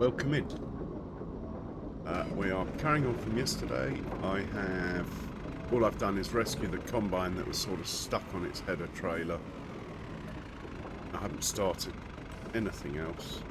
welcome in. We are carrying on from yesterday. All I've done is rescue the combine that was sort of stuck on its header trailer. I haven't started anything else.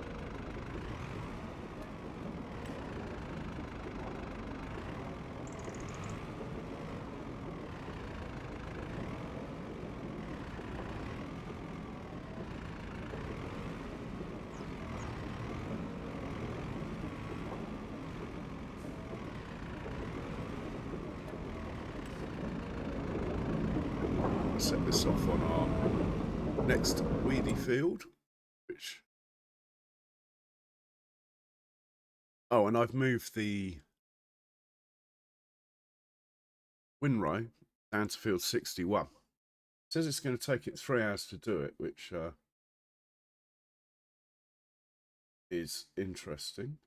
Set this off on our next weedy field, and I've moved the windrow down to field 61. It says it's going to take it 3 hours to do it, which is interesting.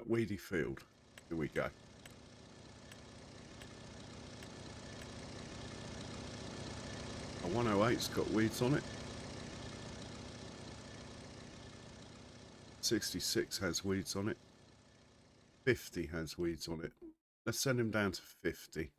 Weedy field. Here we go. A 108's got weeds on it. 66 has weeds on it. 50 has weeds on it. Let's send him down to 50.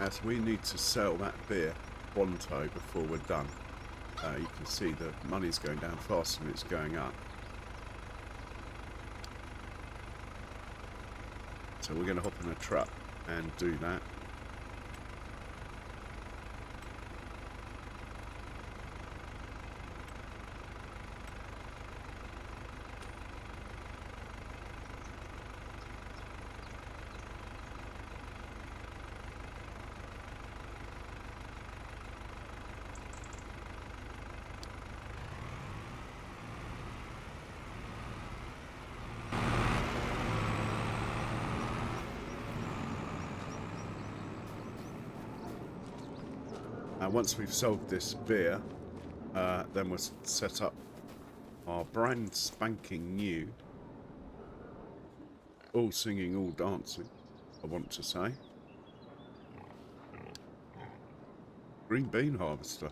As we need to sell that beer pronto before we're done. You can see the money's going down faster than it's going up. So we're going to hop in a truck and do that. Once we've sold this beer, then we'll set up our brand spanking new, all singing, all dancing, I want to say, green bean harvester.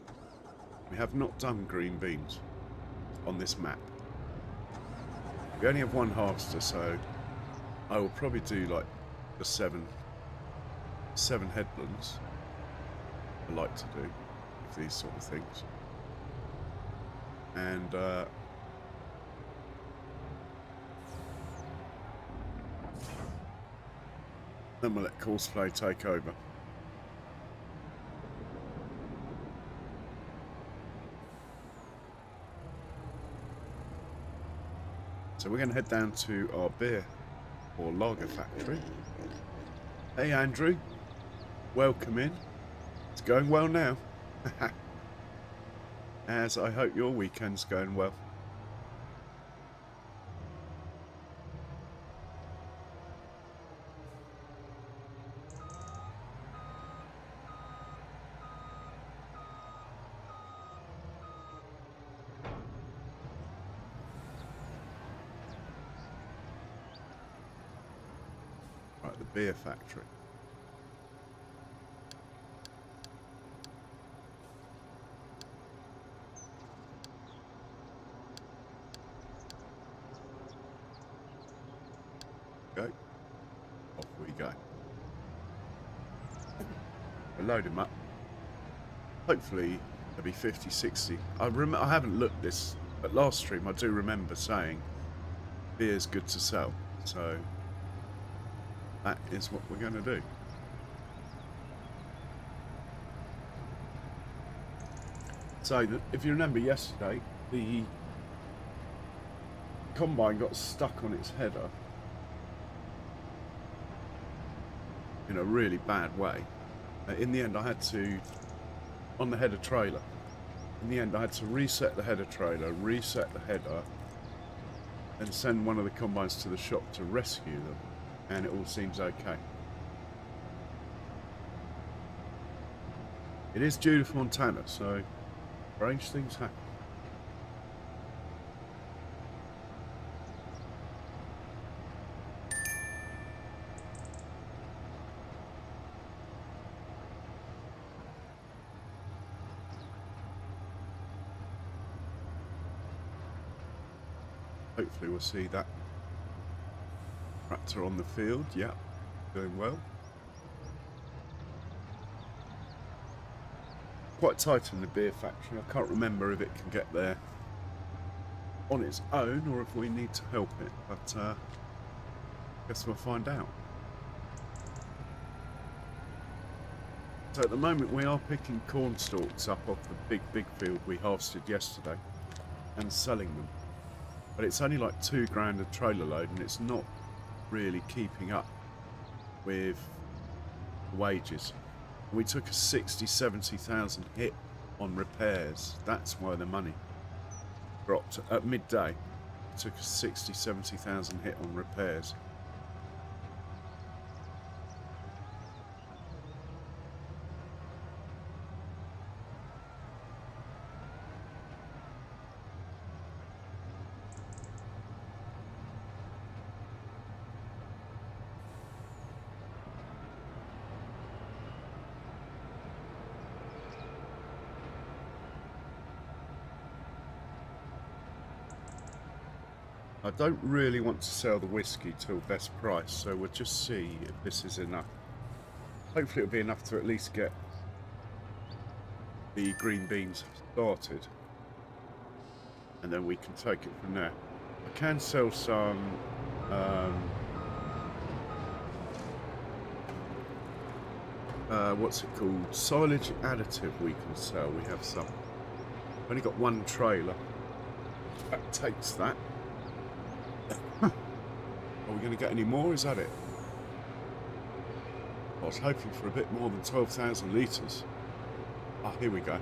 We have not done green beans on this map. We only have one harvester, so I will probably do like the seven headlands. I like to do these sort of things, and then we'll let Courseplay take over. So we're going to head down to our beer or lager factory. Hey Andrew, welcome in. It's going well now. As I hope your weekend's going well. Right, the beer factory. Go. Off we go. We'll load him up. Hopefully there'll be 50, 60. I haven't looked this, but last stream I do remember saying beer's good to sell. So that is what we're going to do. So if you remember yesterday, the combine got stuck on its header in a really bad way. In the end, I had to on the header trailer. In the end, I had to reset the header trailer, reset the header, and send one of the combines to the shop to rescue them, and it all seems okay. It is Judith, Montana, so strange things happen. Hopefully we'll see that tractor on the field. Yeah, doing well. Quite tight in the beer factory. I can't remember if it can get there on its own or if we need to help it, but guess we'll find out. So at the moment we are picking corn stalks up off the big field we harvested yesterday and selling them. But it's only like £2 a trailer load, and it's not really keeping up with wages. We took a 70,000 hit on repairs. That's why the money dropped at midday. We took a 70,000 hit on repairs. I don't really want to sell the whiskey till best price, so we'll just see if this is enough. Hopefully it'll be enough to at least get the green beans started, and then we can take it from there. I can sell some what's it called? Silage additive we can sell. We have some. Only got one trailer. That takes that. Are we going to get any more? Is that it? I was hoping for a bit more than 12,000 litres. Ah, here we go.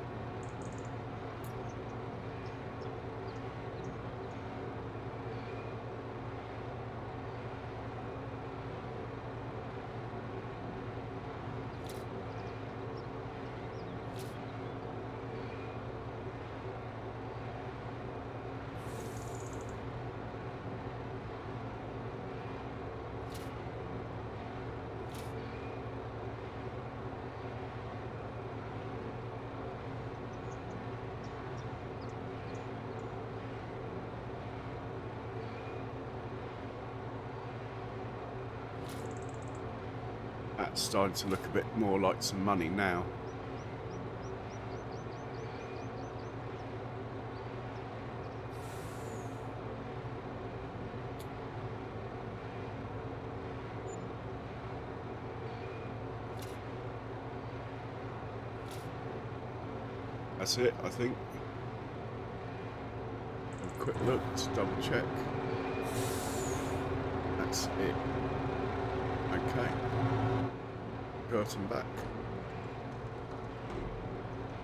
That's starting to look a bit more like some money now. That's it, I think. A quick look to double check. That's it. Okay. Curtain back.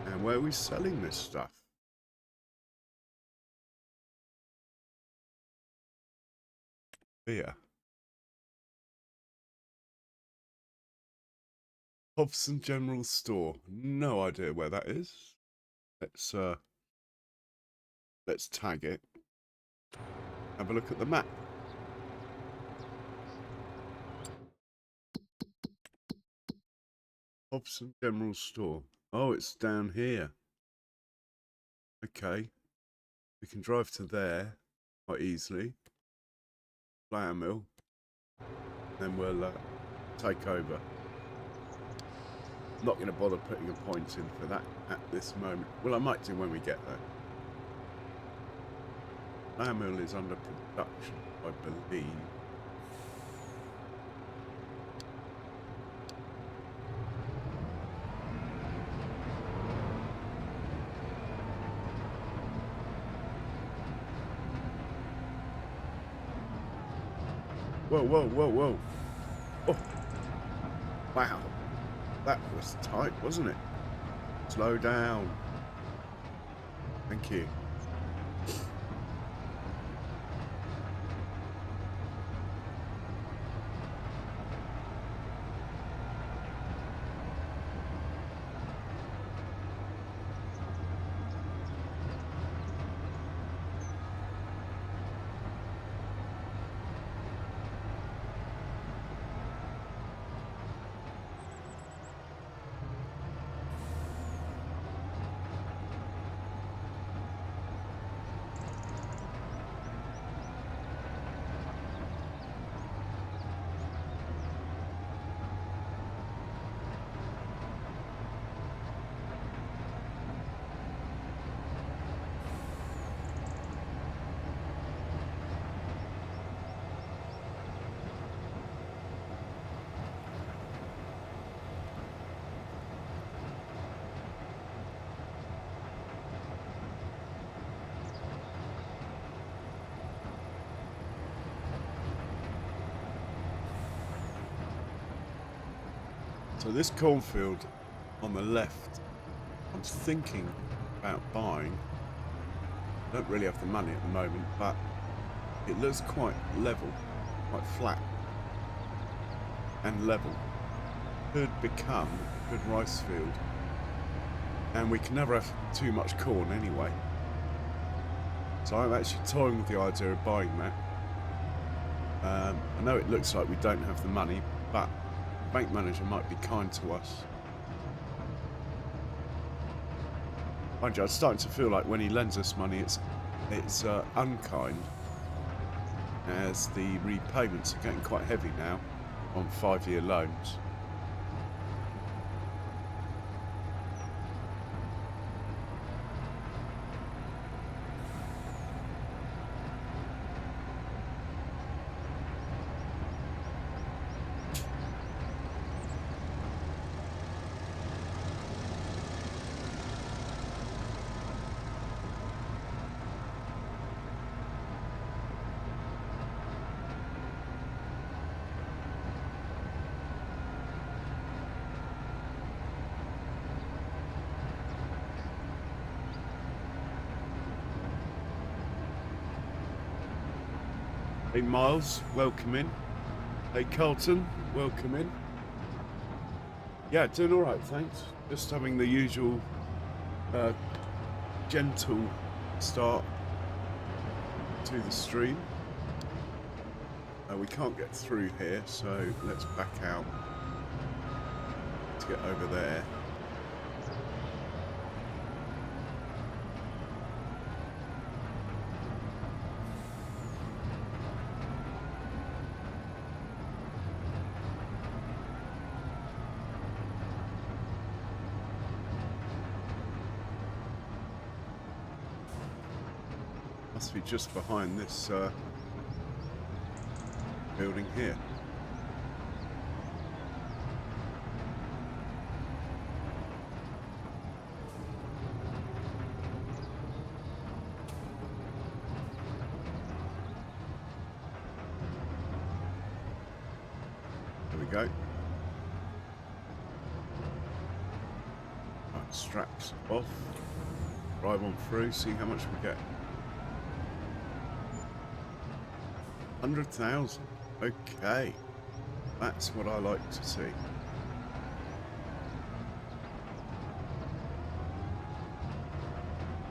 And where are we selling this stuff? Here. Hobson General Store. No idea where that is. Let's tag it. Have a look at the map. Hobson General Store. Oh, it's down here. Okay. We can drive to there quite easily. Flour mill. Then we'll take over. Not going to bother putting a point in for that at this moment. Well, I might do when we get there. Flour mill is under production, I believe. Whoa, whoa, whoa, whoa. Oh. Wow. That was tight, wasn't it? Slow down. Thank you. So this cornfield on the left, I'm thinking about buying. I don't really have the money at the moment, but it looks quite level, quite flat and level. Could become a good rice field. And we can never have too much corn anyway. So I'm actually toying with the idea of buying that. I know it looks like we don't have the money, but the bank manager might be kind to us. Mind you, I'm starting to feel like when he lends us money, it's unkind, as the repayments are getting quite heavy now on 5-year loans. Hey Miles, welcome in. Hey Carlton, welcome in. Yeah, doing alright, thanks. Just having the usual gentle start to the stream. We can't get through here, so let's back out to get over there. Must be just behind this building here. There we go. Right, straps off. Drive on through, see how much we get. 100,000. Okay, that's what I like to see.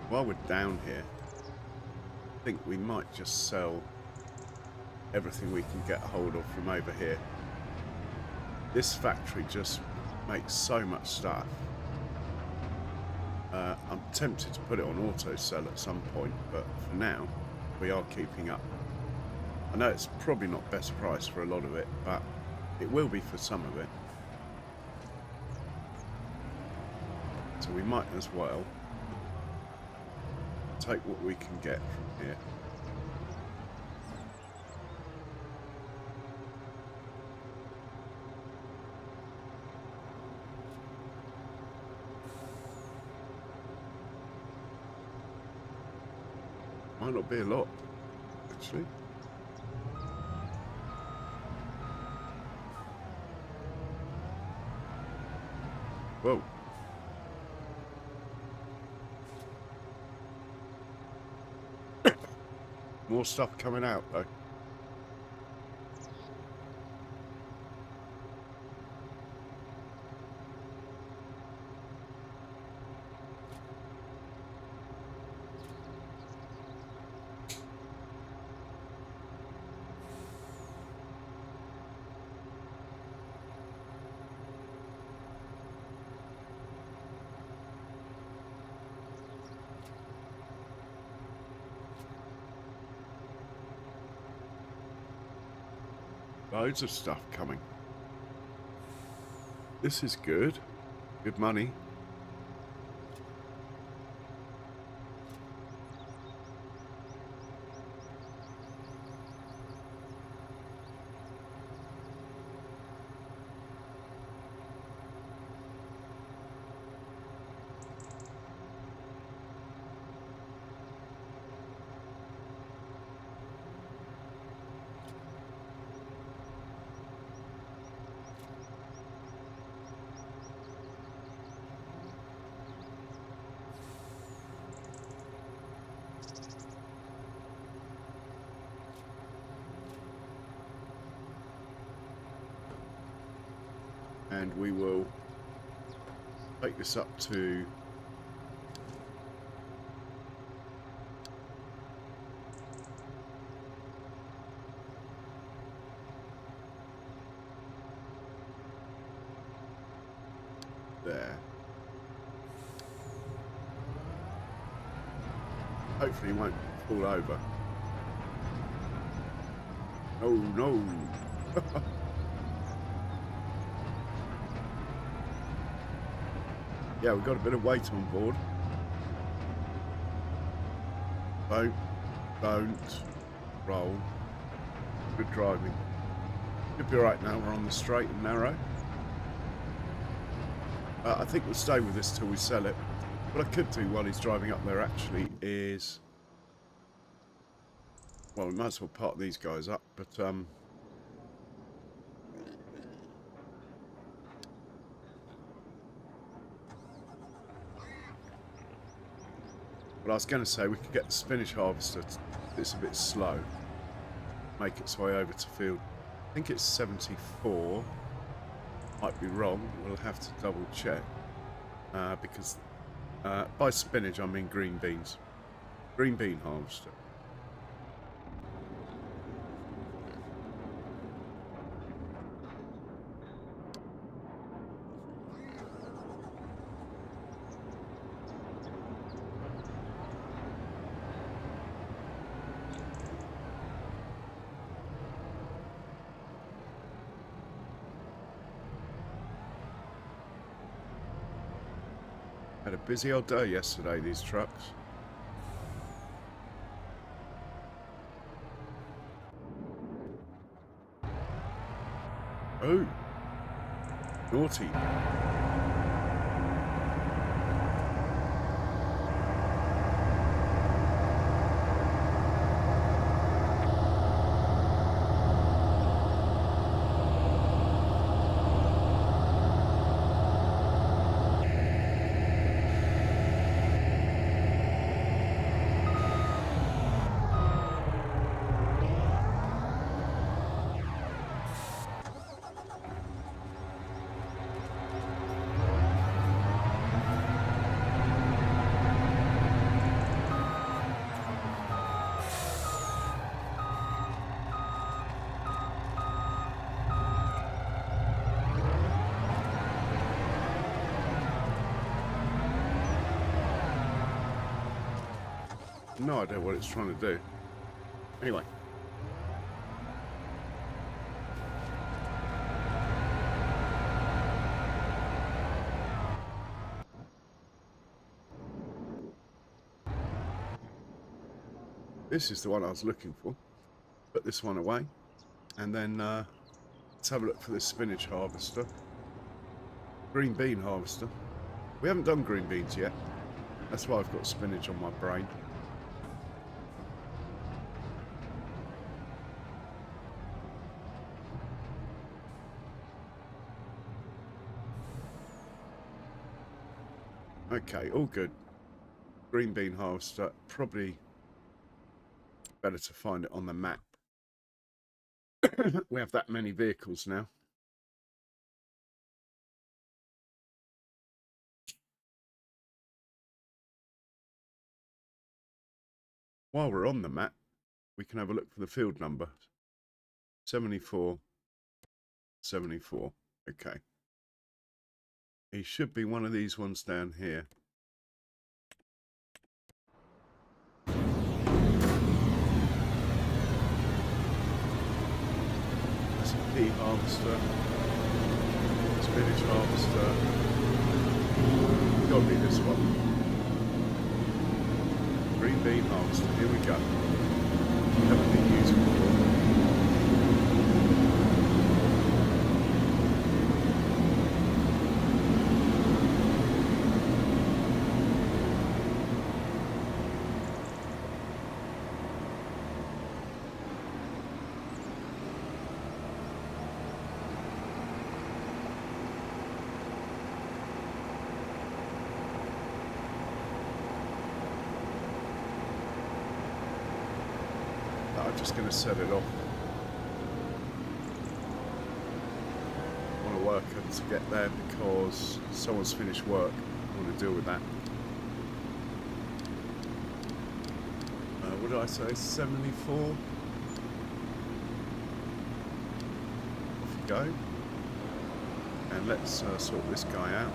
While we're down here, I think we might just sell everything we can get hold of from over here. This factory just makes so much stuff. I'm tempted to put it on auto sell at some point, but for now we are keeping up. I know it's probably not best price for a lot of it, but it will be for some of it. So we might as well take what we can get from here. Might not be a lot, actually. Whoa. More stuff coming out though. Loads of stuff coming. This is good. Good money. And we will take this up to there. Hopefully it won't fall over. Oh no. Yeah, we've got a bit of weight on board. Don't roll. Good driving. Should be right now. We're on the straight and narrow. I think we'll stay with this till we sell it. What I could do while he's driving up there actually is, well, we might as well park these guys up, but what I was going to say, we could get the spinach harvester. It's a bit slow. Make its way over to field. I think it's 74. Might be wrong. We'll have to double check. Because by spinach I mean green beans. Green bean harvester. Had a busy old day yesterday, these trucks. Oh, naughty. No idea what it's trying to do. Anyway. This is the one I was looking for. Put this one away. And then let's have a look for this spinach harvester. Green bean harvester. We haven't done green beans yet. That's why I've got spinach on my brain. Okay, all good. Green bean harvester, probably better to find it on the map. We have that many vehicles now. While we're on the map, we can have a look for the field number. 74. 74. Okay. He should be one of these ones down here. That's a pea harvester. Spinach harvester. Gotta be this one. Green bean harvester. Here we go. Haven't been used before. I'm just going to set it off. I want to work to get there because someone's finished work. I want to deal with that. What did I say? 74? Off you go. And let's sort this guy out.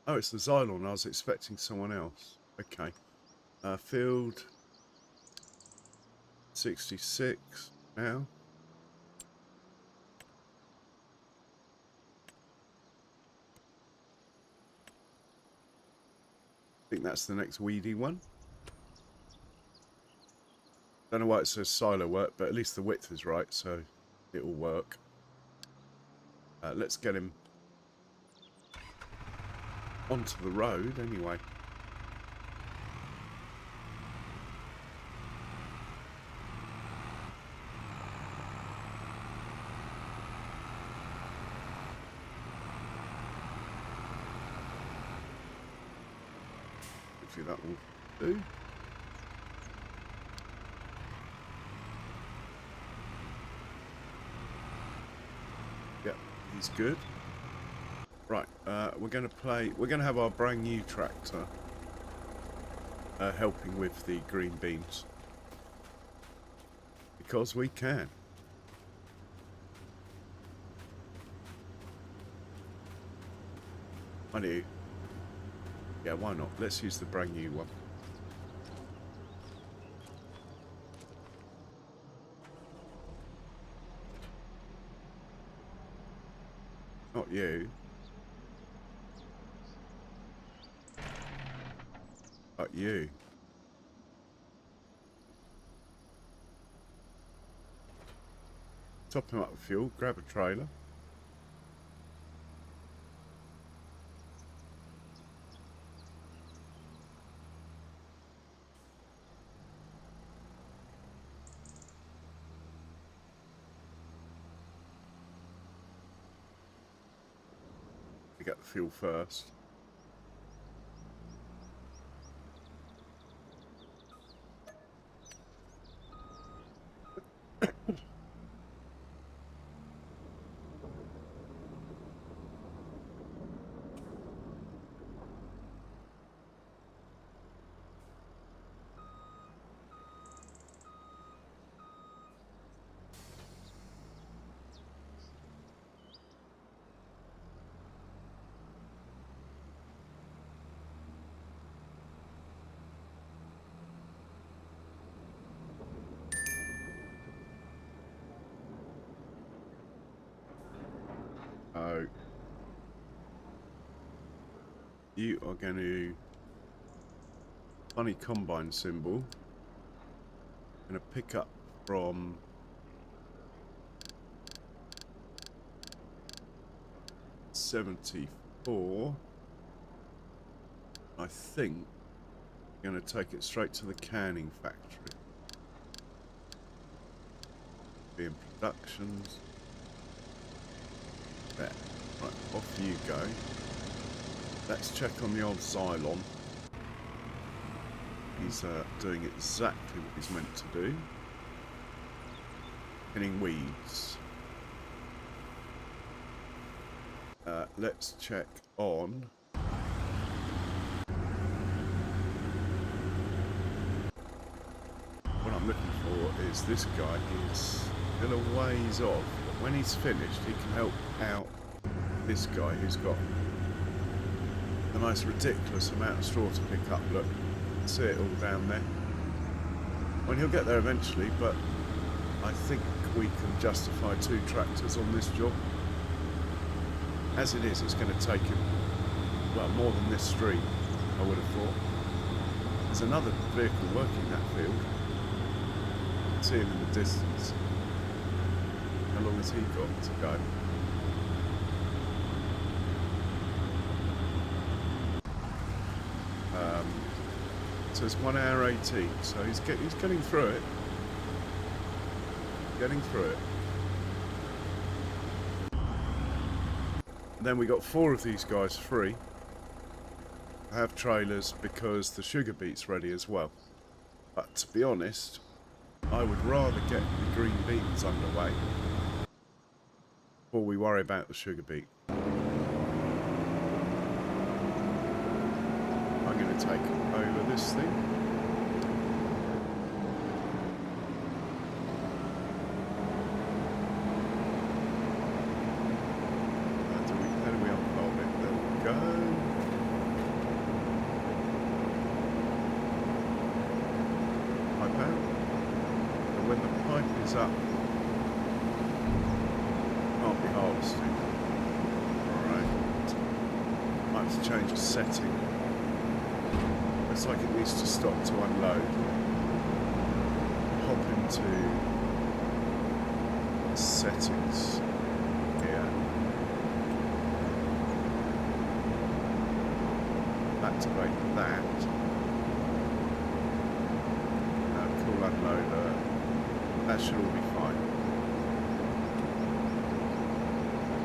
Oh, it's the Xylon. I was expecting someone else. Okay. Field 66 now. I think that's the next weedy one. Don't know why it says silo work, but at least the width is right, so it'll work. Let's get him onto the road anyway. Hopefully that will do. Yep, he's good. Right, we're going to have our brand new tractor helping with the green beans. Because we can. I do. Yeah, why not? Let's use the brand new one. Not you. But you. Top him up with fuel, grab a trailer. We get the fuel first. Oh, you are going to funny combine symbol. Going to pick up from '74. I think I'm going to take it straight to the canning factory. Being productions. There. Right, off you go. Let's check on the old Xylon. He's doing exactly what he's meant to do. Killing weeds. Let's check on... What I'm looking for is this guy. He's still a ways off, but when he's finished, he can help out this guy who's got the most ridiculous amount of straw to pick up. Look, see it all down there. Well, he'll get there eventually, but I think we can justify 2 tractors on this job. As it is, it's going to take him, well, more than this street, I would have thought. There's another vehicle working that field. See him in the distance. How long has he got to go? So it's 1 hour 18. So he's getting through it. Getting through it. And then we got 4 of these guys free. I have trailers because the sugar beet's ready as well. But to be honest, I would rather get the green beans underway before we worry about the sugar beet. I'm going to take over this thing. How do we unfold it? There we go. Pipe out. And when the pipe is up, can't be harvesting. Alright. Might have to change the setting. Looks like it needs to stop to unload. Hop into settings here. Activate that. Cool unloader. That should all be fine.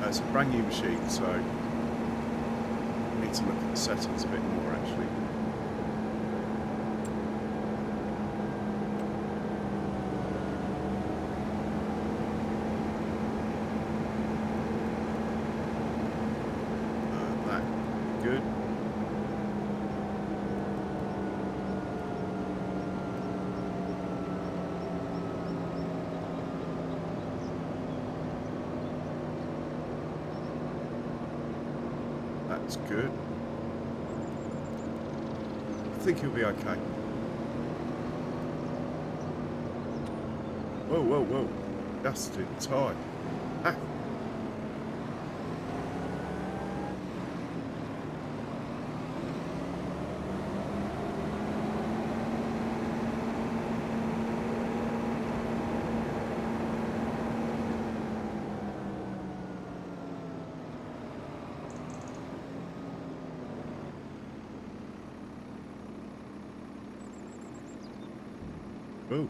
It's a brand new machine, so we need to look at the settings a bit more actually. Good. That's good. I think he'll be okay. Whoa, whoa, whoa. Just in time. Ah. Oh.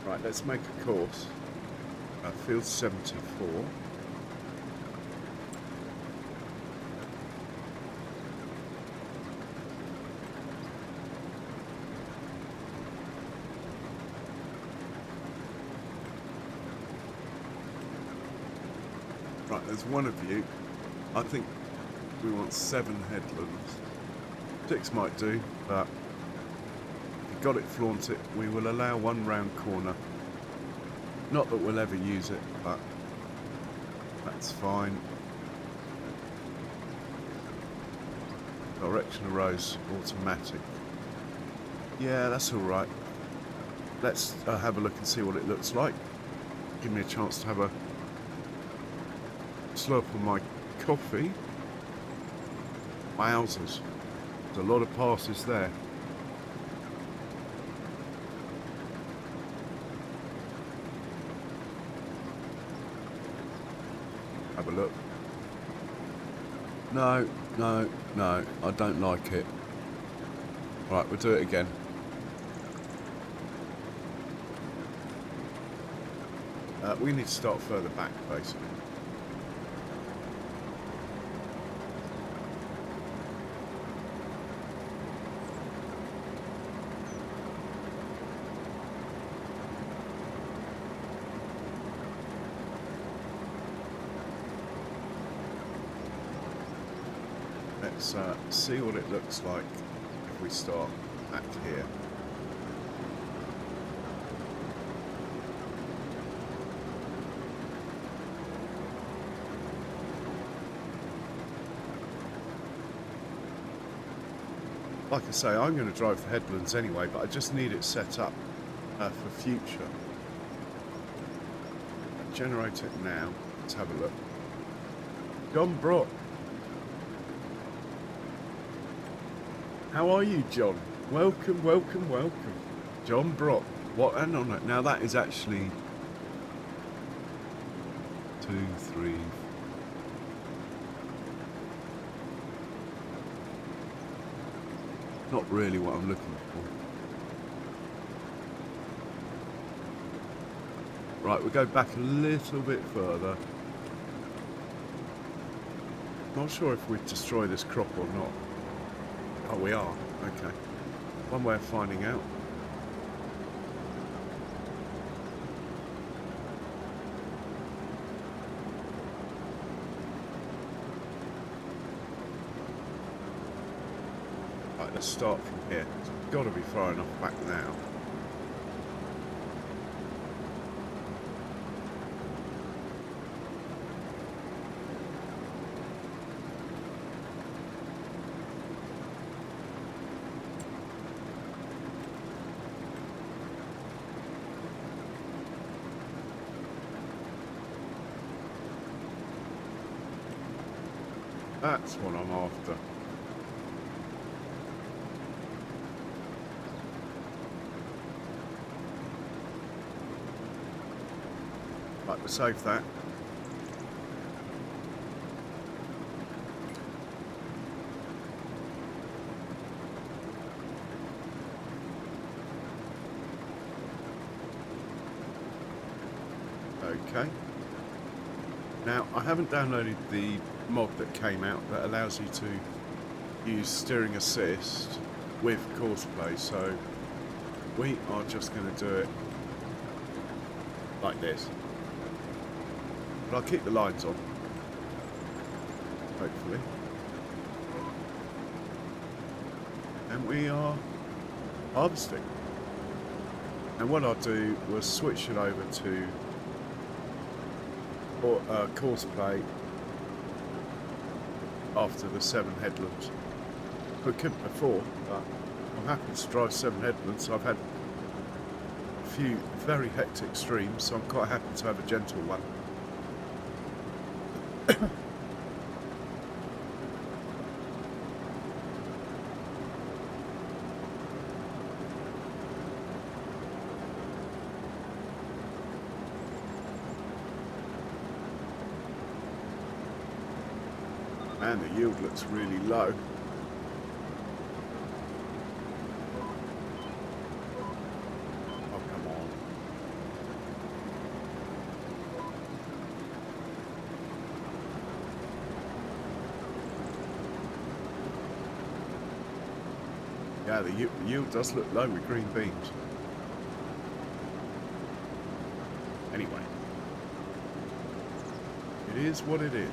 Right, let's make a course. Field 74. Right, there's one of you. I think we want 7 headlands. 6 might do, but if you've got it, flaunt it. We will allow 1 round corner. Not that we'll ever use it, but that's fine. Direction of rows, automatic. Yeah, that's alright. Let's have a look and see what it looks like. Give me a chance to have a slurp on my coffee. Wowzers. There's a lot of passes there. Have a look. No, no, no, I don't like it. Right, we'll do it again. We need to start further back, basically. Let's see what it looks like if we start back here. Like I say, I'm going to drive the headlands anyway, but I just need it set up for future. Generate it now. Let's have a look. John Brock. How are you, John? Welcome, welcome, welcome. John Brock. What? And on it. Now that is actually 2, 3. Not really what I'm looking for. Right, we'll go back a little bit further. Not sure if we destroy this crop or not. Oh, we are. Okay. One way of finding out. Right, let's start from here. It's got to be far enough back now. That's what I'm after. Right, we'll save that. Okay. Now, I haven't downloaded the mod that came out that allows you to use steering assist with course play, so we are just going to do it like this. But I'll keep the lines on, hopefully. And we are harvesting. And what I'll do was switch it over to course play after the 7 headlands. We couldn't before, but I'm happy to drive 7 headlands. I've had a few very hectic streams, so I'm quite happy to have a gentle one. And the yield looks really low. Oh, come on. Yeah, the yield does look low with green beans. Anyway, it is what it is.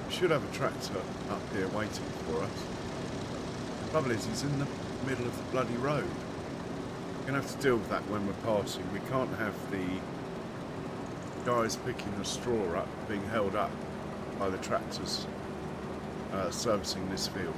We should have a tractor up here waiting for us. The trouble is, he's in the middle of the bloody road. We're going to have to deal with that when we're passing. We can't have the guys picking the straw up being held up by the tractors servicing this field.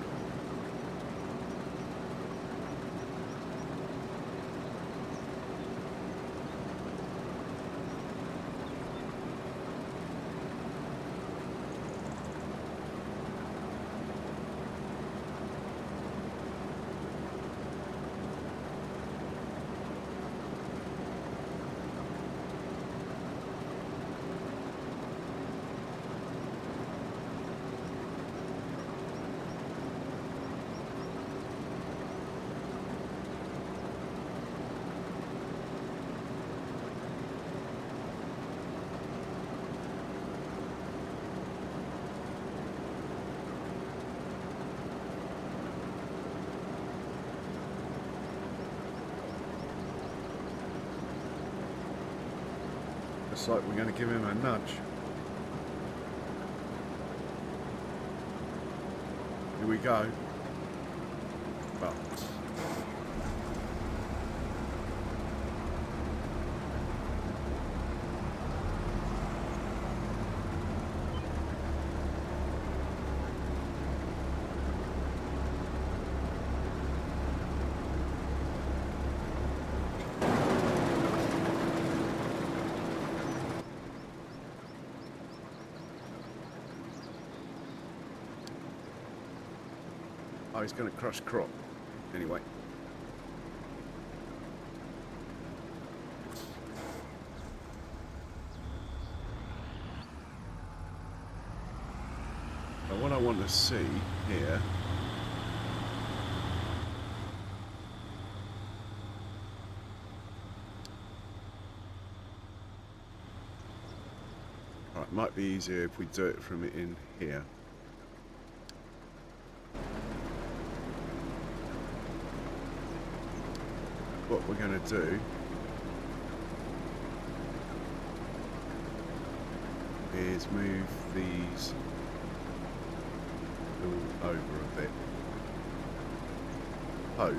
Looks like we're going to give him a nudge. Here we go. But oh, he's going to crush crop. Anyway. But what I want to see here Alright, might be easier if we do it from in here. What we're going to do is move these all over a bit. Hope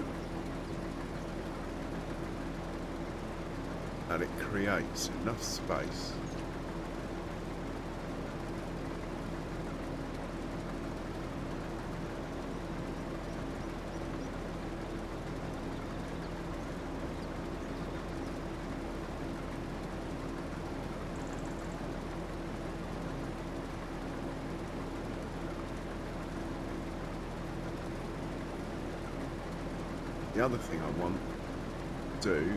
that it creates enough space The other thing I want to do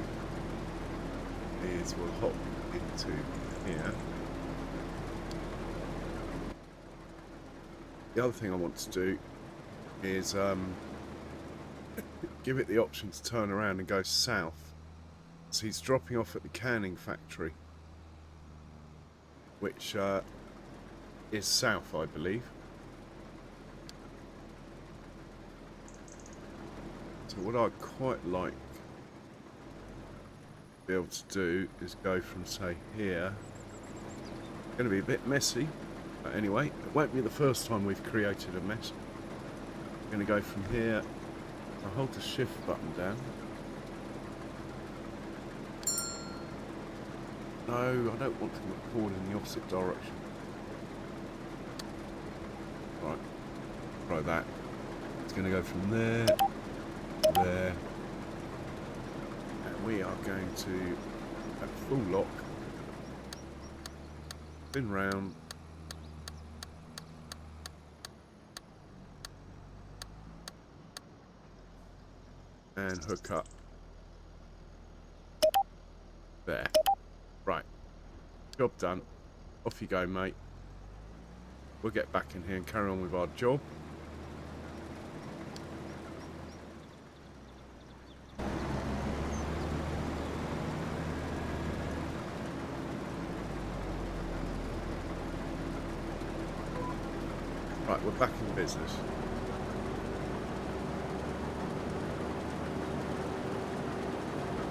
is we'll hop into here. The other thing I want to do is give it the option to turn around and go south. So he's dropping off at the canning factory, which is south, I believe. So what I'd quite like to be able to do is go from, say, here. It's going to be a bit messy, but anyway, it won't be the first time we've created a mess. I'm going to go from here. I'll hold the shift button down. No, I don't want to record in the opposite direction. Right, try that. It's going to go from there. There, and we are going to have full lock, spin round, and hook up there. Right, job done. Off you go, mate. We'll get back in here and carry on with our job. Right, we're back in business.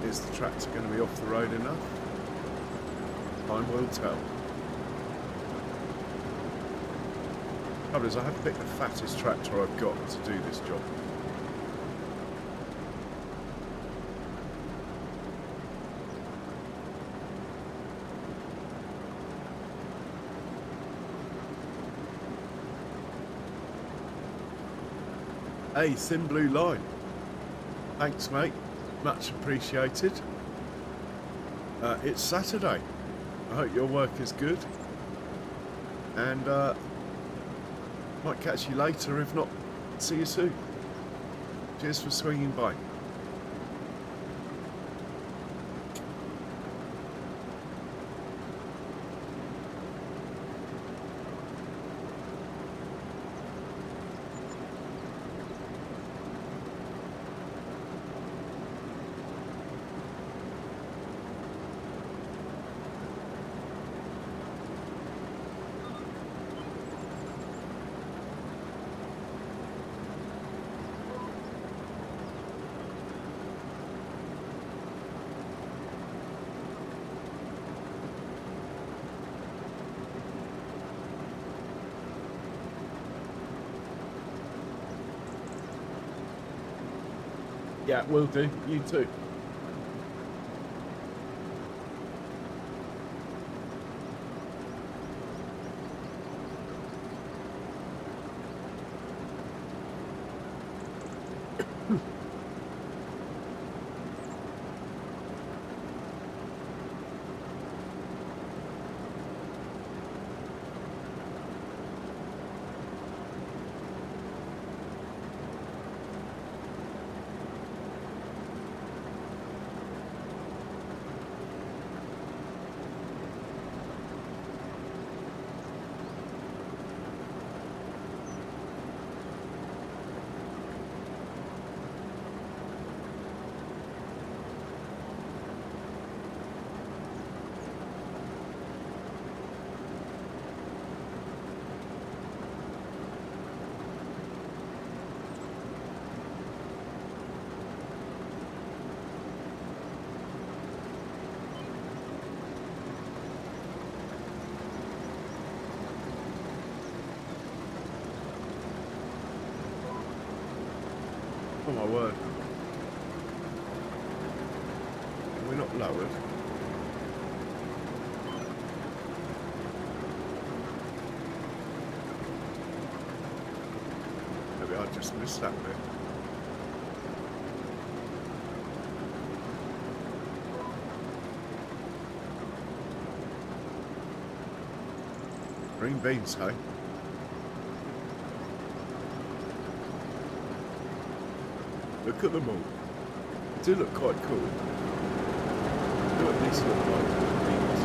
Is the tractor going to be off the road enough? Time will tell. Trouble is, I have picked the fattest tractor I've got to do this job. Hey, thin blue line. Thanks, mate. Much appreciated. It's Saturday. I hope your work is good. And might catch you later. If not, see you soon. Cheers for swinging by. Yeah, will do. You too. Oh my word. We're not lowered. Maybe I just missed that bit. Green beans, hey? Look at them all. They do look quite cool. They do at least look like beans.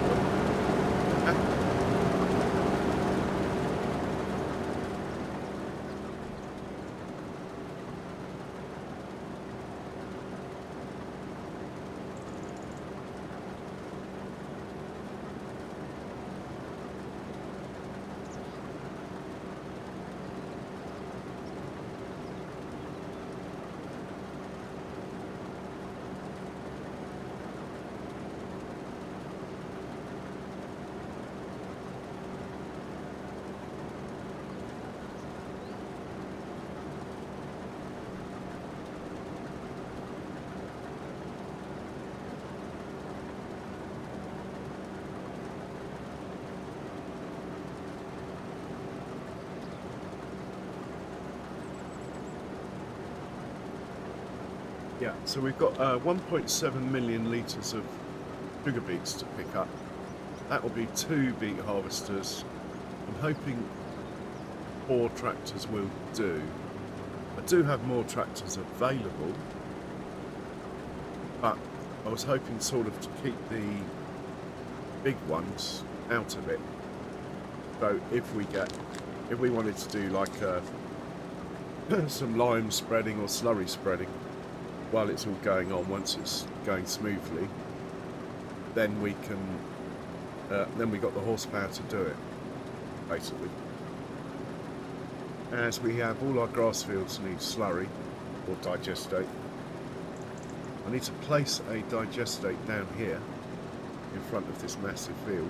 Yeah, so we've got 1.7 million litres of sugar beets to pick up. That will be 2 beet harvesters. I'm hoping 4 tractors will do. I do have more tractors available, but I was hoping sort of to keep the big ones out of it. So if we wanted to do like some lime spreading or slurry spreading while it's all going on, once it's going smoothly, then we can then we got the horsepower to do it, basically. As we have all our grass fields need slurry or digestate, I need to place a digestate down here in front of this massive field,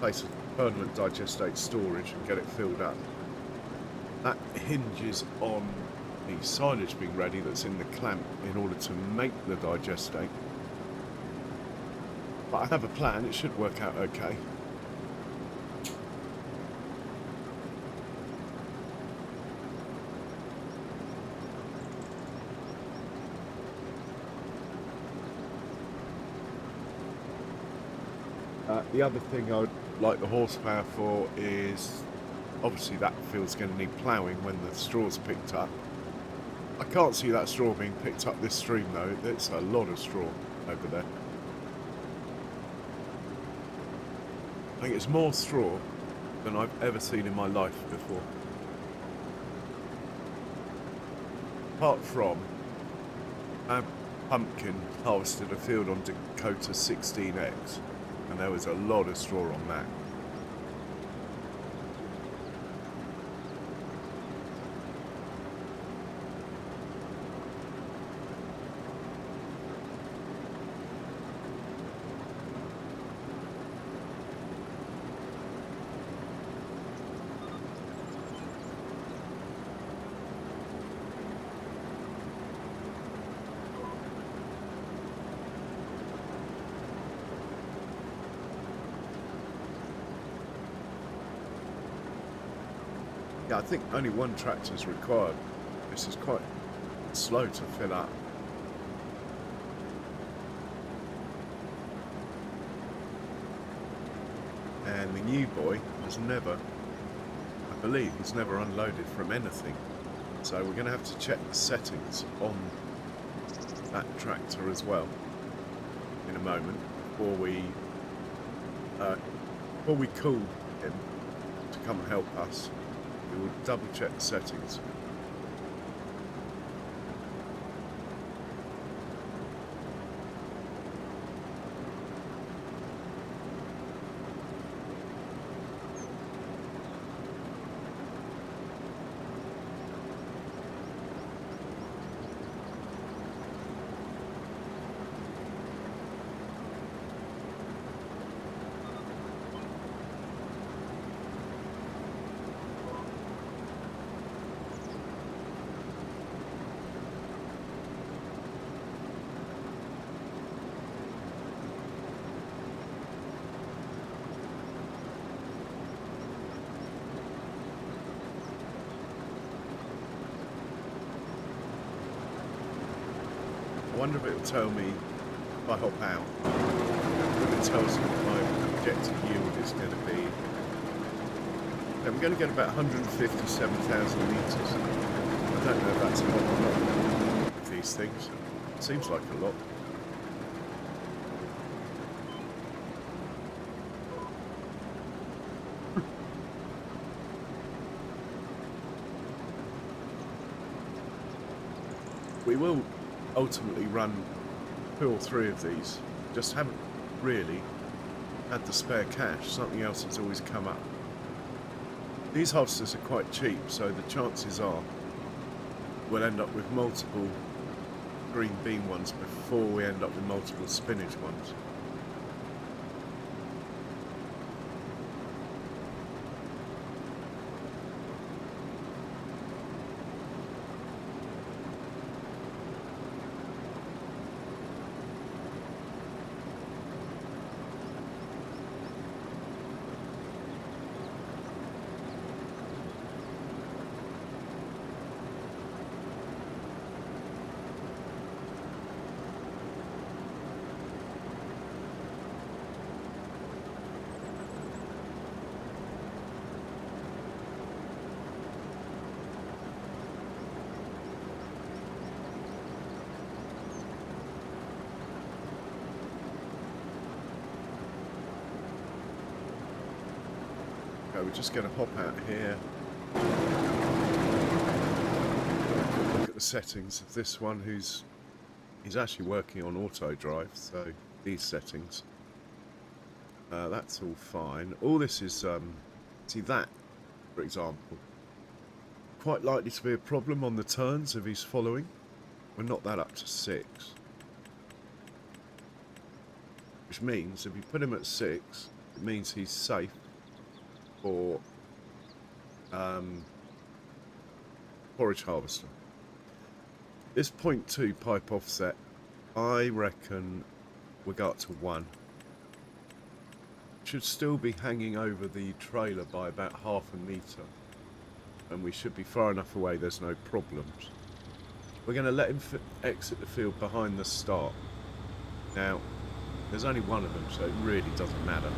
place a permanent digestate storage and get it filled up. That hinges on the silage being ready that's in the clamp in order to make the digestate. But I have a plan, it should work out okay. The other thing I would like the horsepower for is, obviously that field's going to need ploughing when the straw's picked up. I can't see that straw being picked up this stream though, it's a lot of straw over there. I think it's more straw than I've ever seen in my life before. Apart from, our pumpkin harvested a field on Dakota 16X, and there was a lot of straw on that. Yeah, I think only one tractor is required. This is quite slow to fill up. And the new boy has never, I believe, he's never unloaded from anything. So we're going to have to check the settings on that tractor as well in a moment before we call him to come and help us. We will double check the settings. I wonder if it will tell me if I hop out, if it tells me my projected yield is going to be. Yeah, we're going to get about 157,000 litres. I don't know if that's a lot or not with these things. It seems like a lot. We will ultimately run 2 or 3 of these, just haven't really had the spare cash. Something else has always come up. These harvesters are quite cheap, so the chances are we'll end up with multiple green bean ones before we end up with multiple spinach ones. We're just going to hop out here. Look at the settings of this one. He's actually working on auto drive, so these settings. That's all fine. All this is see that, for example, quite likely to be a problem on the turns if he's following. We're not that up to 6, which means if you put him at 6, it means he's safe for forage harvester. This 0.2 pipe offset, I reckon we go up to 1. Should still be hanging over the trailer by about ½ a metre, and we should be far enough away there's no problems. We're going to let him exit the field behind the start. Now there's only one of them, so it really doesn't matter.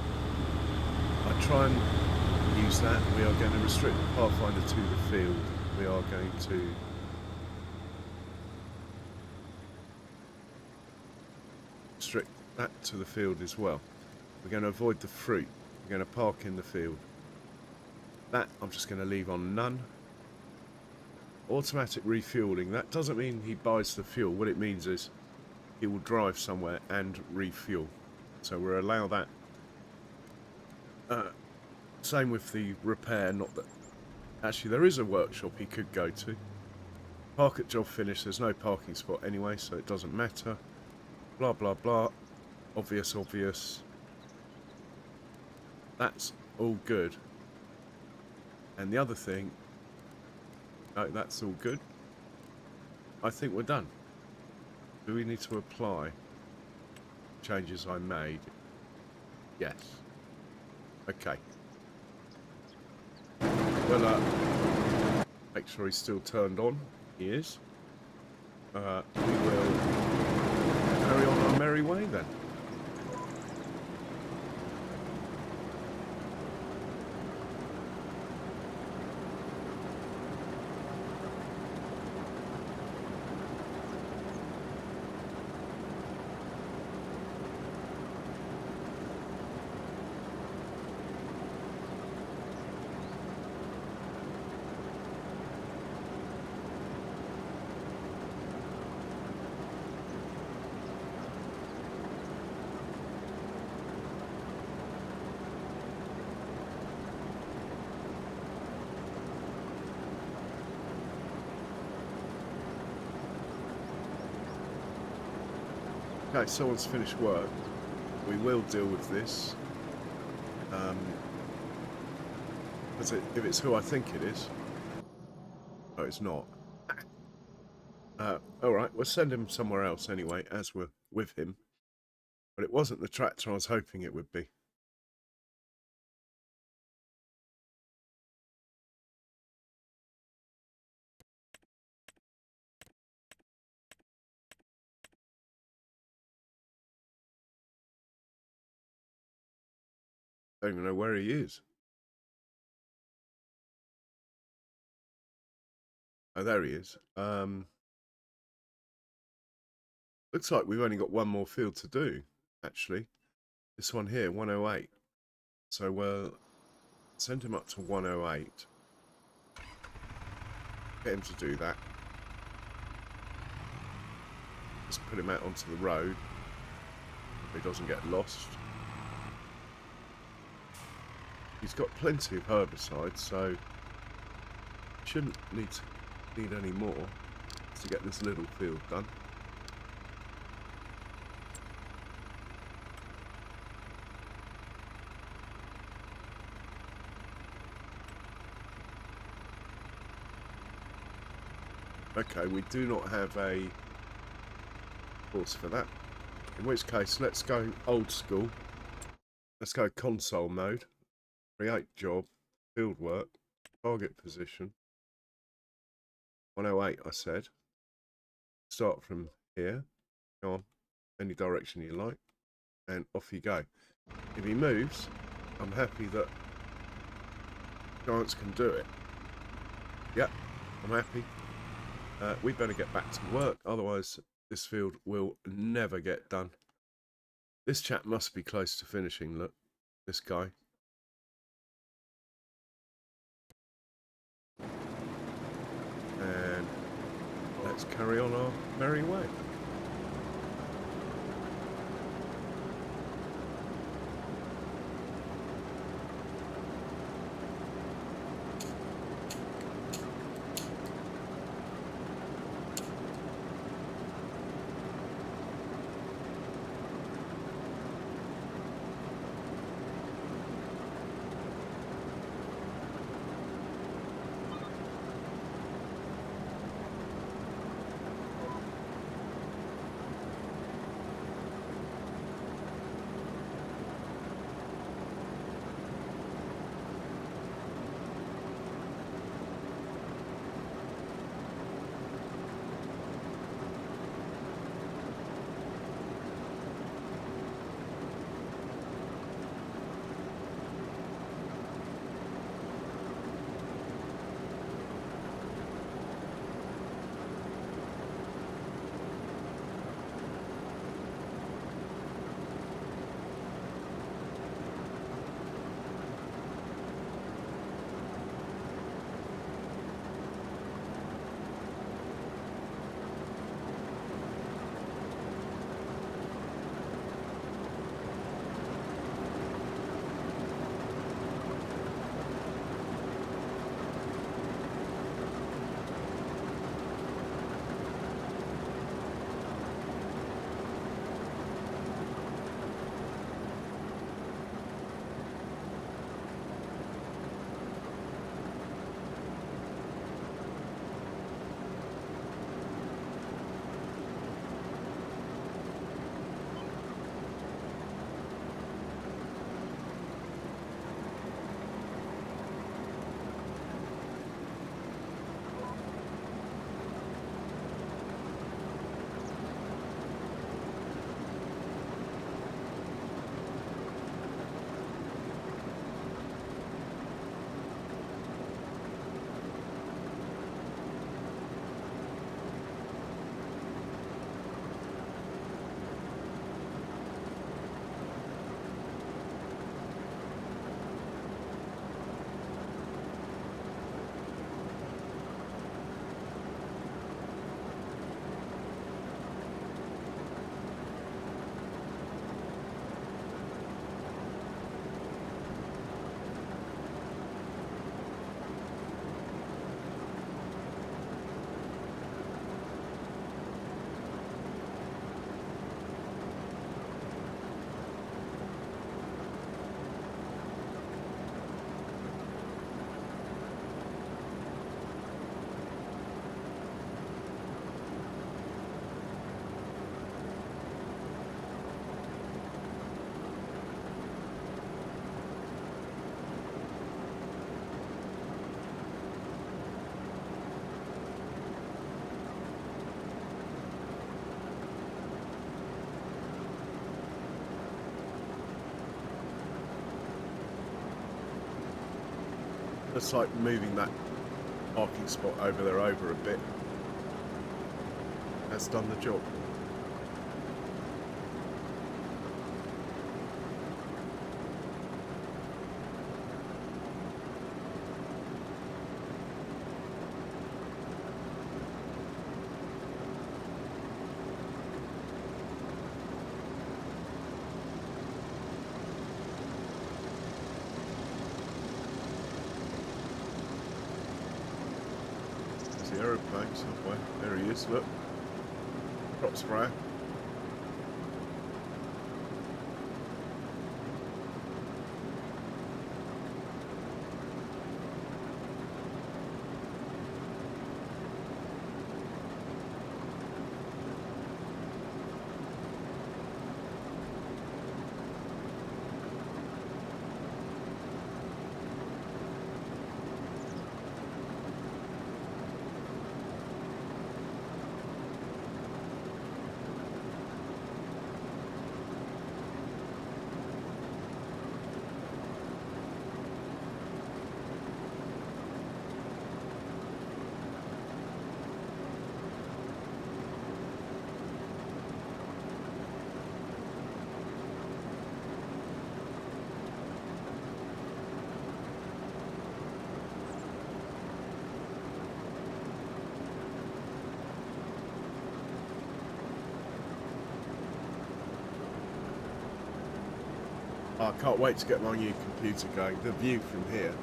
I try and use that. We are going to restrict the pathfinder to the field. We are going to restrict that to the field as well. We're going to avoid the fruit. We're going to park in the field. That I'm just going to leave on none. Automatic refueling. That doesn't mean he buys the fuel. What it means is he will drive somewhere and refuel. So we'll allow that. Same with the repair, not that... Actually, there is a workshop he could go to. Park at job finish. There's no parking spot anyway, so it doesn't matter. Blah, blah, blah. Obvious, obvious. That's all good. And the other thing... No, that's all good. I think we're done. Do we need to apply changes I made? Yes. Okay. Well, make sure he's still turned on. He is. We will carry on our merry way then. Okay, someone's finished work. We will deal with this. If it's who I think it is. No, it's not. Alright, we'll send him somewhere else anyway, as we're with him. But it wasn't the tractor I was hoping it would be. I don't even know where he is. Oh, there he is. Looks like we've only got one more field to do, actually. This one here, 108. So we'll send him up to 108. Get him to do that. Just put him out onto the road. So he doesn't get lost. He's got plenty of herbicides, so shouldn't need any more to get this little field done. Okay, we do not have a course for that. In which case, let's go old school. Let's go console mode. Create job, field work, target position. 108, I said. Start from here. Go on, any direction you like, and off you go. If he moves, I'm happy that Giants can do it. Yep, I'm happy. We better get back to work, otherwise this field will never get done. This chap must be close to finishing, look, this guy. And let's carry on our merry way. Just like moving that parking spot over there over a bit has done the job. The aeroplane somewhere. There he is, look. Crop sprayer. I can't wait to get my new computer going. The view from here,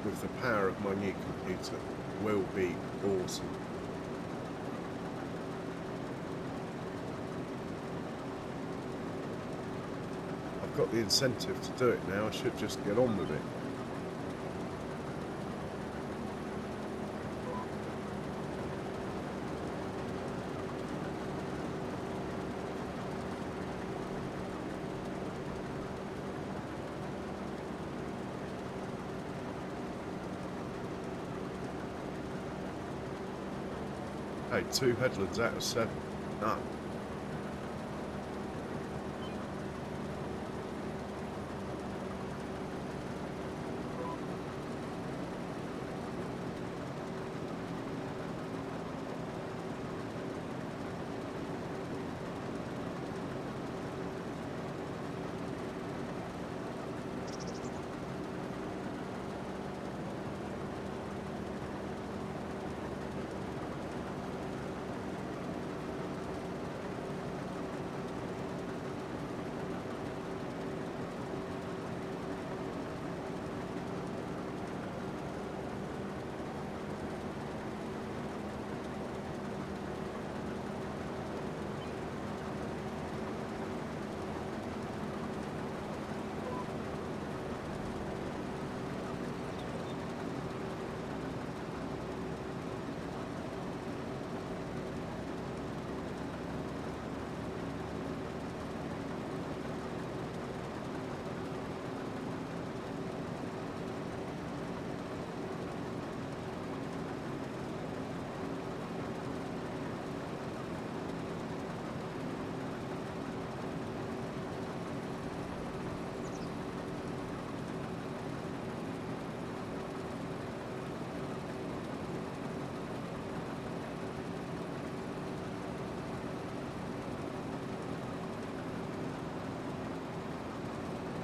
with the power of my new computer, will be awesome. I've got the incentive to do it now. I should just get on with it. Hey, 2 headlands out of 7. None.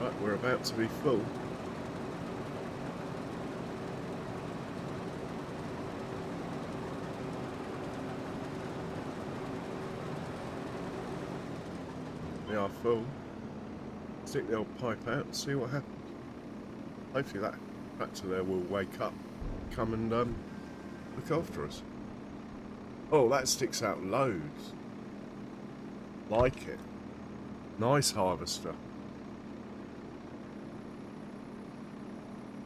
Right, we're about to be full. We are full. Stick the old pipe out and see what happens. Hopefully that tractor there will wake up, come and look after us. Oh, that sticks out loads. Like it. Nice harvester.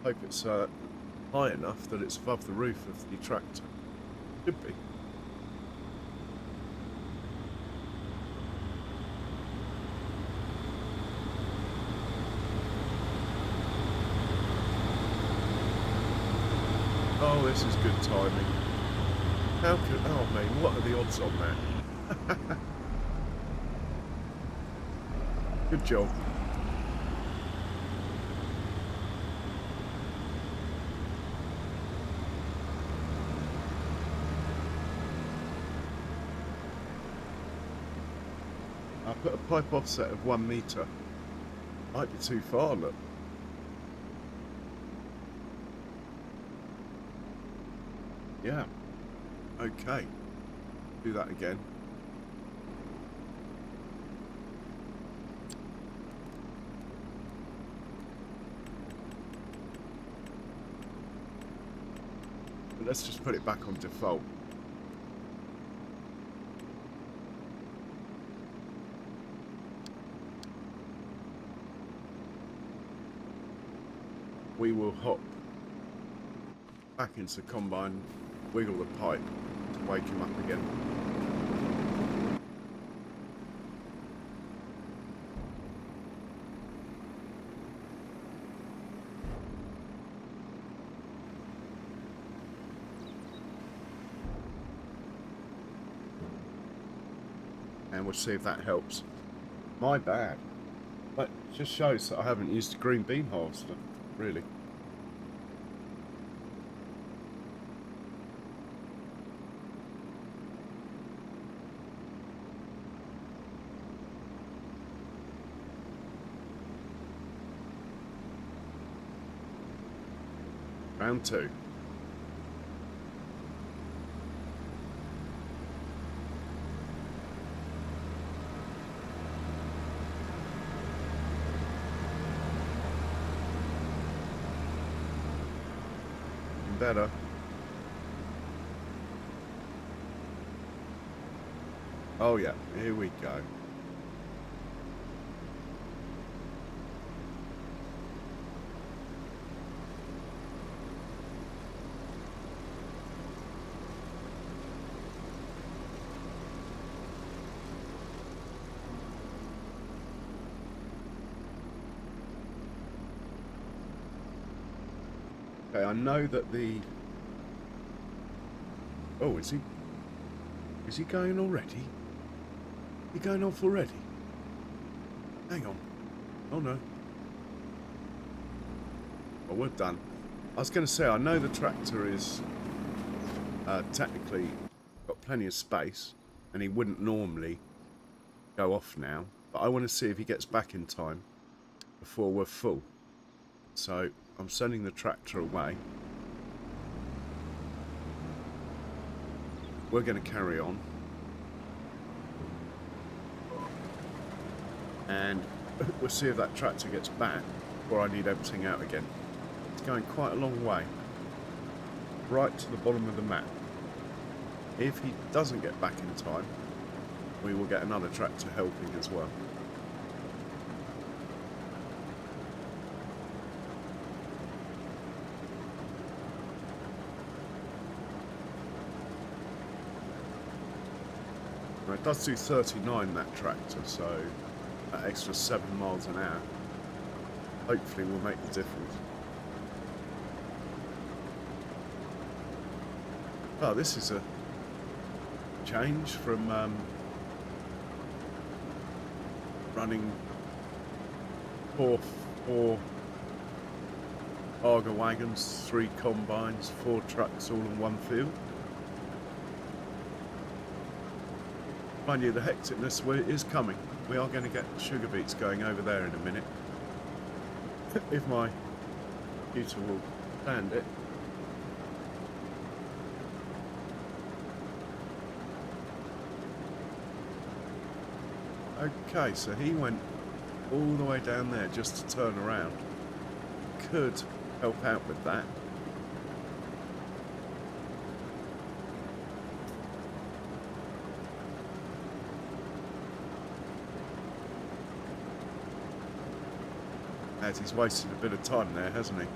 Hope it's high enough that it's above the roof of the tractor. Should be. Oh, this is good timing. How could... Oh, man, what are the odds on that? Good job. Put a pipe offset of 1 metre. Might be too far, look. Yeah. Okay. Do that again. But let's just put it back on default. We will hop back into the combine, wiggle the pipe to wake him up again. And we'll see if that helps. My bad. But it just shows that I haven't used a green bean harvester, really. Round 2. Better. Oh yeah, here we go. Okay, I know that the... Oh, is he going already? He going off already? Hang on. Oh no. Well, we're done. I was going to say, I know the tractor is technically got plenty of space, and he wouldn't normally go off now, but I want to see if he gets back in time before we're full. So I'm sending the tractor away. We're going to carry on. And we'll see if that tractor gets back before I need everything out again. It's going quite a long way. Right to the bottom of the map. If he doesn't get back in time, we will get another tractor helping as well. It does do 39, that tractor, so that extra 7 miles an hour hopefully will make the difference. Oh, this is a change from running four Arga wagons, 3 combines, 4 trucks all in one field. Mind you, the hecticness is coming. We are going to get sugar beets going over there in a minute. If my computer will stand it. Okay, so he went all the way down there just to turn around. Could help out with that. As he's wasted a bit of time there, hasn't he?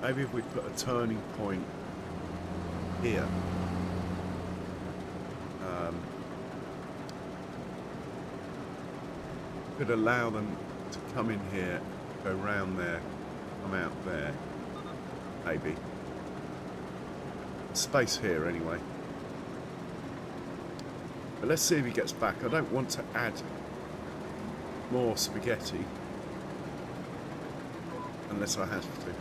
Maybe if we put a turning point here. Could allow them to come in here, go round there, come out there. Maybe. Space here anyway. But let's see if he gets back. I don't want to add more spaghetti unless I have to.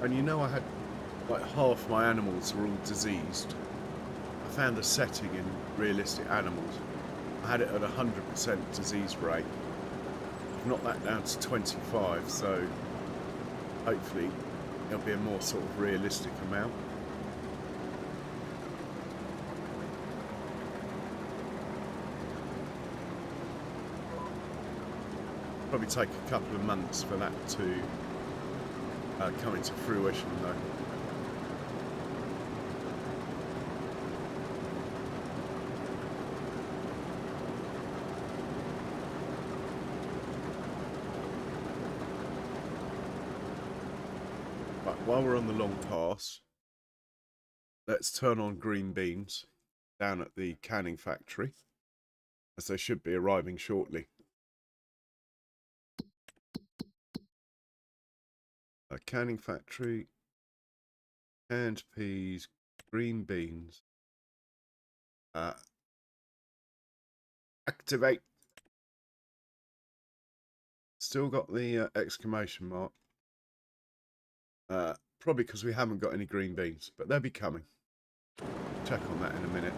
And you know, I had like half my animals were all diseased. I found a setting in realistic animals. I had it at 100% disease rate. I've knocked that down to 25, so hopefully there'll be a more sort of realistic amount. Probably take a couple of months for that to come into fruition though. But while we're on the long pass, let's turn on green beans down at the canning factory, as they should be arriving shortly. A canning factory, canned peas, green beans. Activate. Still got the exclamation mark. Probably because we haven't got any green beans, but they'll be coming. Check on that in a minute.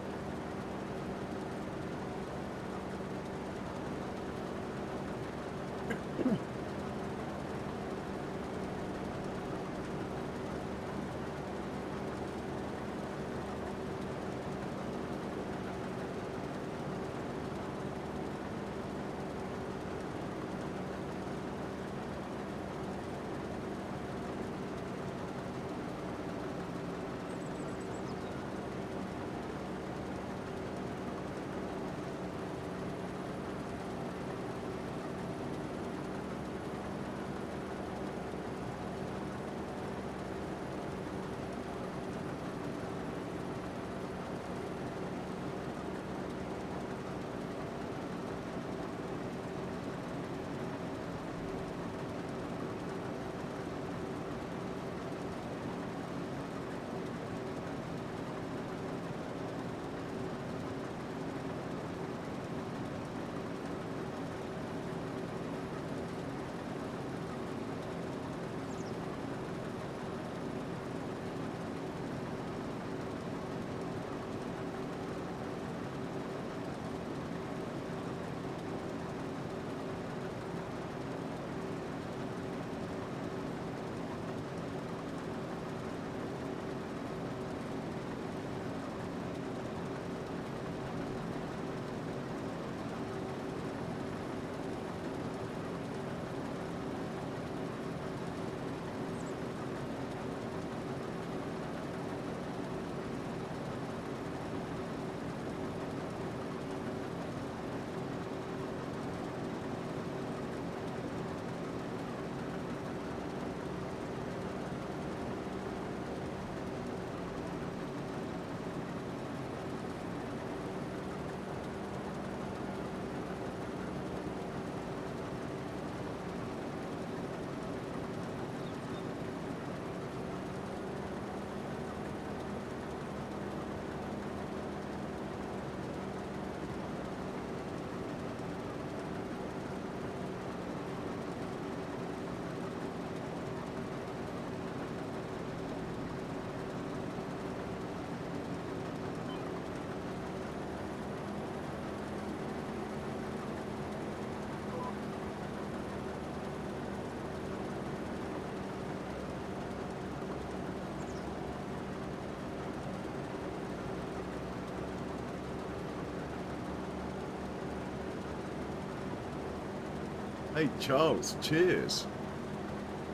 Hey Charles, cheers.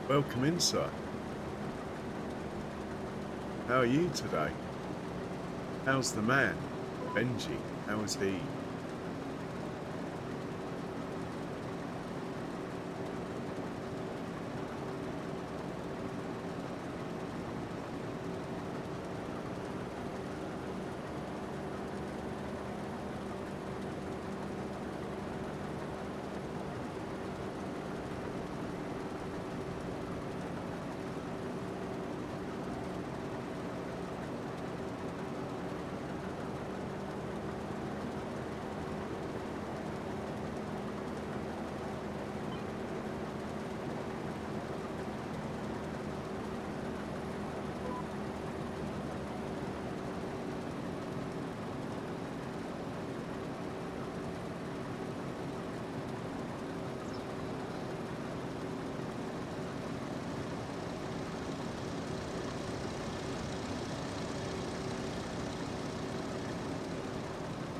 Welcome in, sir. How are you today? How's the man, Benji? How is he?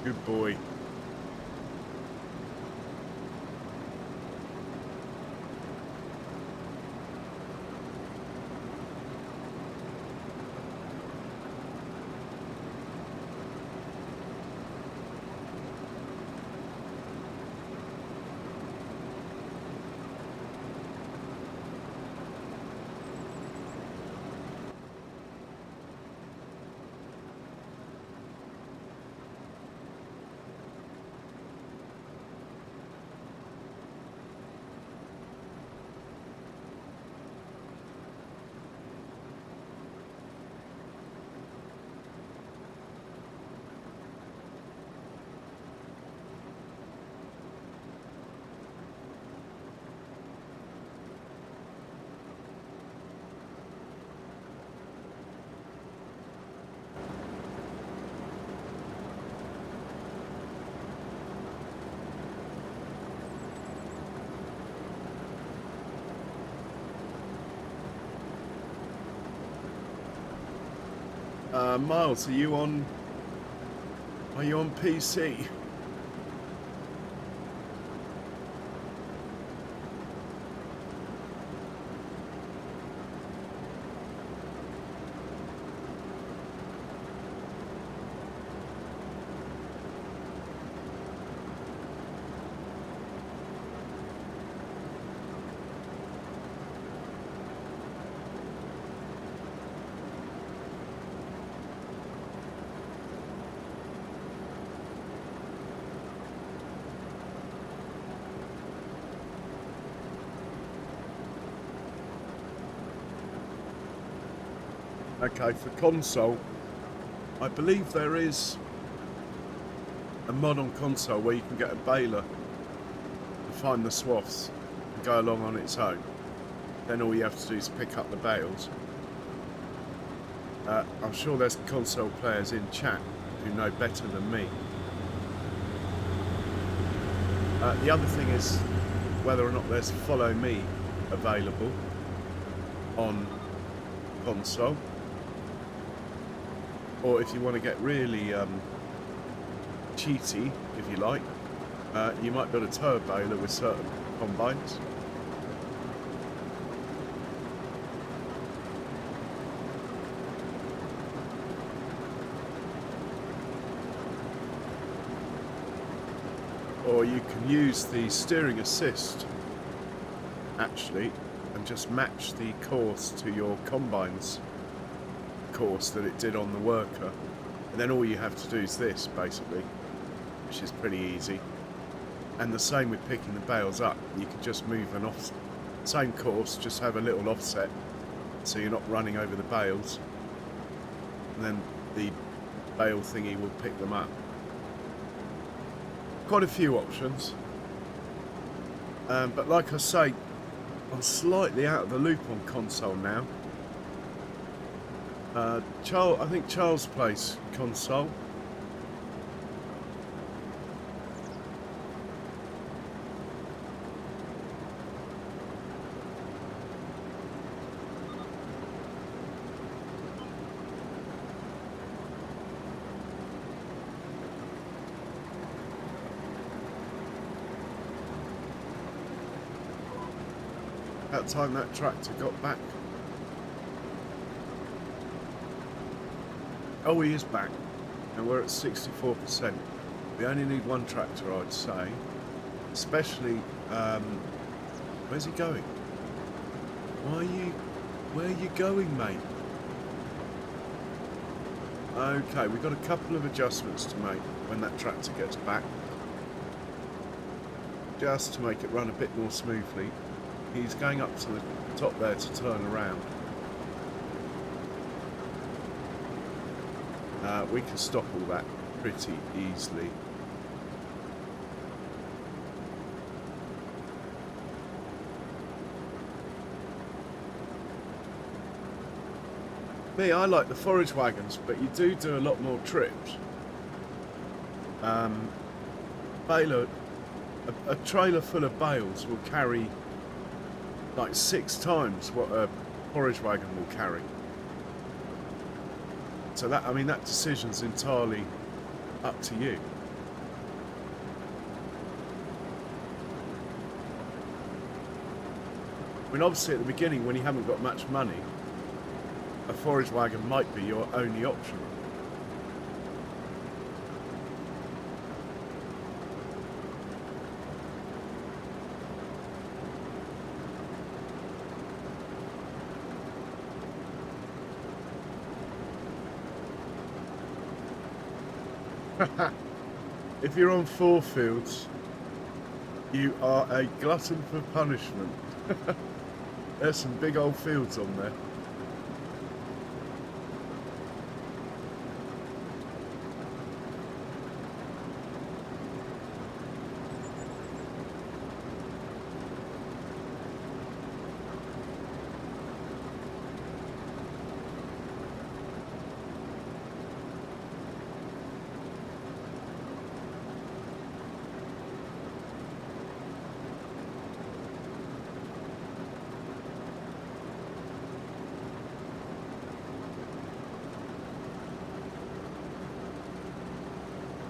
Good boy. Miles, are you on PC? Okay, for console, I believe there is a mod on console where you can get a baler to find the swaths and go along on its own. Then all you have to do is pick up the bales. I'm sure there's console players in chat who know better than me. The other thing is whether or not there's follow me available on console. Or if you want to get really cheaty, if you like, you might build a tow baler with certain combines. Or you can use the steering assist, actually, and just match the course to your combine's course that it did on the worker, and then all you have to do is this, basically, which is pretty easy. And the same with picking the bales up. You can just move an off, same course, just have a little offset so you're not running over the bales, and then the bale thingy will pick them up. Quite a few options, but like I say, I'm slightly out of the loop on console now. I think Charles plays console. About time that tractor got back. Oh, he is back, and we're at 64%. We only need one tractor, I'd say. Especially, where's he going? Where are you going, mate? Okay, we've got a couple of adjustments to make when that tractor gets back. Just to make it run a bit more smoothly. He's going up to the top there to turn around. We can stop all that pretty easily. Me, I like the forage wagons, but you do a lot more trips. Baler, a trailer full of bales will carry like 6 times what a forage wagon will carry. So that, I mean, that decision's entirely up to you. I mean, obviously at the beginning, when you haven't got much money, a forage wagon might be your only option. If you're on 4 fields, you are a glutton for punishment. There's some big old fields on there.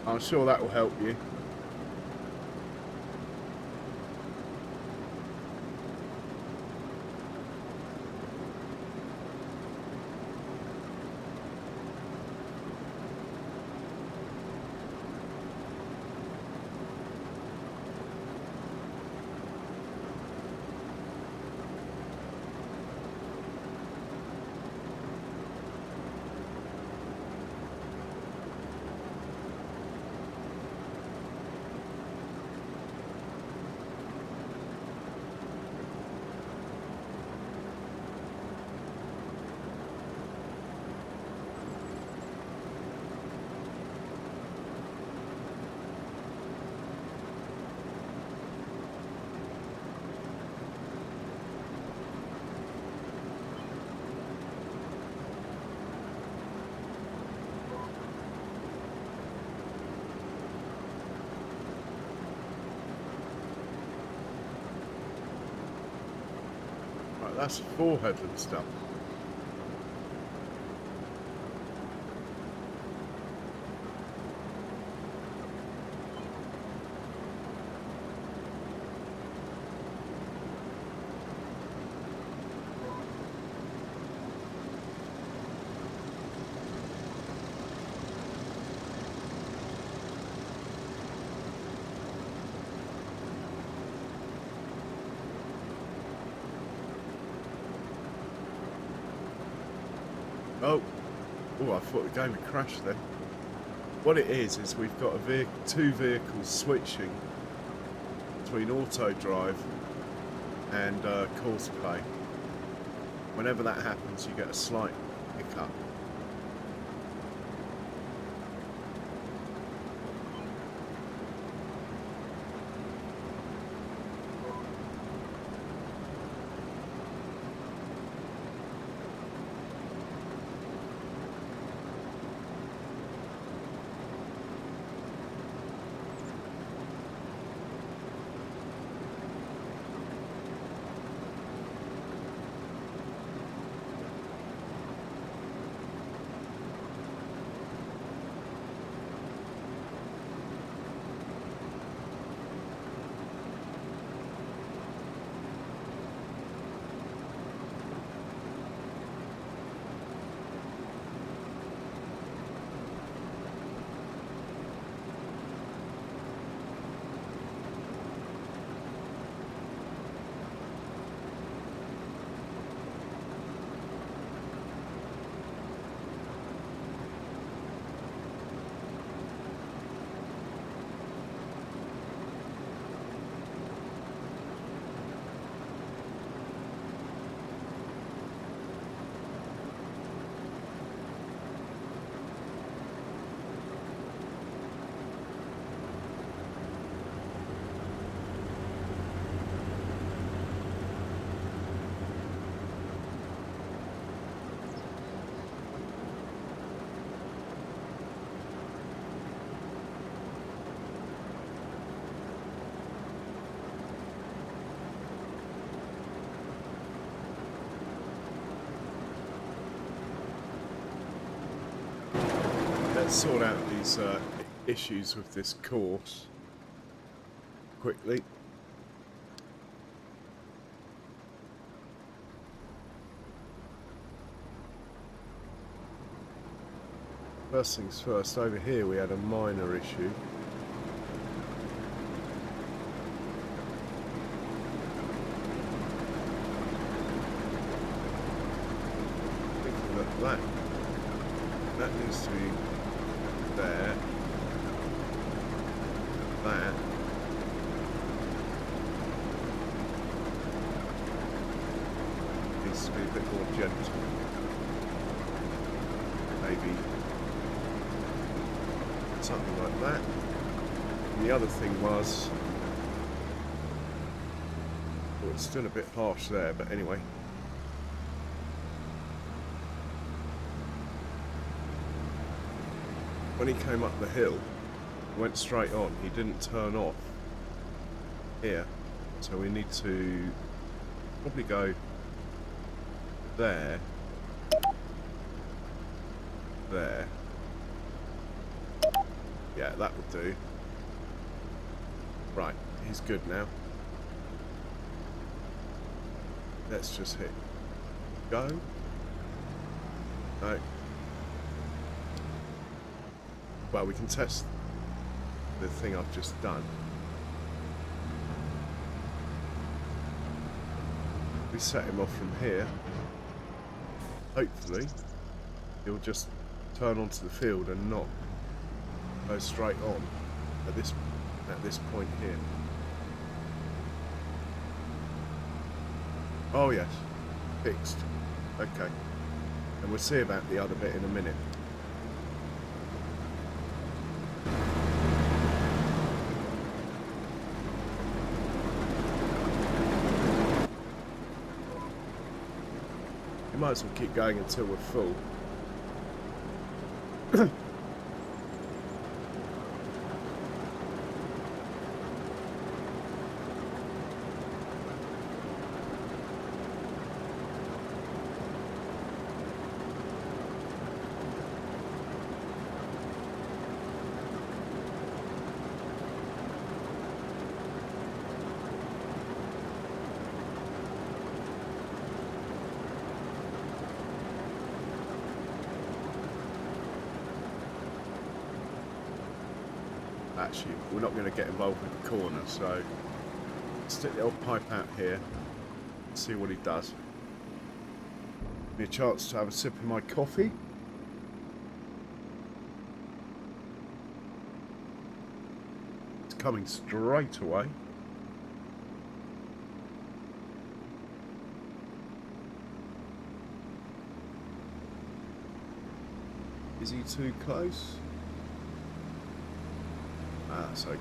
I'm sure that will help you. Right, that's 4 headlands done. Oh, I thought the game had crashed then. What it is we've got a 2 vehicles switching between auto drive and course play. Whenever that happens, you get a slight hiccup. Let's sort out these issues with this course quickly. First things first, over here we had a minor issue. Thinking that needs to be there. That. Needs to be a bit more gentle. Maybe something like that. And the other thing was, oh, it's still a bit harsh there, but anyway. When he came up the hill, went straight on, he didn't turn off here. So we need to probably go there, there. Yeah, that would do. Right, he's good now. Let's just hit go. No. Well, we can test the thing I've just done. We set him off from here. Hopefully, he'll just turn onto the field and not go straight on at this point here. Oh yes, fixed. Okay, and we'll see about the other bit in a minute. You might as well keep going until we're full. Actually, we're not going to get involved with the corner, so stick the old pipe out here, see what he does. Give me a chance to have a sip of my coffee. It's coming straight away. Is he too close? Ah, that's okay.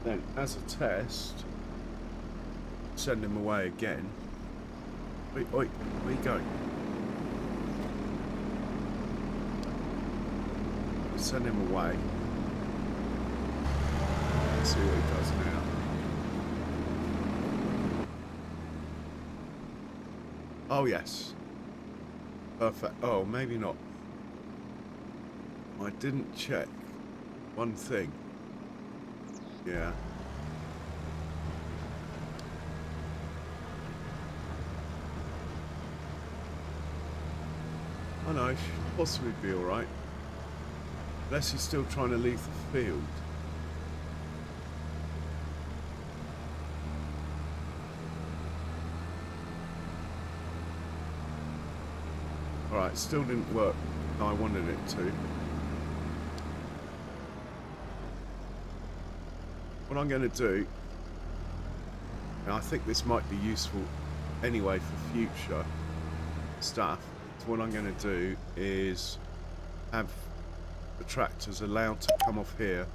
Then, as a test, send him away again. Wait, where are you going? Send him away. Let's see what he does now. Oh yes. Perfect. Oh, maybe not. I didn't check one thing. Yeah. I know, should possibly be alright. Unless he's still trying to leave the field. Alright, still didn't work how I wanted it to. What I'm going to do, and I think this might be useful anyway for future stuff, so what I'm going to do is have the tractors allowed to come off here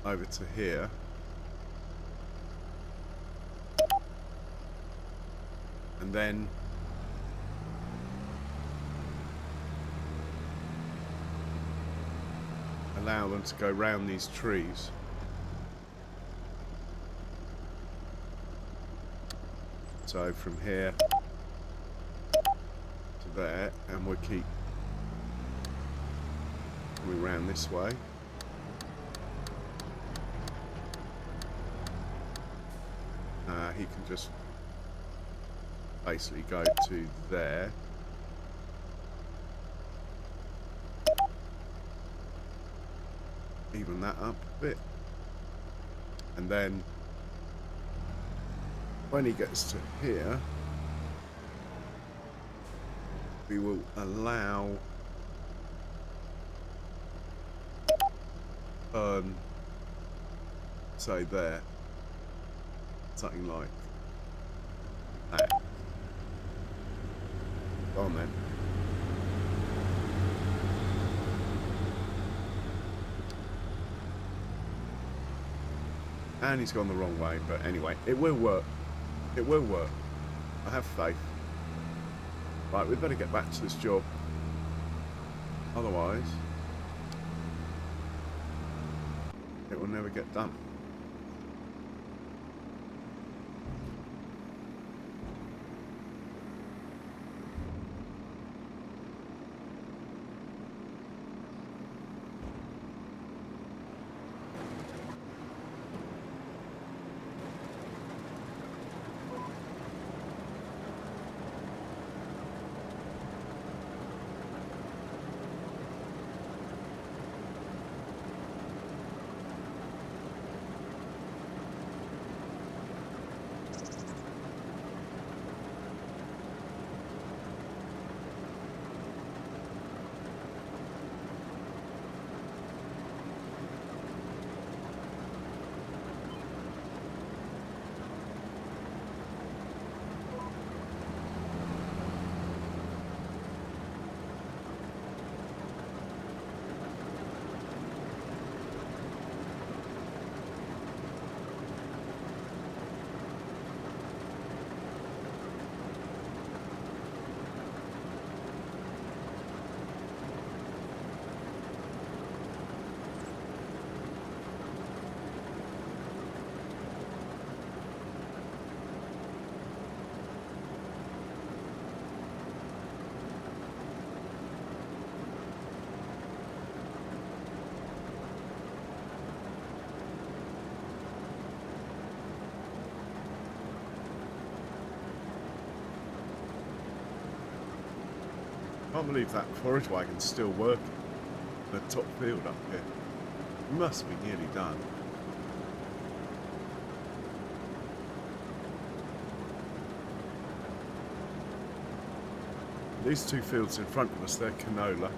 over to here, and then allow them to go round these trees. So from here to there, and we'll keep coming round this way. He can just basically go to there. Even that up a bit. And then when he gets to here, we will allow say there, something like that. Go on then. And he's gone the wrong way, but anyway, it will work. It will work. I have faith. Right, we better get back to this job. Otherwise, it will never get done. I can't believe that forage wagon's still working. The top field up here. Must be nearly done. These two fields in front of us, they're canola.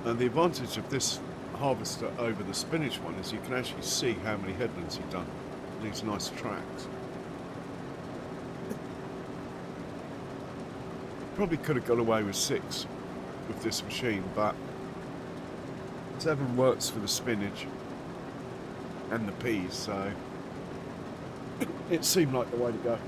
And the advantage of this harvester over the spinach one is you can actually see how many headlands you've done. These nice tracks. Probably could have got away with 6 with this machine, but 7 works for the spinach and the peas, so it seemed like the way to go.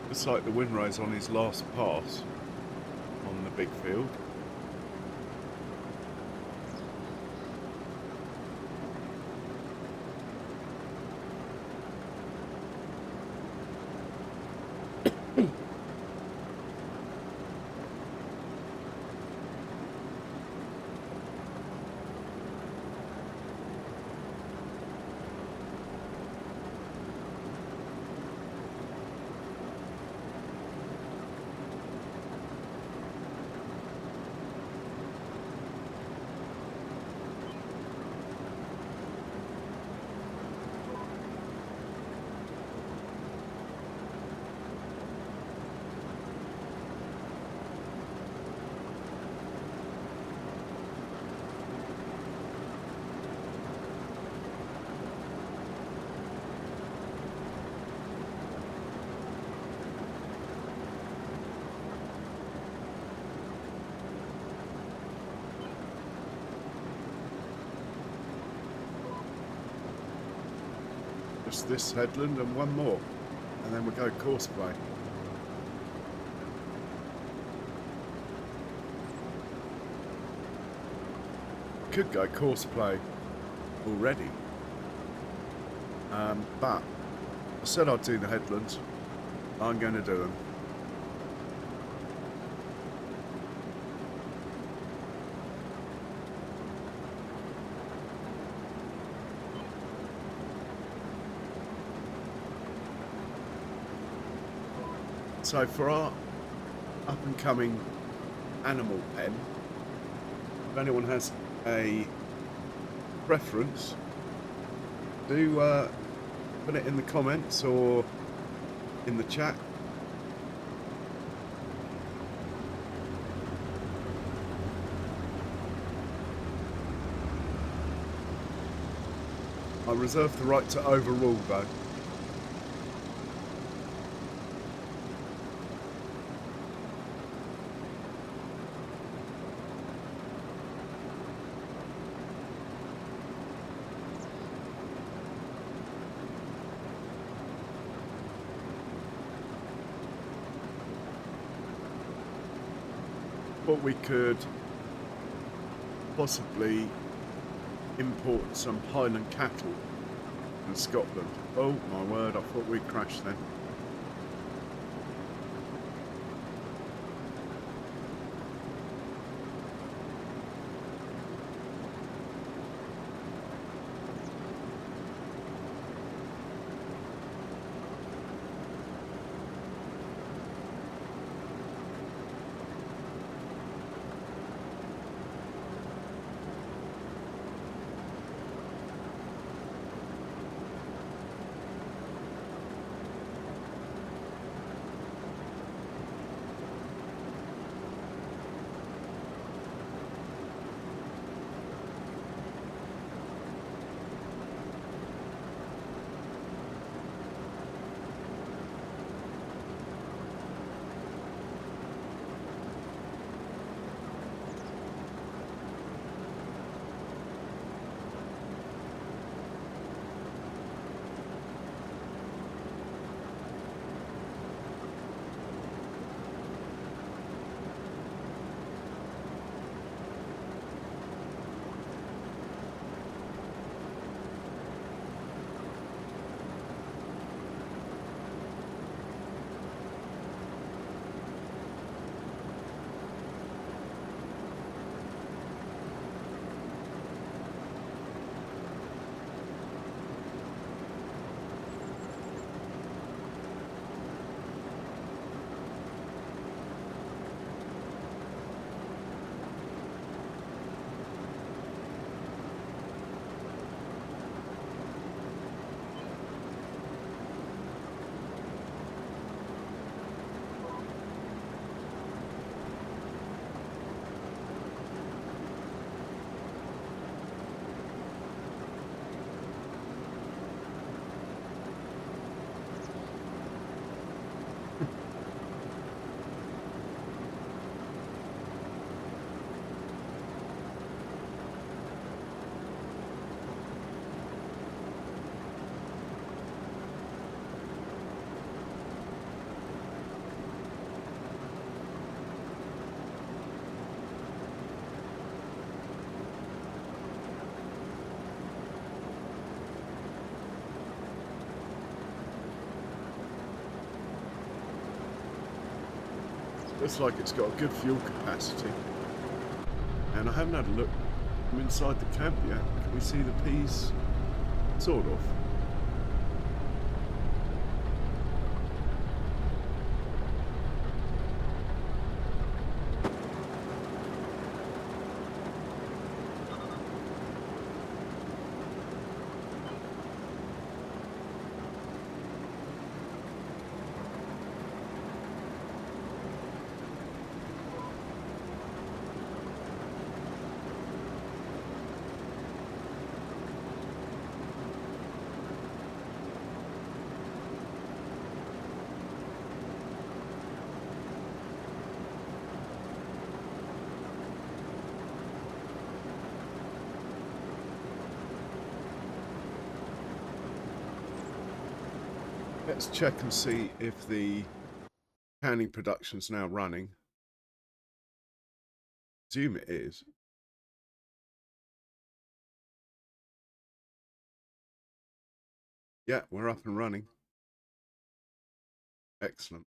Looks like the windrow's on his last pass on the big field. Just this headland and one more, and then we'll go course play. Could go course play already, but I said I'd do the headlands. I'm going to do them. So for our up and coming animal pen, if anyone has a preference, do put it in the comments or in the chat. I reserve the right to overrule though. But we could possibly import some Highland cattle in Scotland. Oh my word, I thought we'd crashed then. Looks like it's got a good fuel capacity. And I haven't had a look from inside the cab yet. Can we see the peas? Sort of. Let's check and see if the canning production's now running. Assume it is. Yeah, we're up and running. Excellent.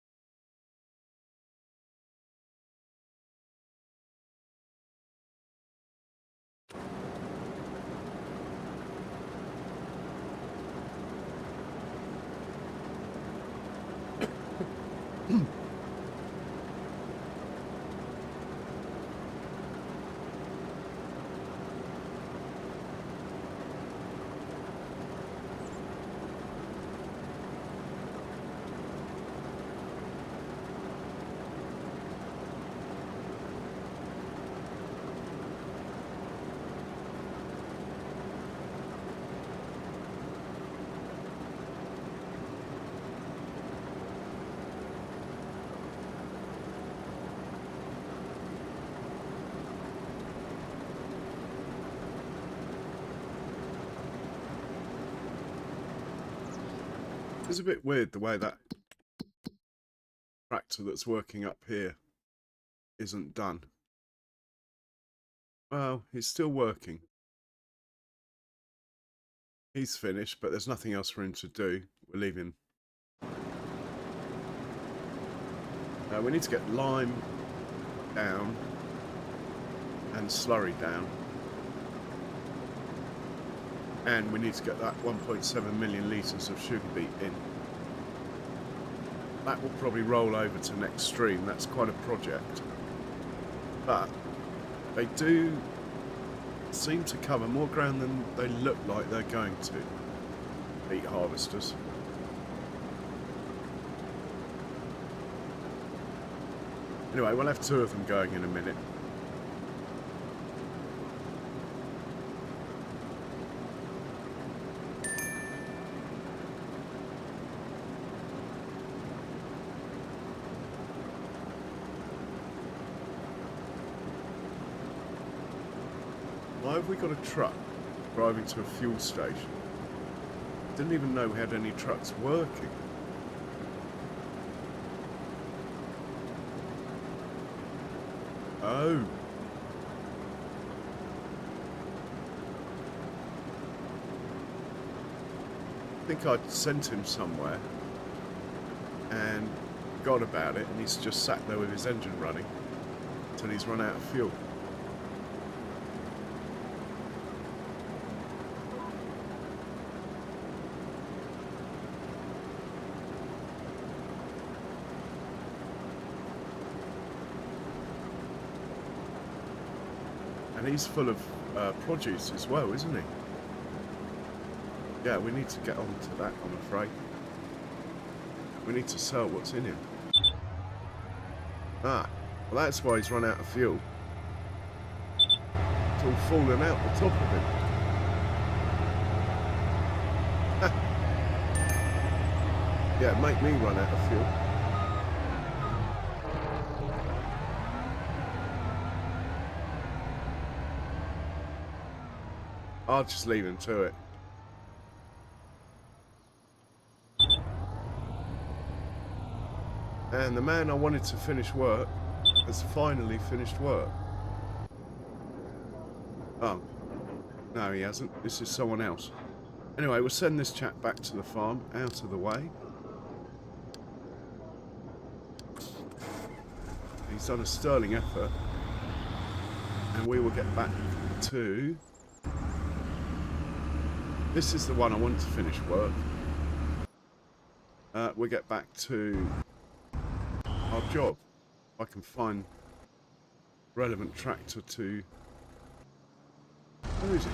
It's a bit weird the way that tractor that's working up here isn't done. Well, he's still working. He's finished, but there's nothing else for him to do. We're leaving. We need to get lime down and slurry down. And we need to get that 1.7 million litres of sugar beet in. That will probably roll over to next stream. That's quite a project. But they do seem to cover more ground than they look like they're going to, beet harvesters. Anyway, we'll have two of them going in a minute. Why have we got a truck driving to a fuel station? Didn't even know we had any trucks working. Oh. I think I'd sent him somewhere and forgot about it, and he's just sat there with his engine running until he's run out of fuel. And he's full of produce as well, isn't he? Yeah, we need to get on to that, I'm afraid. We need to sell what's in him. Ah, well that's why he's run out of fuel. It's all fallen out the top of him. Yeah, make me run out of fuel. I'll just leave him to it. And the man I wanted to finish work has finally finished work. Oh. No, he hasn't. This is someone else. Anyway, we'll send this chap back to the farm, out of the way. He's done a sterling effort. And we will get back to... This is the one I want to finish work. We'll get back to our job. I can find relevant tractor to... Where is he?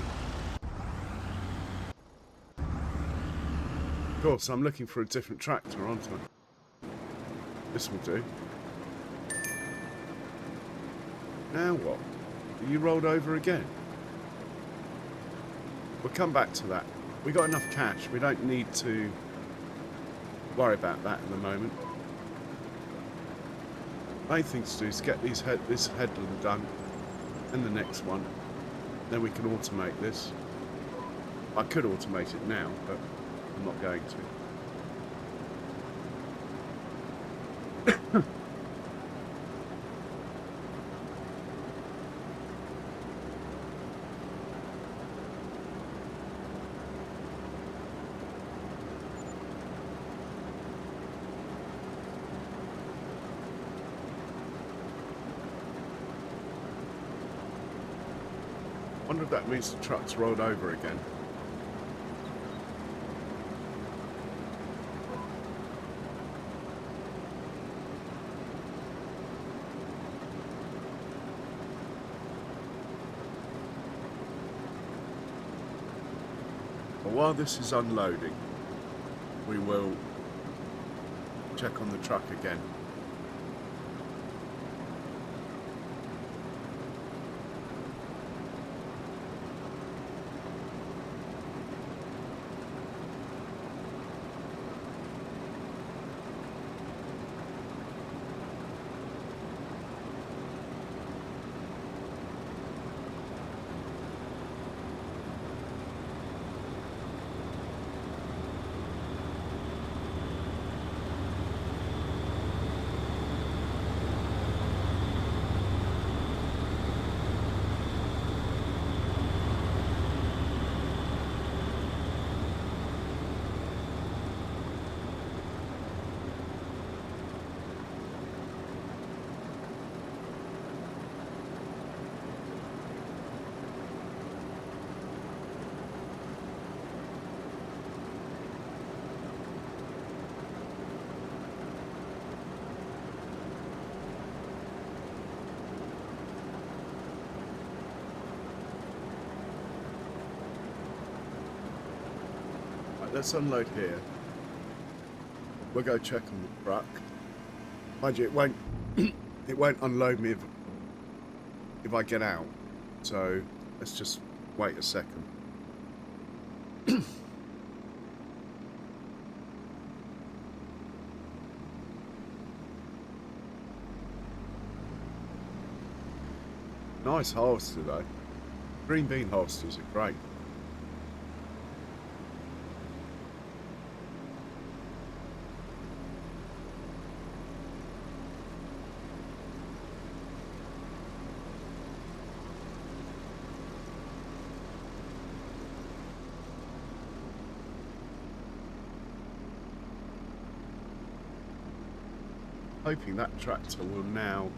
Of course, I'm looking for a different tractor, aren't I? This will do. Now what? Are you rolled over again? We'll come back to that. We got enough cash. We don't need to worry about that in the moment. Main thing to do is get this headland done and the next one. Then we can automate this. I could automate it now, but I'm not going to. I wonder if that means the truck's rolled over again. But while this is unloading, we will check on the truck again. Let's unload here. We'll go check on the truck. Mind you, it won't unload me if I get out. So let's just wait a second. Nice holster though. Green bean holsters are great. Hoping that tractor will now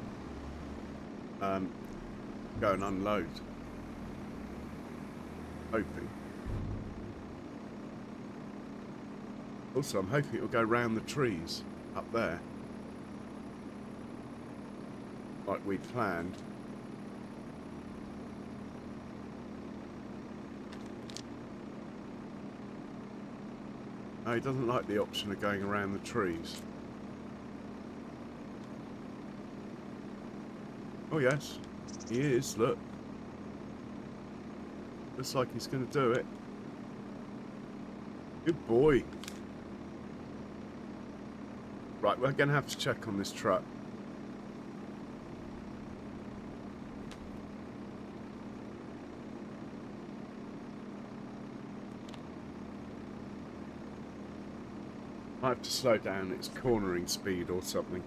go and unload. Hoping. Also, I'm hoping it will go round the trees up there, like we planned. No, he doesn't like the option of going around the trees. Oh yes, he is, look. Looks like he's going to do it. Good boy. Right, we're going to have to check on this truck. I have to slow down its cornering speed or something.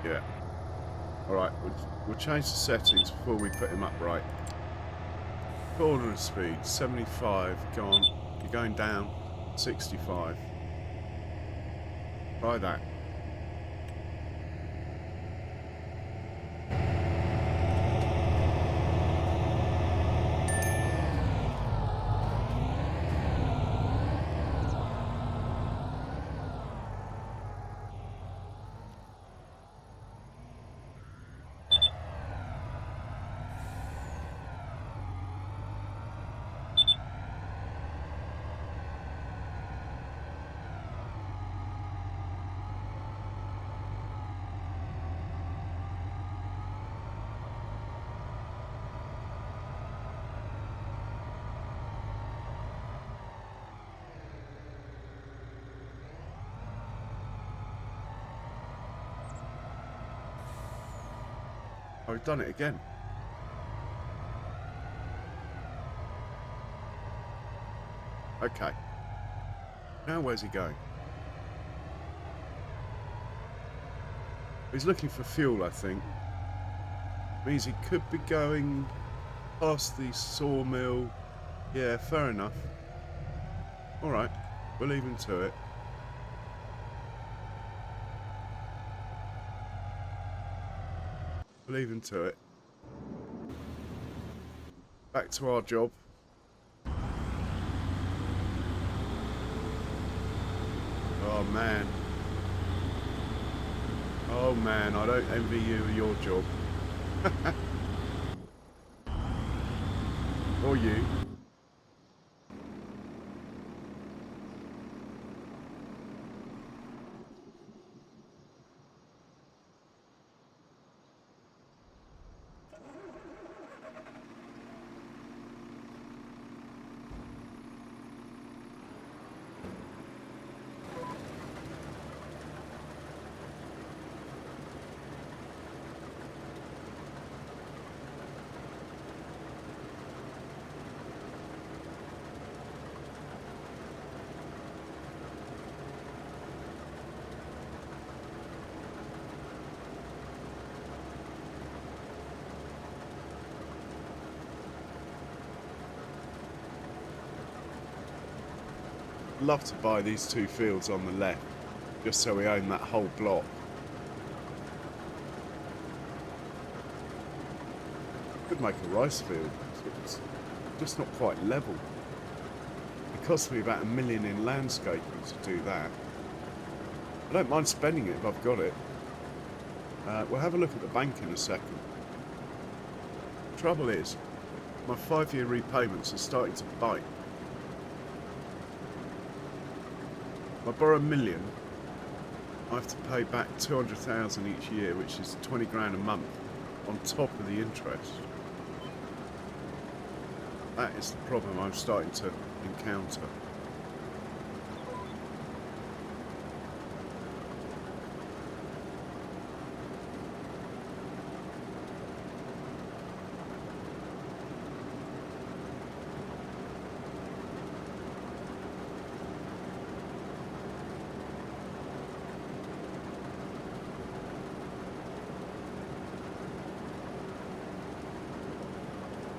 Yeah. Alright, we'll change the settings before we put him up right. Corner speed, 75. Go on. You're going down. 65. Try that. Oh, we've done it again. Okay. Now where's he going? He's looking for fuel, I think. Means he could be going past the sawmill. Yeah, fair enough. Alright, we'll leave him to it. We'll leave him to it. Back to our job. Oh man. Oh man, I don't envy you your job. Or you. Love to buy these 2 fields on the left, just so we own that whole block. Could make a rice field. It's just not quite level. It cost me about $1 million in landscaping to do that. I don't mind spending it if I've got it. We'll have a look at the bank in a second. Trouble is, my 5-year repayments are starting to bite. If I borrow $1 million, I have to pay back 200,000 each year, which is 20 grand a month on top of the interest. That is the problem I'm starting to encounter.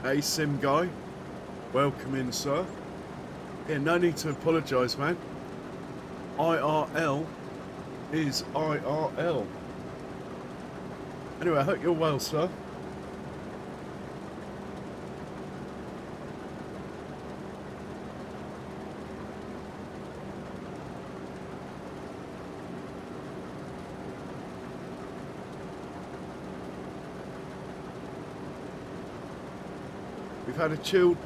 Hey, Sim guy. Welcome in, sir. Yeah, no need to apologise, man. IRL is IRL. Anyway, I hope you're well, sir. We've had a chilled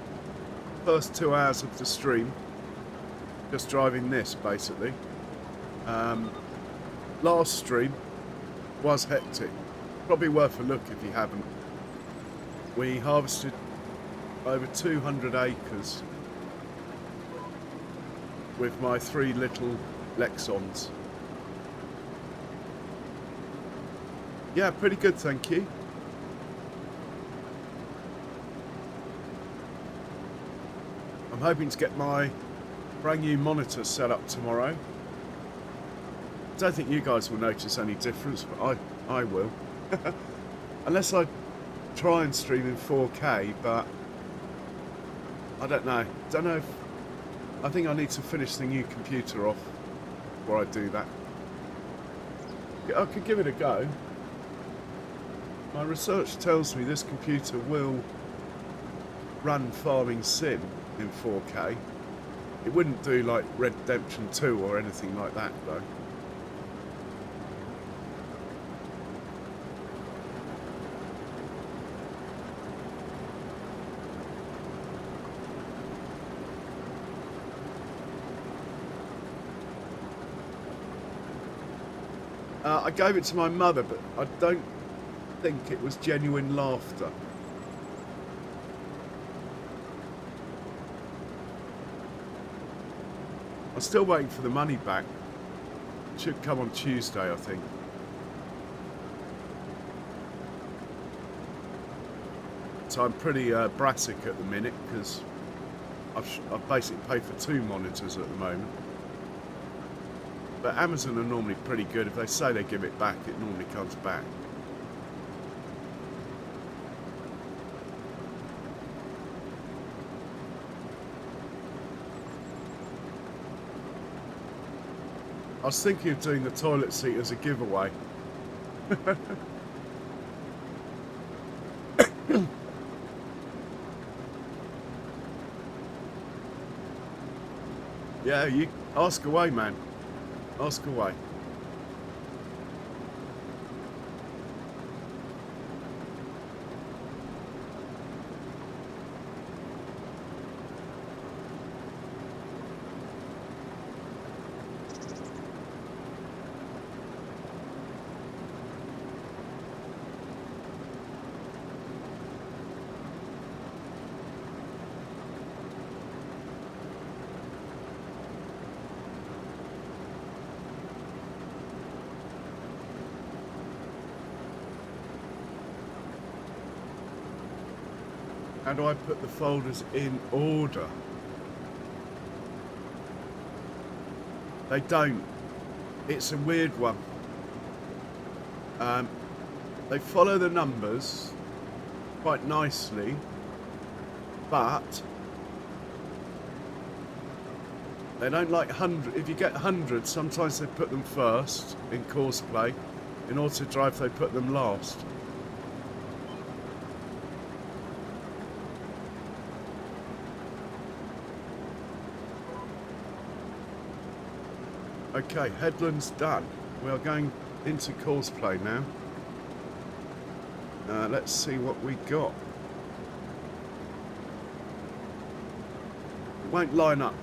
first 2 hours of the stream, just driving this basically. Last stream was hectic, probably worth a look if you haven't. We harvested over 200 acres with my 3 little Lexons. Yeah, pretty good, thank you. I'm hoping to get my brand new monitor set up tomorrow. I don't think you guys will notice any difference, but I will. Unless I try and stream in 4K, but I don't know. Don't know if... I think I need to finish the new computer off before I do that. I could give it a go. My research tells me this computer will run Farming Sim in 4K. It wouldn't do like Red Redemption 2 or anything like that though. I gave it to my mother, but I don't think it was genuine laughter. I'm still waiting for the money back. It should come on Tuesday, I think. So I'm pretty brassic at the minute because I've basically paid for 2 monitors at the moment. But Amazon are normally pretty good. If they say they give it back, it normally comes back. I was thinking of doing the toilet seat as a giveaway. Yeah, you ask away, man. Ask away. How do I put the folders in order? They don't. It's a weird one. They follow the numbers quite nicely, but they don't like 100. If you get 100, sometimes they put them first in course play. In auto drive, they put them last. Okay, headland's done. We are going into course play now. Let's see what we got. It won't line up.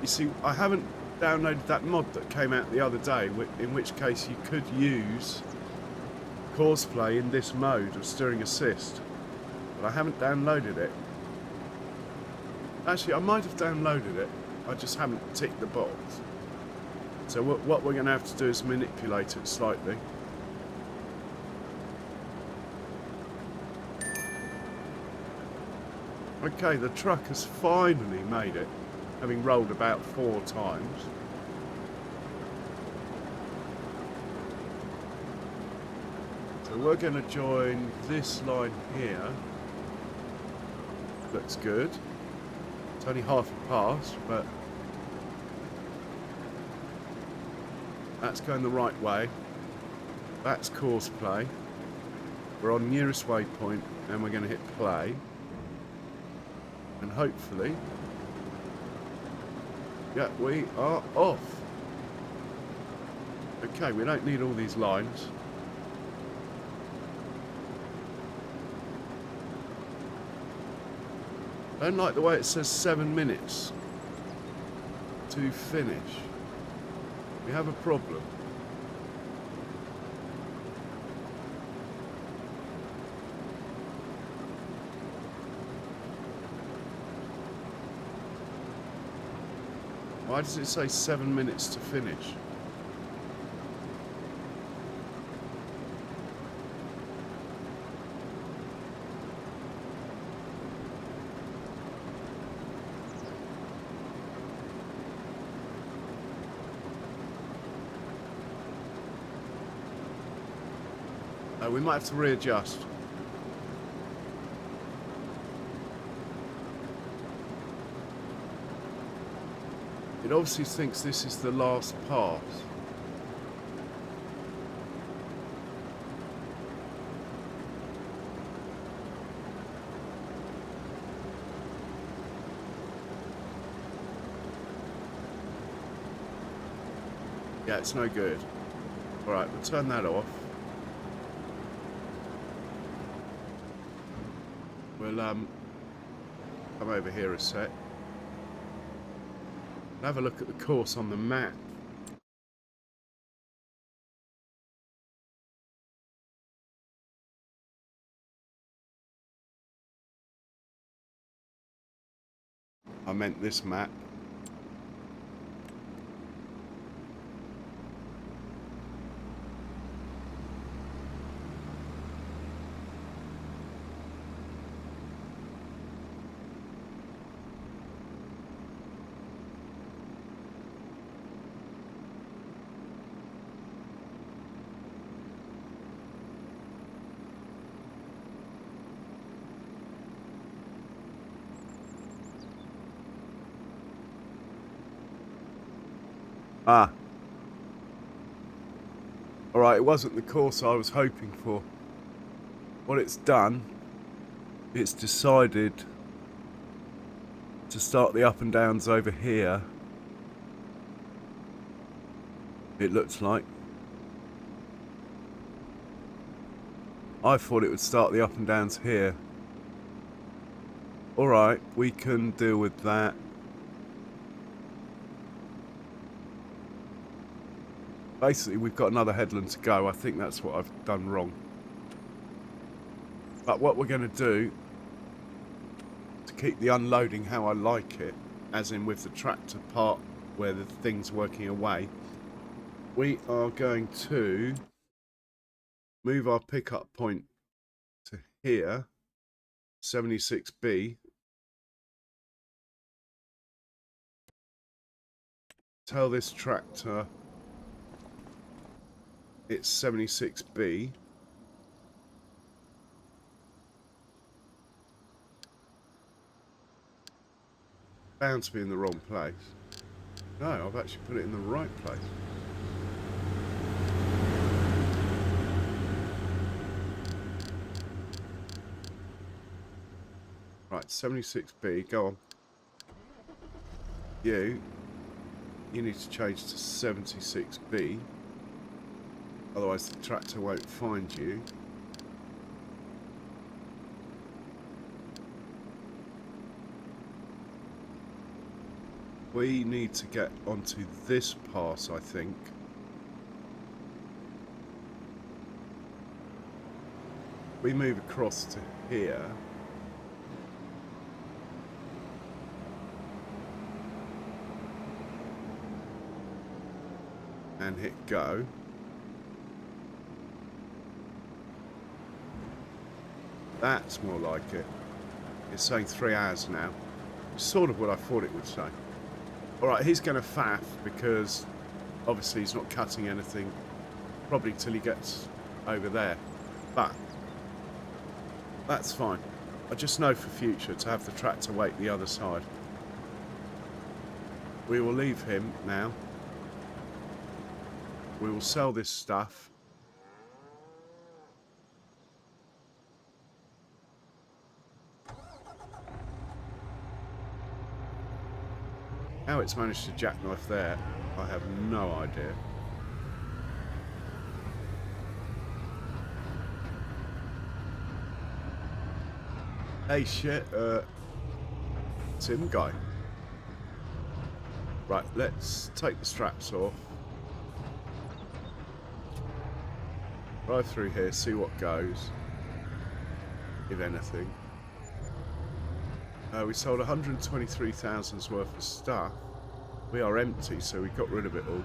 You see, I haven't downloaded that mod that came out the other day, in which case you could use course play in this mode of steering assist. But I haven't downloaded it. Actually, I might have downloaded it. I just haven't ticked the box. So what we're going to have to do is manipulate it slightly. Okay, the truck has finally made it, having rolled about 4 times. So we're going to join this line here. Looks good. It's only half a pass, but that's going the right way. That's course play. We're on nearest waypoint and we're going to hit play. And hopefully, yeah, we are off. Okay, we don't need all these lines. I don't like the way it says 7 minutes to finish. We have a problem. Why does it say 7 minutes to finish? We might have to readjust. It obviously thinks this is the last pass. Yeah, it's no good. Alright, we'll turn that off. We'll come over here a sec. Have a look at the course on the map. I meant this map. Ah. Alright, it wasn't the course I was hoping for. What it's done, it's decided to start the up and downs over here. It looks like. I thought it would start the up and downs here. Alright, we can deal with that. Basically, we've got another headland to go. I think that's what I've done wrong. But what we're going to do, to keep the unloading how I like it, as in with the tractor part where the thing's working away, we are going to move our pickup point to here, 76B. Tell this tractor it's 76B. Bound to be in the wrong place. No, I've actually put it in the right place. Right, 76B, go on. You need to change to 76B. Otherwise the tractor won't find you. We need to get onto this pass, I think. We move across to here. And hit go. That's more like it. It's saying 3 hours now. It's sort of what I thought it would say. Alright, he's going to faff because obviously he's not cutting anything probably till he gets over there. But that's fine. I just know for future to have the tractor wait the other side. We will leave him now. We will sell this stuff. How it's managed to jackknife there, I have no idea. Hey shit, Tim guy. Right, let's take the straps off. Drive through here, see what goes. If anything. We sold 123,000's worth of stuff. We are empty, so we got rid of it all.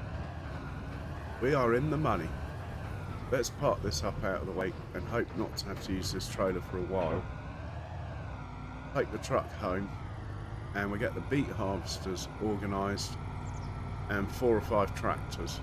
We are in the money. Let's park this up out of the way and hope not to have to use this trailer for a while. Take the truck home, and we get the beet harvesters organised, and 4 or 5 tractors.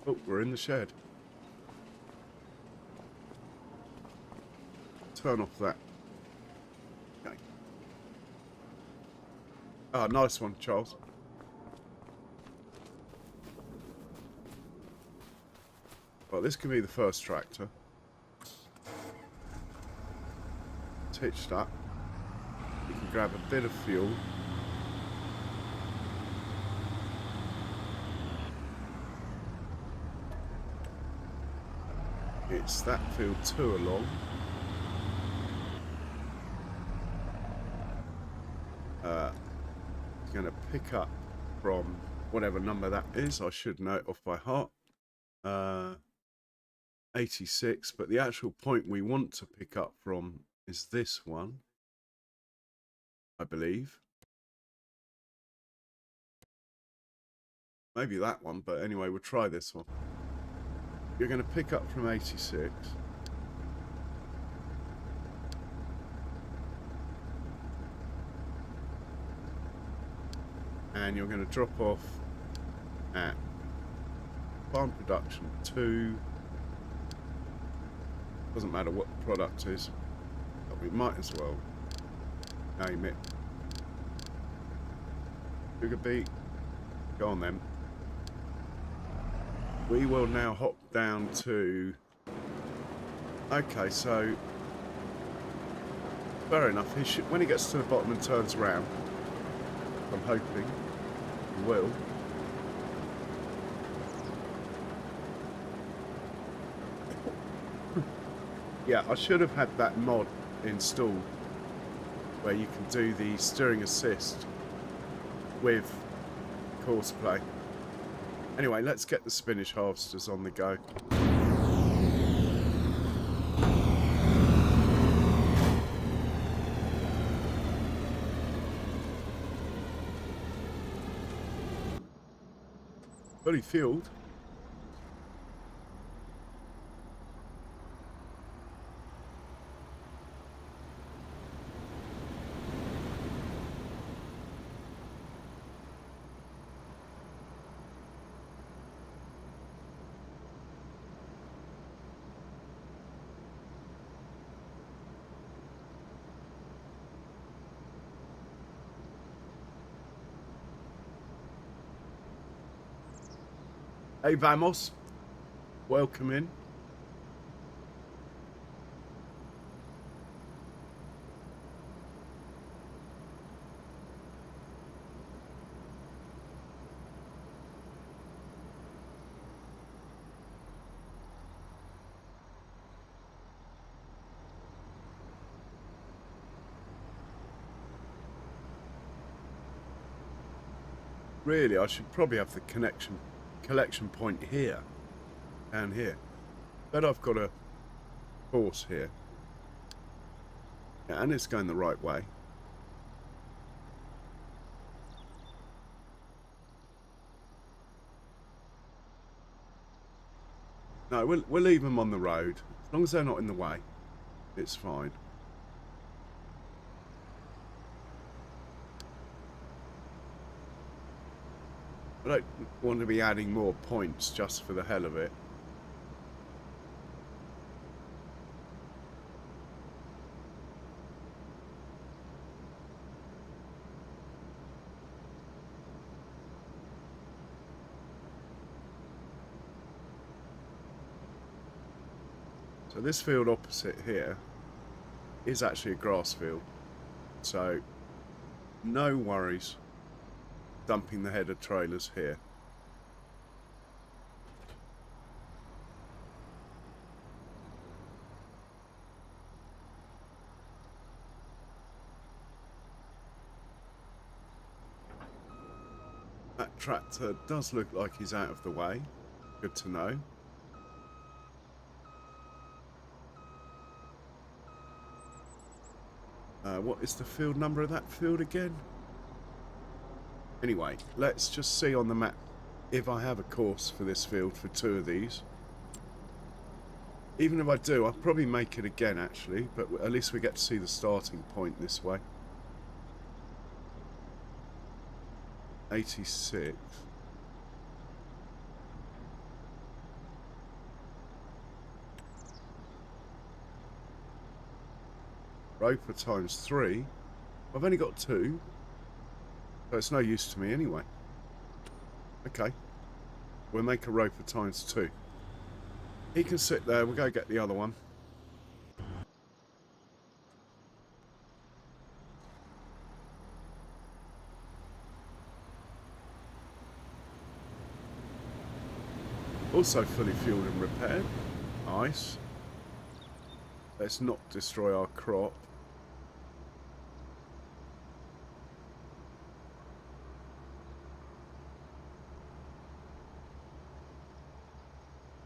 Oh, we're in the shed. Turn off that. Okay. Ah, nice one, Charles. Well, this can be the first tractor. It's hitched up. You can grab a bit of fuel. It's that field 2 along. It's going to pick up from whatever number that is. I should know it off by heart. 86, but the actual point we want to pick up from is this one, I believe. Maybe that one, but anyway, we'll try this one. You're going to pick up from 86. And you're going to drop off at farm production 2. Doesn't matter what the product is, but we might as well name it. Sugar beet. Go on then. We will now hop down to... Okay, so... Fair enough. When he gets to the bottom and turns around, I'm hoping he will. Yeah, I should have had that mod installed where you can do the steering assist with course play. Anyway, let's get the spinach harvesters on the go. Fully fueled. Hey Vamos, welcome in. Really, I should probably have the collection point here, down here. But I've got a course here. Yeah, and it's going the right way. No, we'll leave them on the road. As long as they're not in the way, it's fine. I don't want to be adding more points just for the hell of it. So this field opposite here is actually a grass field. So no worries dumping the header trailers here. That tractor does look like he's out of the way. Good to know. What is the field number of that field again? Anyway, let's just see on the map if I have a course for this field for 2 of these. Even if I do, I'll probably make it again actually, but at least we get to see the starting point this way. 86. Roper times 3. I've only got 2, so it's no use to me anyway. Okay. We'll make a roper times 2. He can sit there. We'll go get the other one. Also fully fueled and repaired. Nice. Let's not destroy our crop.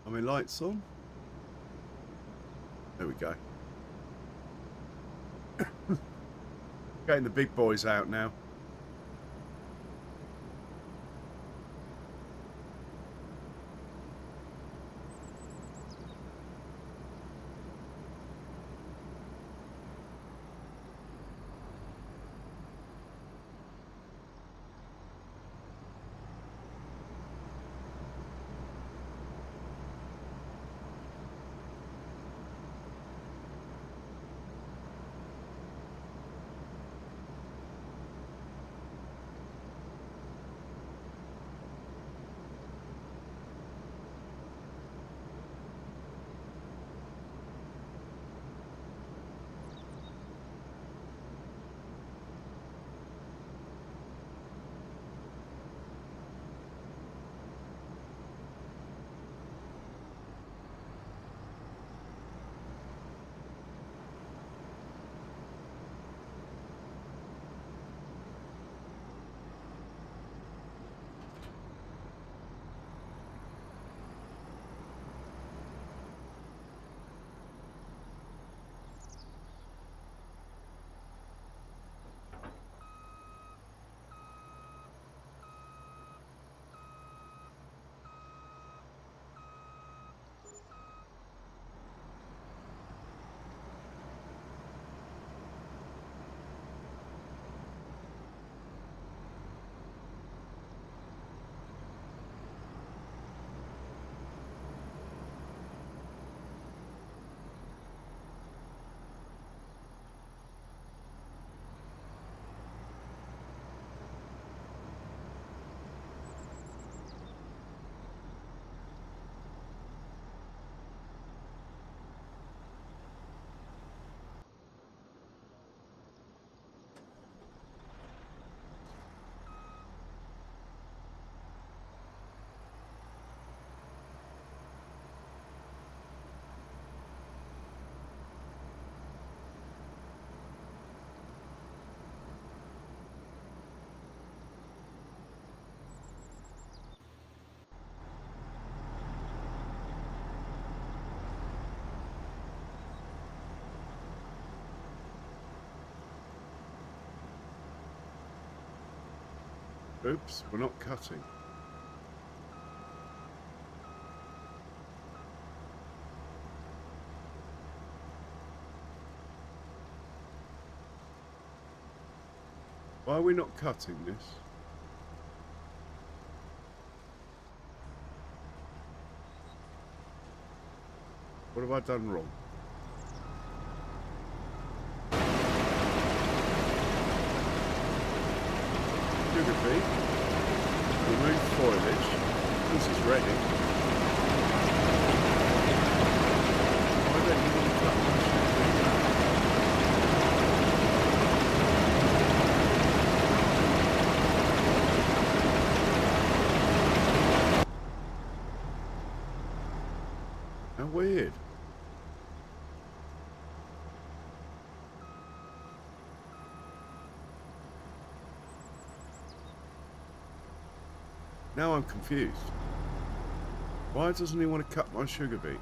Are my lights on? There we go. Getting the big boys out now. Oops, we're not cutting. Why are we not cutting this? What have I done wrong? Sugar beet. Remove foliage. This is ready. Why don't you want to cut my sugar beet? How weird. Now I'm confused. Why doesn't he want to cut my sugar beet?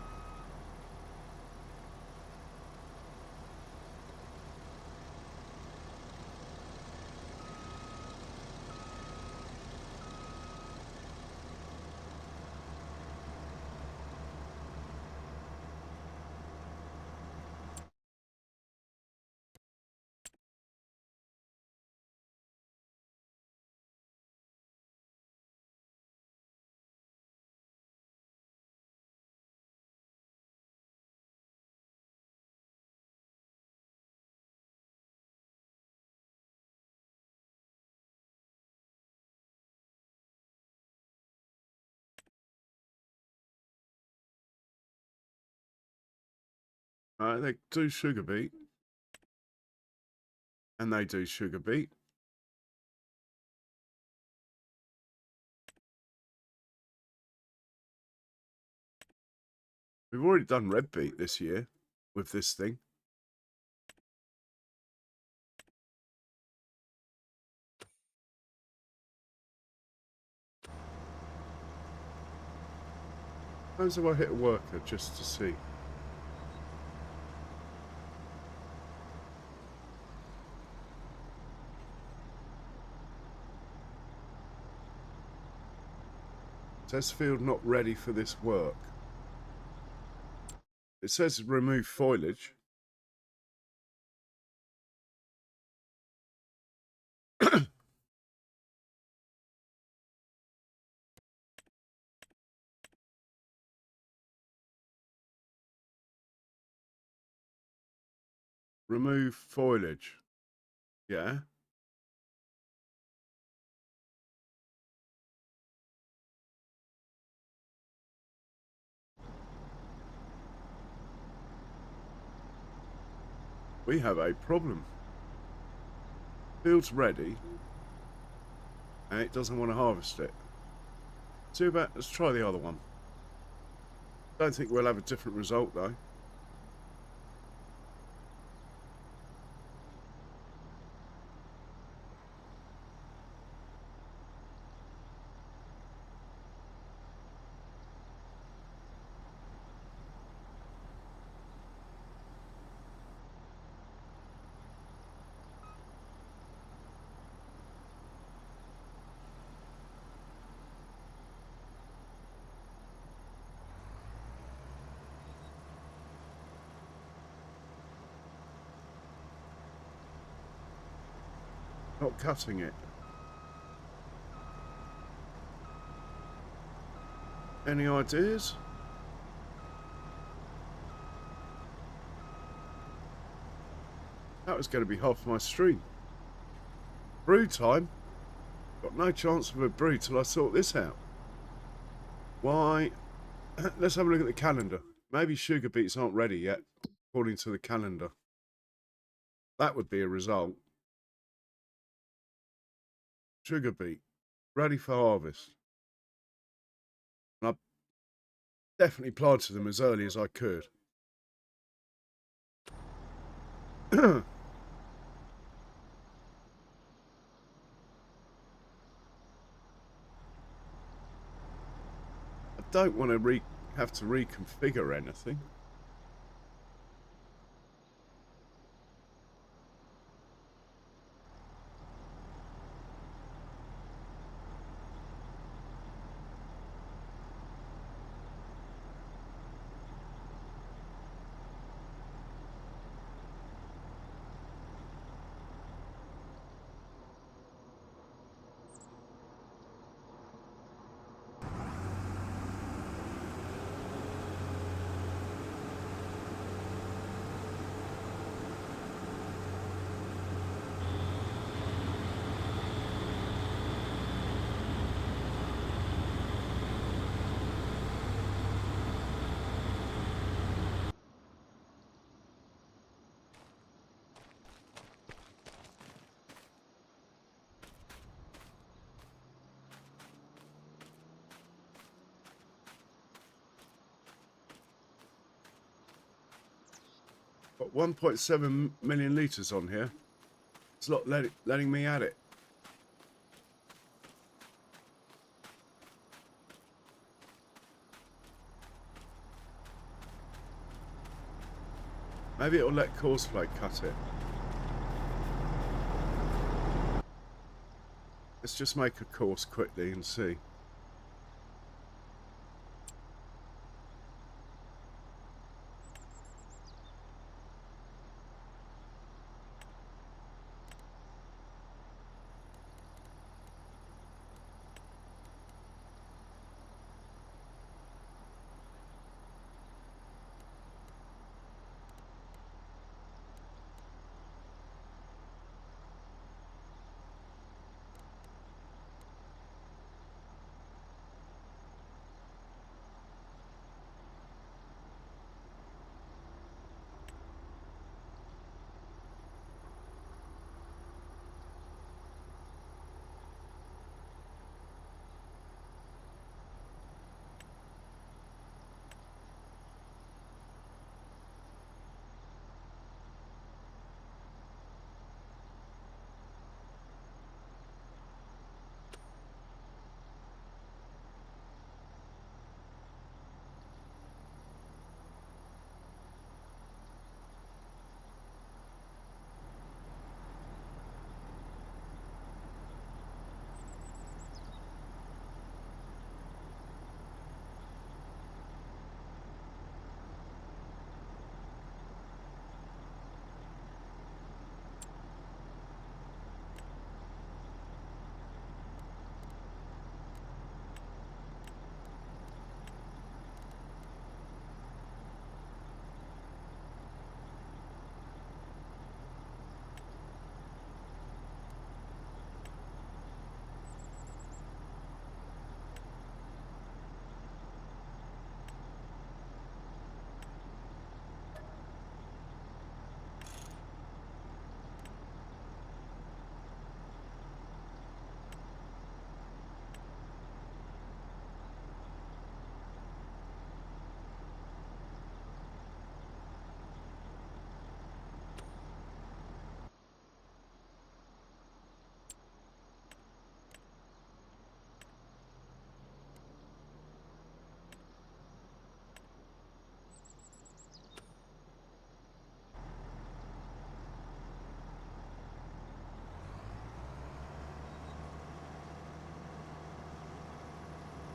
They do sugar beet. And they do sugar beet. We've already done red beet this year with this thing. Suppose if I hit a worker just to see. Test field not ready for this work. It says remove foliage. Remove foliage. Yeah. We have a problem. Field's ready. And it doesn't want to harvest it. Too bad. Let's try the other one. Don't think we'll have a different result though. Not cutting it. Any ideas? That was going to be half my stream. Brew time? Got no chance of a brew till I sort this out. Why? Let's have a look at the calendar. Maybe sugar beets aren't ready yet, according to the calendar. That would be a result. Sugar beet, ready for harvest. And I definitely planted them as early as I could. I don't want to have to reconfigure anything. Got 1.7 million litres on here. It's not letting me add it. Maybe it'll let Courseplate cut it. Let's just make a course quickly and see.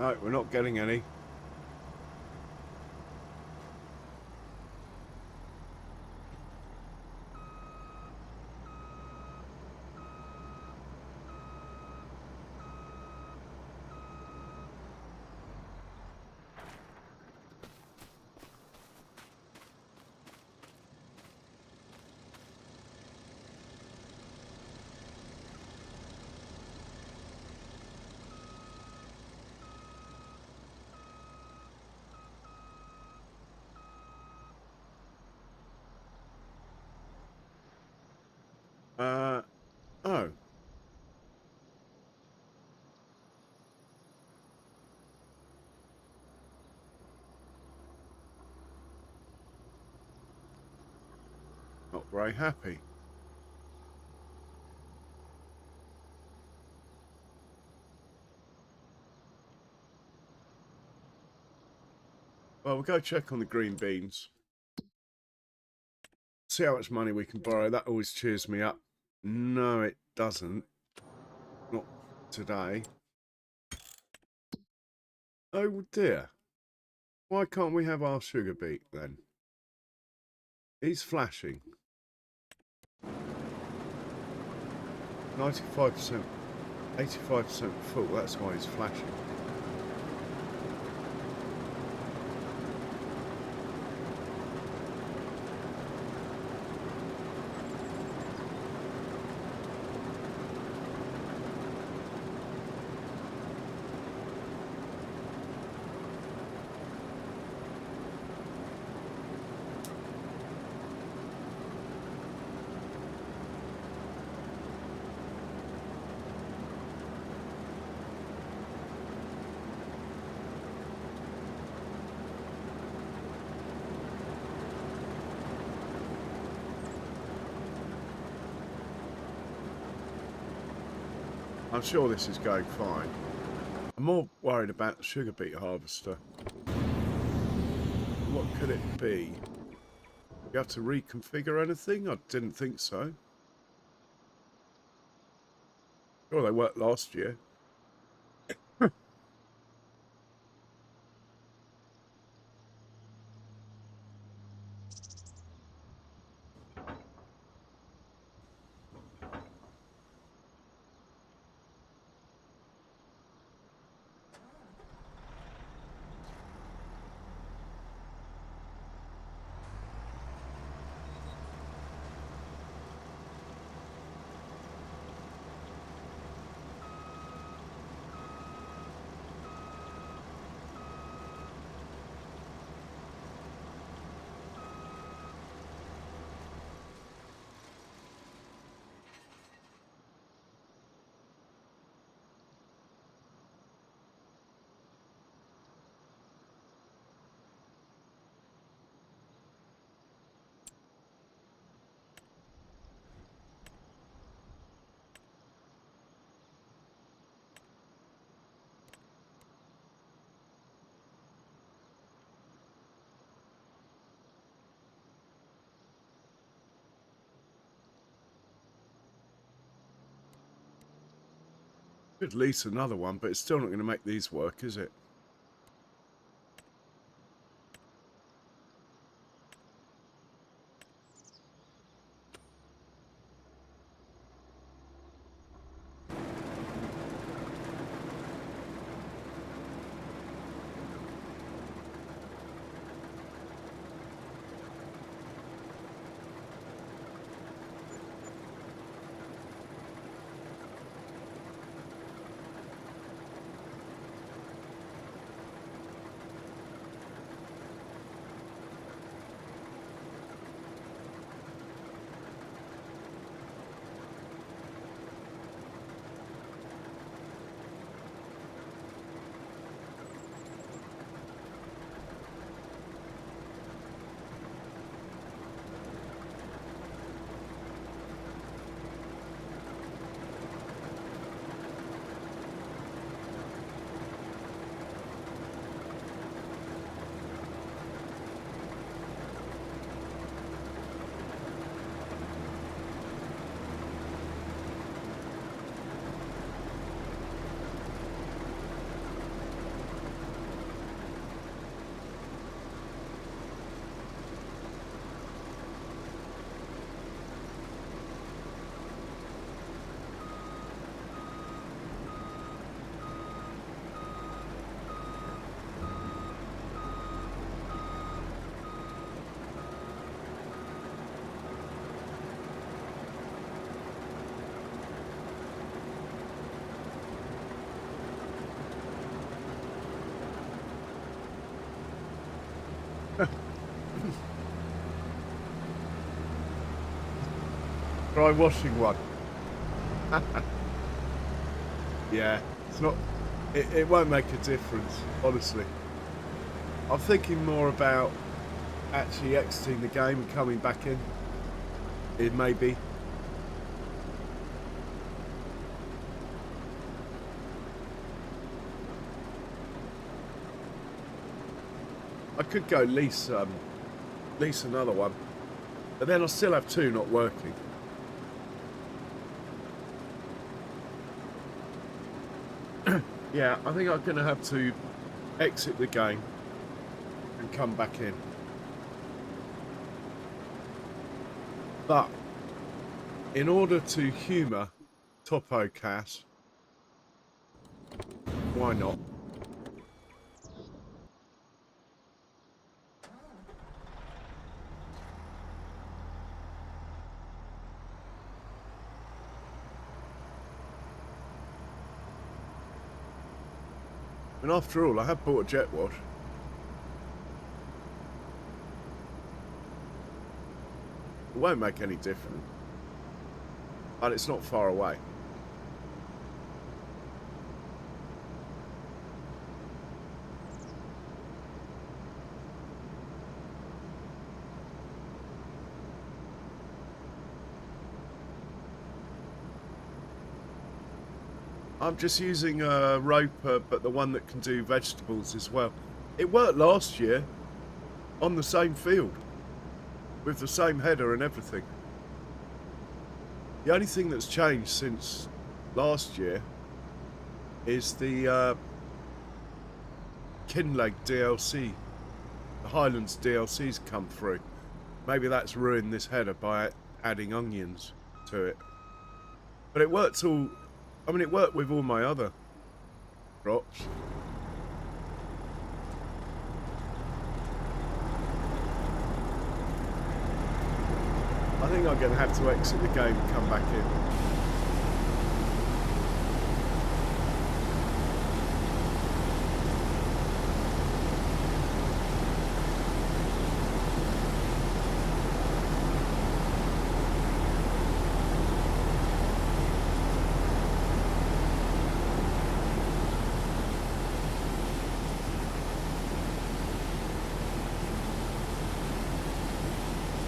No, we're not getting any. Oh. Not very happy. Well, we'll go check on the green beans. See how much money we can borrow. That always cheers me up. No, it doesn't. Not today. Oh dear. Why can't we have our sugar beet then? He's flashing. 95%, 85% full. That's why he's flashing. I'm sure this is going fine. I'm more worried about the sugar beet harvester. What could it be? You have to reconfigure anything? I didn't think so. Sure, they worked last year. Could lease another one, but it's still not going to make these work, is it? Try washing one. Yeah, it's not. It won't make a difference, honestly. I'm thinking more about actually exiting the game and coming back in. It may be. I could go lease another one, but then I still have two not working. Yeah, I think I'm going to have to exit the game and come back in. But in order to humour Topo Cat, why not? And after all, I have bought a jet wash. It won't make any difference. But it's not far away. I'm just using a roper, but the one that can do vegetables as well. It worked last year on the same field with the same header and everything. The only thing that's changed since last year is the Kinleg DLC. The Highlands DLC's come through. Maybe that's ruined this header by adding onions to it. But it worked all... I mean, it worked with all my other crops. I think I'm going to have to exit the game and come back in.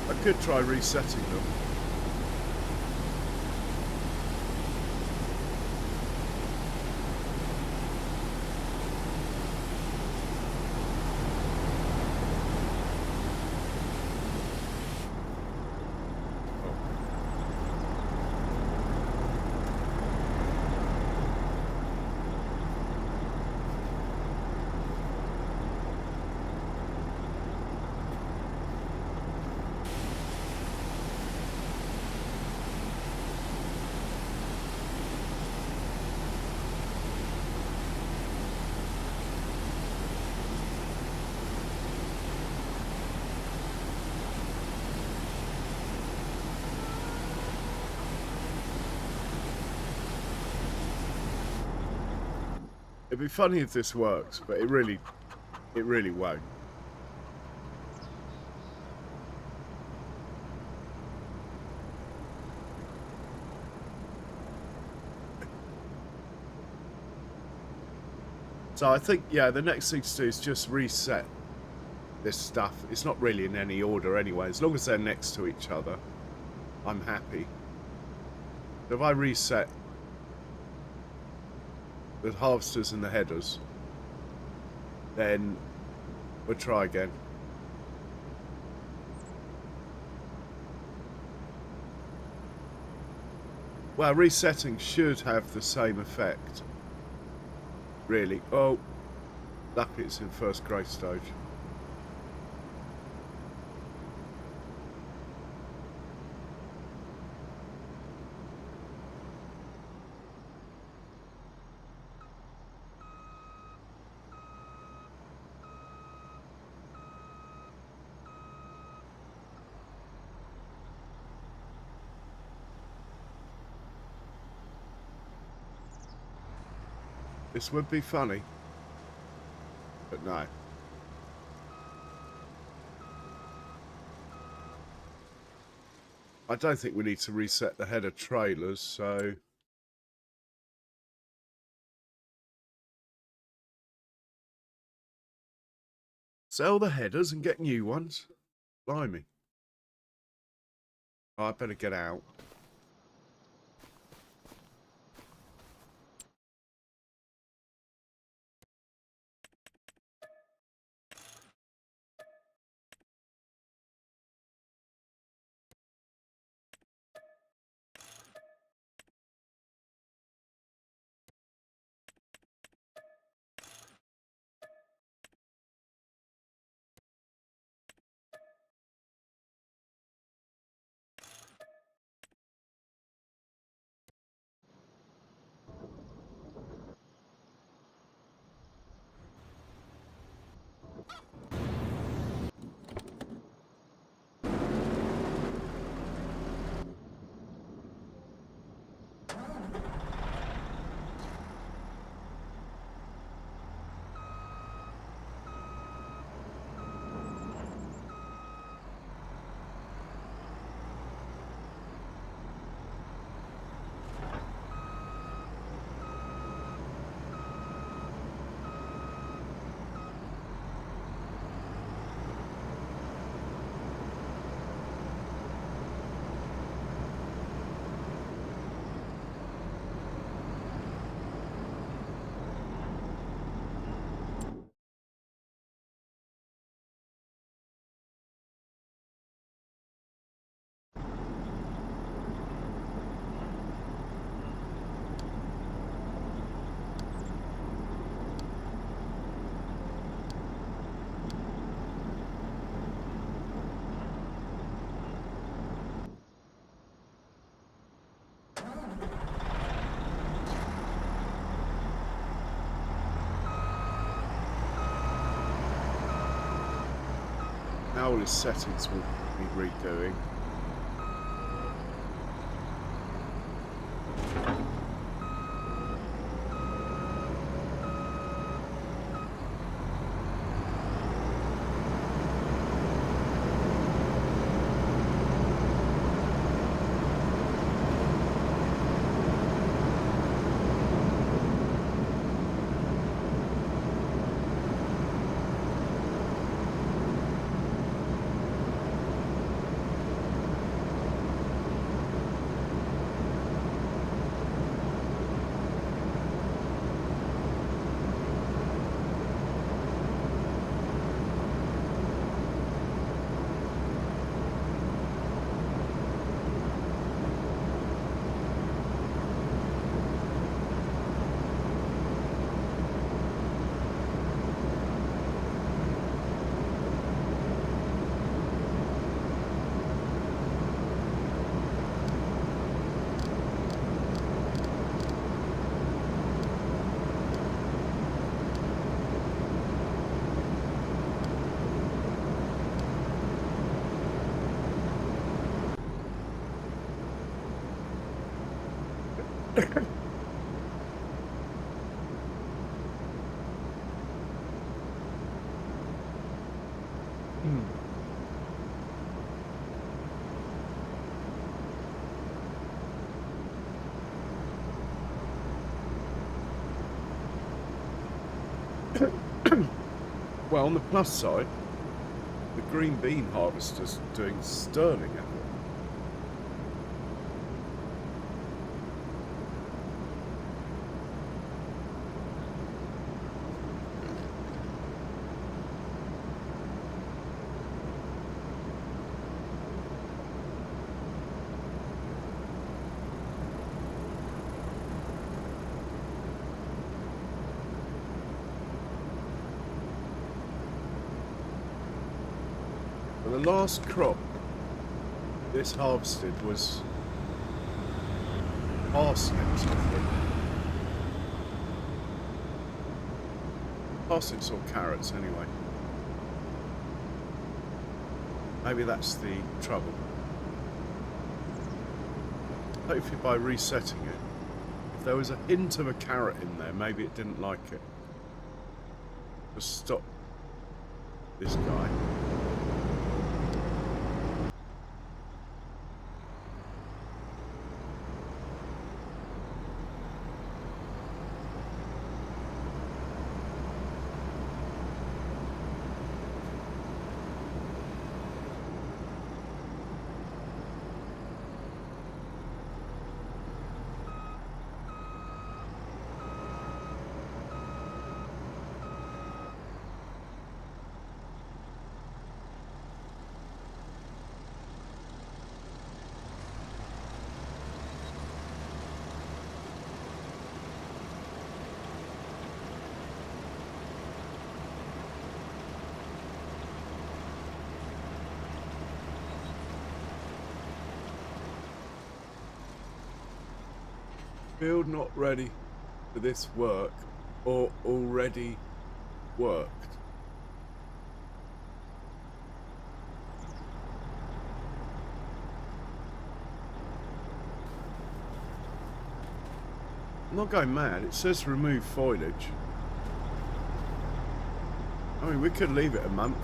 I could try resetting them. It'd be funny if this works, but it really won't. So I think, yeah, the next thing to do is just reset this stuff. It's not really in any order anyway. As long as they're next to each other, I'm happy. So if I reset the harvesters and the headers, then we'll try again. Well, resetting should have the same effect, really. Oh, luckily it's in first growth stage. This would be funny, but no. I don't think we need to reset the header trailers, so sell the headers and get new ones. Blimey. Oh, I better get out. Now all his settings will be redoing. Well, on the plus side, the green bean harvester's doing sterling effort. The last crop this harvested was parsnips, I think. Parsnips or carrots, anyway. Maybe that's the trouble. Hopefully by resetting it, if there was a hint of a carrot in there, maybe it didn't like it. Just stop this guy. Field not ready for this work or already worked. I'm not going mad. It says remove foliage. I mean, we could leave it a month.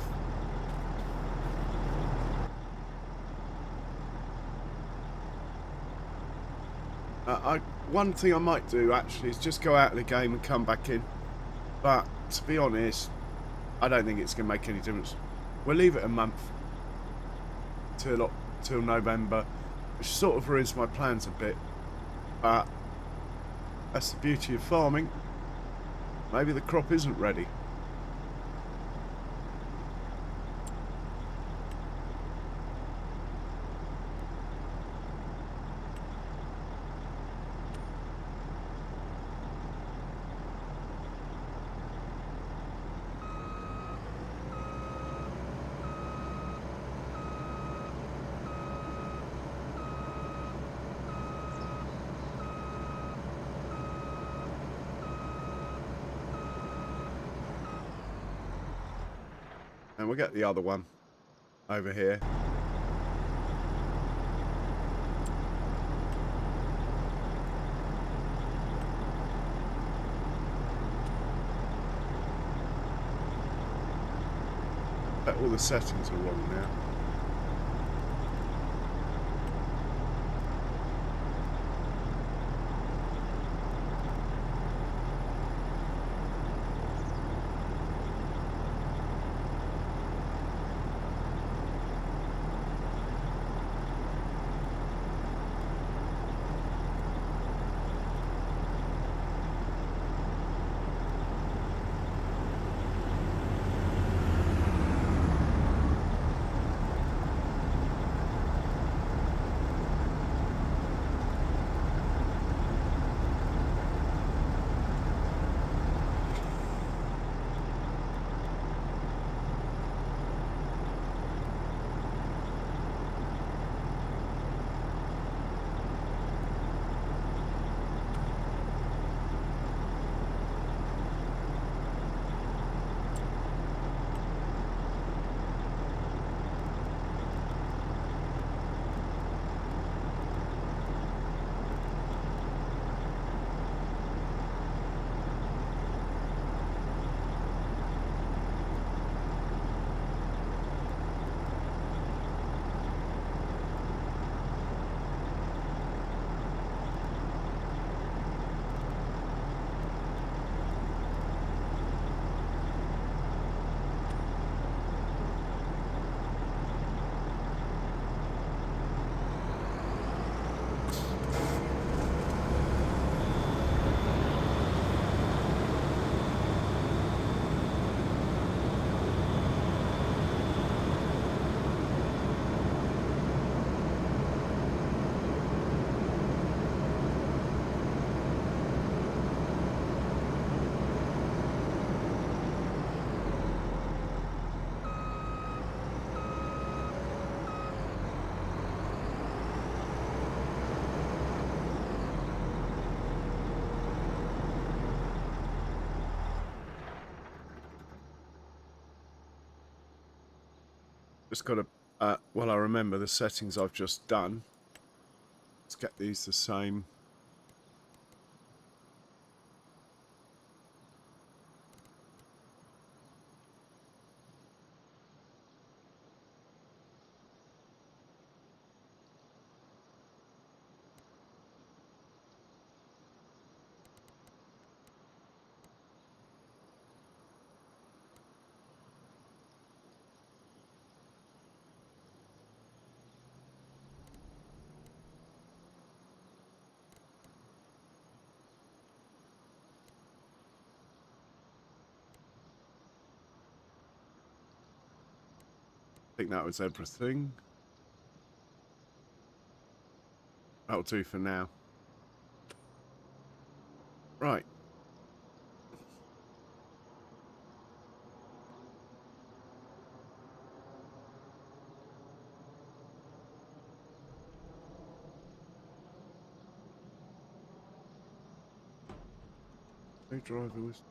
One thing I might do actually is just go out of the game and come back in. But to be honest, I don't think it's going to make any difference. We'll leave it a month till November, which sort of ruins my plans a bit. But that's the beauty of farming. Maybe the crop isn't ready. And we'll get the other one over here. Bet all the settings are wrong now. Just got to, well, I remember the settings I've just done. Let's get these the same. I think that was everything. That'll do for now. Right. No driver was.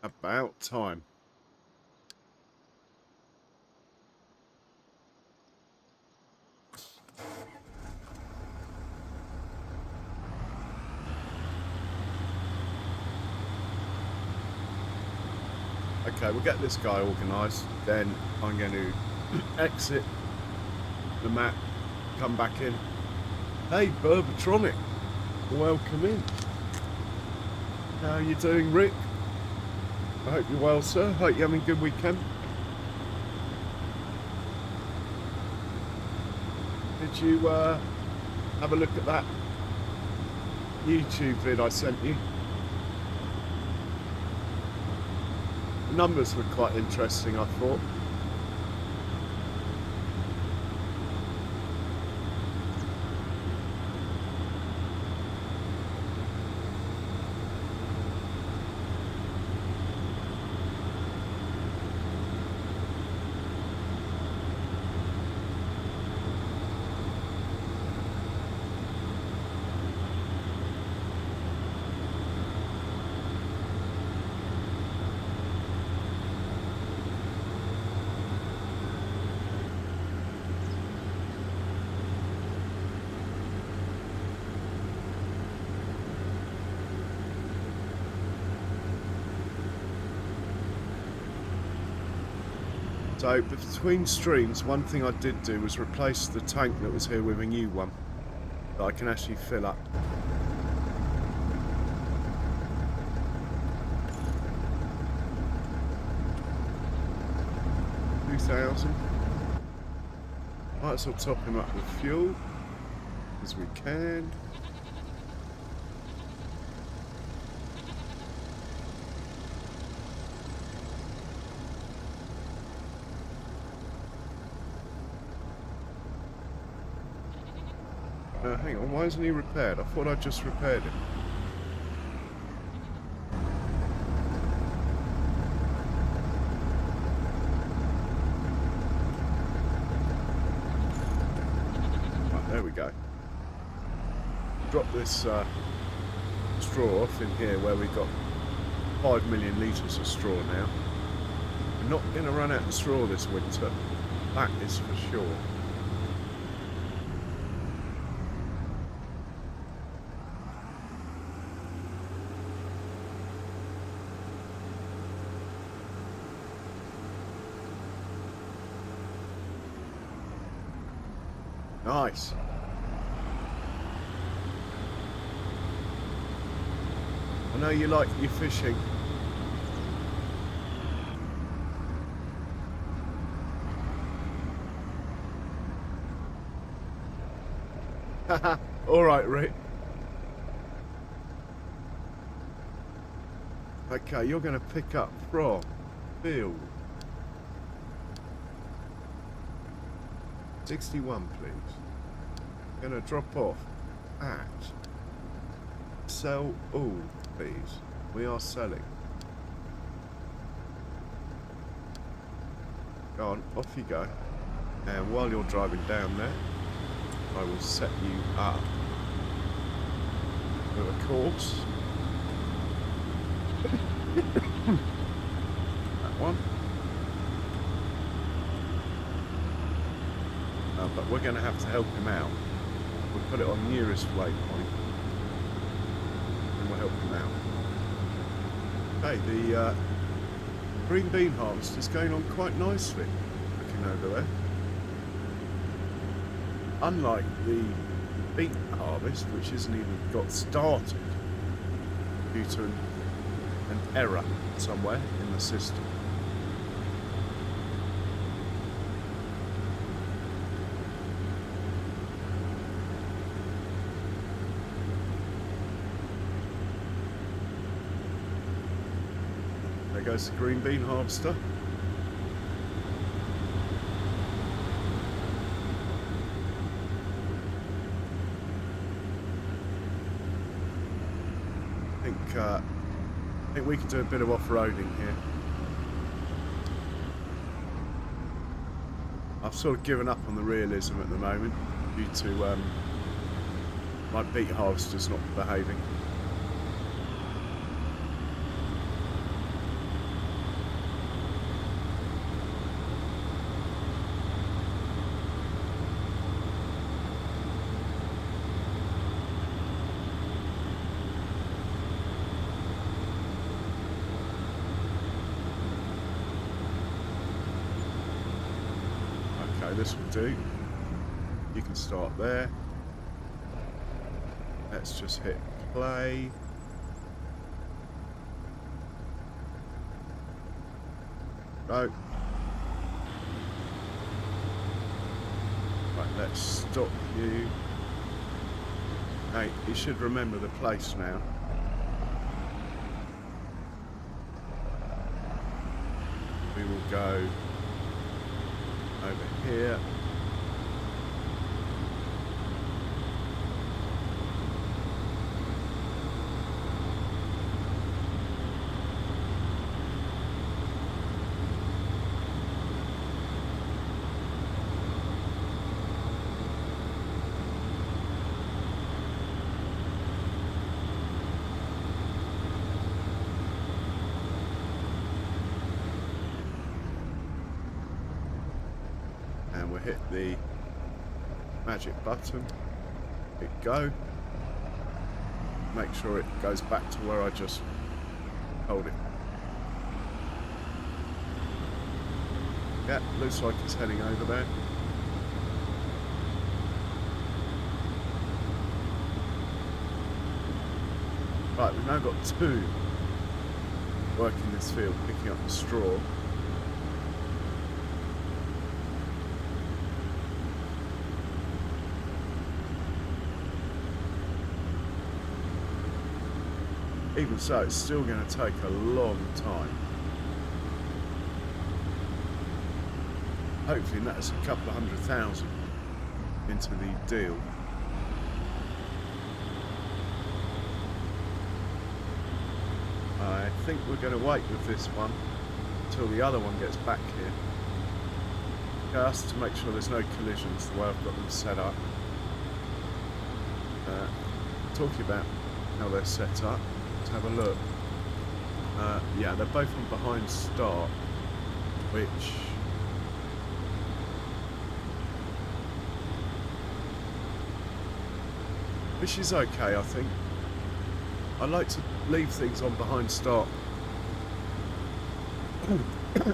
About time. Okay, we'll get this guy organised. Then I'm going to exit the map, come back in. Hey, Burbatronic, welcome in. How are you doing, Rick? I hope you're well, sir. Hope you're having a good weekend. Did you have a look at that YouTube vid I sent you? The numbers were quite interesting, I thought. So between streams, one thing I did do was replace the tank that was here with a new one that I can actually fill up. Might as well top him up with fuel as we can. Hang on, why isn't he repaired? I thought I just repaired him. Right, there we go. Drop this straw off in here where we've got 5 million litres of straw now. We're not going to run out of straw this winter, that is for sure. Nice. I know you like your fishing. All right, Rick. Okay, you're going to pick up from field 61, please. Going to drop off at sell all, please. We are selling. Go on, off you go. And while you're driving down there, I will set you up with a course. That one. But we're going to have to help him out. We'll put it on nearest waypoint and we'll help him out. Okay, the green bean harvest is going on quite nicely. Looking working over there. Unlike the beet harvest, which isn't even got started due to an error somewhere in the system. There goes the green bean harvester. I think we can do a bit of off-roading here. I've sort of given up on the realism at the moment due to my beet harvesters not behaving. This will do. You can start there. Let's just hit play. Go. Right, let's stop you. Hey, you should remember the place now. We will go over here. Hit the magic button, hit go, make sure it goes back to where I just hold it. Yeah, looks like it's heading over there. Right, we've now got two working this field, picking up the straw. Even so, it's still going to take a long time. Hopefully that's a couple of 100,000 into the deal. I think we're going to wait with this one until the other one gets back here. Just to make sure there's no collisions the way I've got them set up. Talking about how they're set up. Let's have a look. Yeah, they're both on behind start, which is okay, I think. I like to leave things on behind start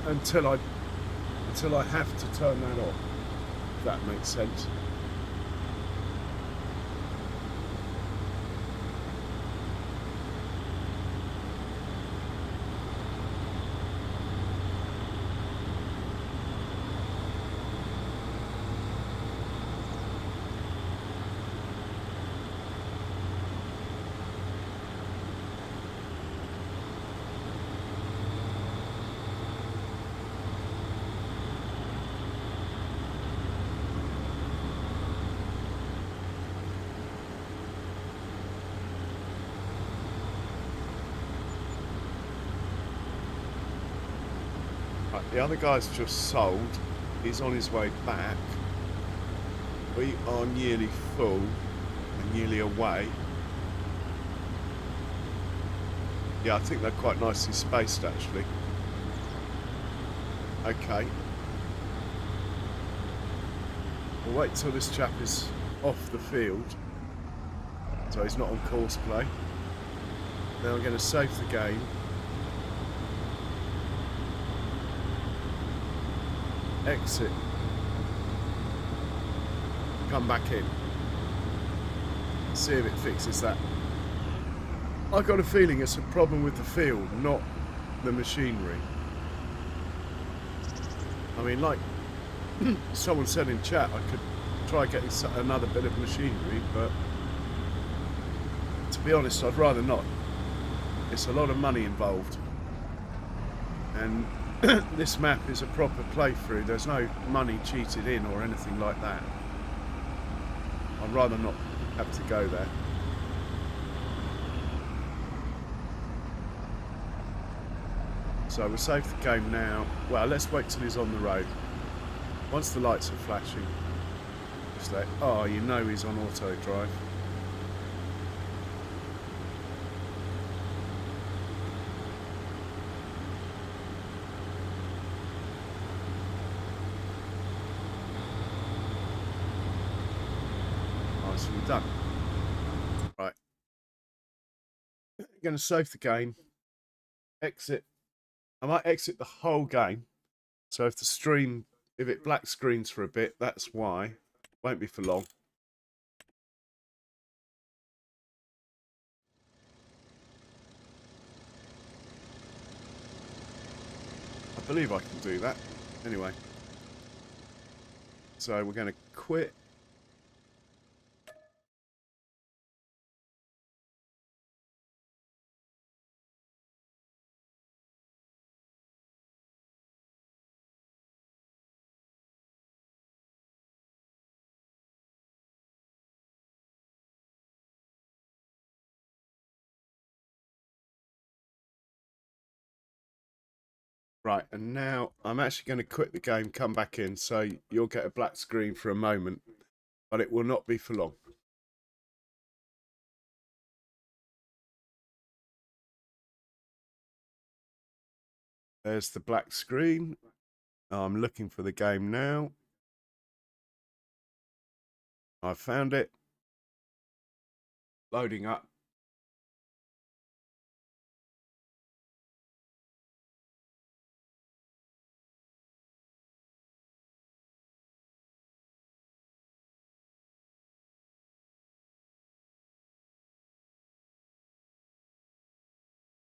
until I have to turn that off, if that makes sense. The other guy's just sold. He's on his way back. We are nearly full and nearly away. Yeah, I think they're quite nicely spaced actually. Okay. We'll wait till this chap is off the field, so he's not on course play. Then I'm going to save the game. exit, come back in, see if it fixes that. I got a feeling it's a problem with the field, not the machinery. I mean, like someone said in chat, I could try getting another bit of machinery, but to be honest, I'd rather not. It's a lot of money involved, and this map is a proper playthrough. There's no money cheated in or anything like that. I'd rather not have to go there. So we'll save the game now. Well, let's wait till he's on the road. Once the lights are flashing, just like, oh, you know he's on auto drive. Nicely done. Right. Going to save the game. Exit. I might exit the whole game. So if the stream, if it black screens for a bit, that's why. Won't be for long. I believe I can do that. Anyway. So we're going to quit. Right, and now I'm actually going to quit the game, come back in, so you'll get a black screen for a moment, but it will not be for long. There's the black screen. I'm looking for the game now. I've found it. Loading up.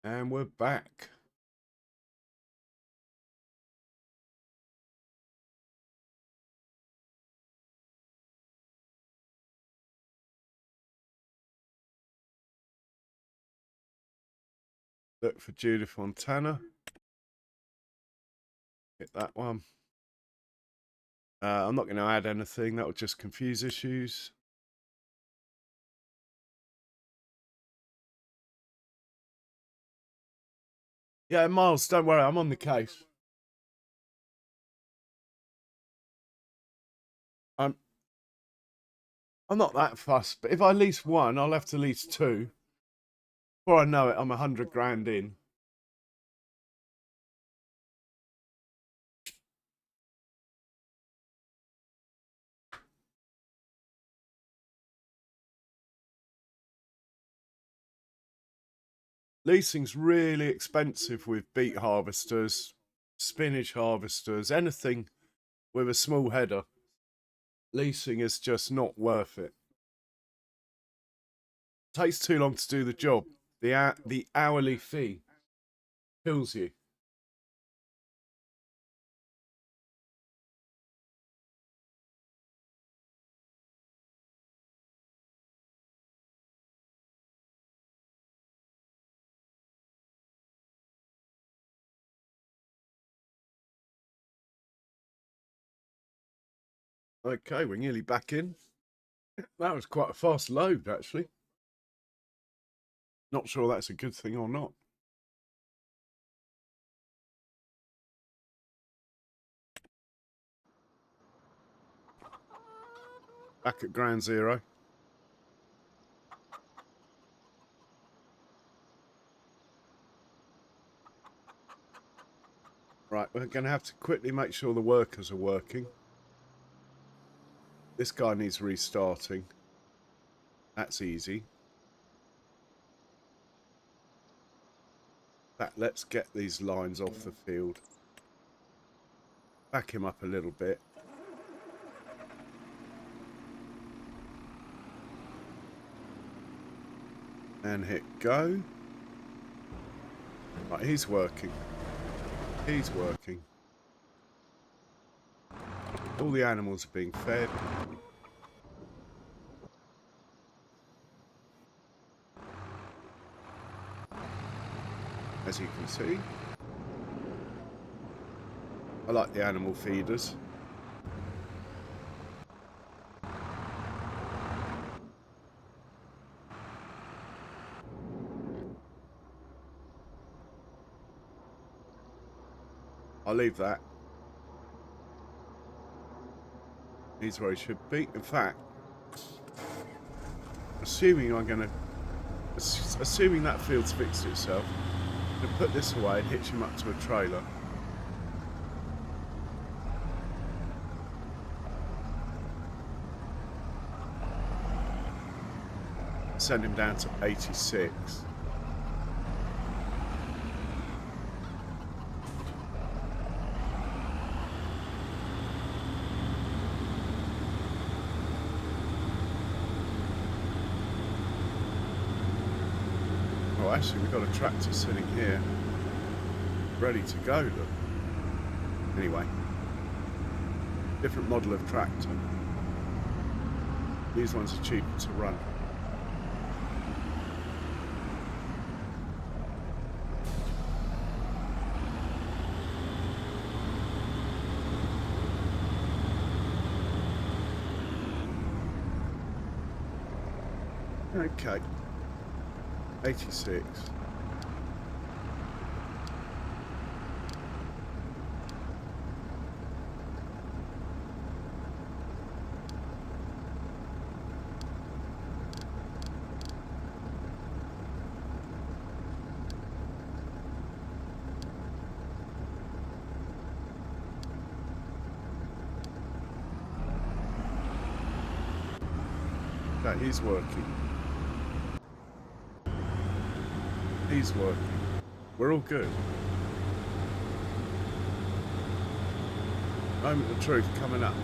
And we're back. Look for Judith Fontana. Hit that one. I'm not going to add anything. That will just confuse issues. Yeah, Miles, don't worry. I'm on the case. I'm not that fussed, but if I lease one, I'll have to lease two. Before I know it, I'm 100 grand in. Leasing's really expensive with beet harvesters, spinach harvesters, anything with a small header. Leasing is just not worth it. Takes too long to do the job. The hourly fee kills you. Okay, we're nearly back in. That was quite a fast load, actually. Not sure that's a good thing or not. Back at ground zero. Right, we're going to have to quickly make sure the workers are working. This guy needs restarting. That's easy. Let's get these lines off the field. back him up a little bit. And hit go. Right, he's working. He's working. All the animals are being fed. As you can see. I like the animal feeders. I'll leave that. He's where he should be. In fact, assuming that field's fixed itself, I'm gonna put this away and hitch him up to a trailer. Send him down to 86. Oh, actually, we've got a tractor sitting here, ready to go, look. Anyway, different model of tractor. These ones are cheaper to run. Okay, 86. Okay, he's working. He's working. We're all good. Moment of truth coming up.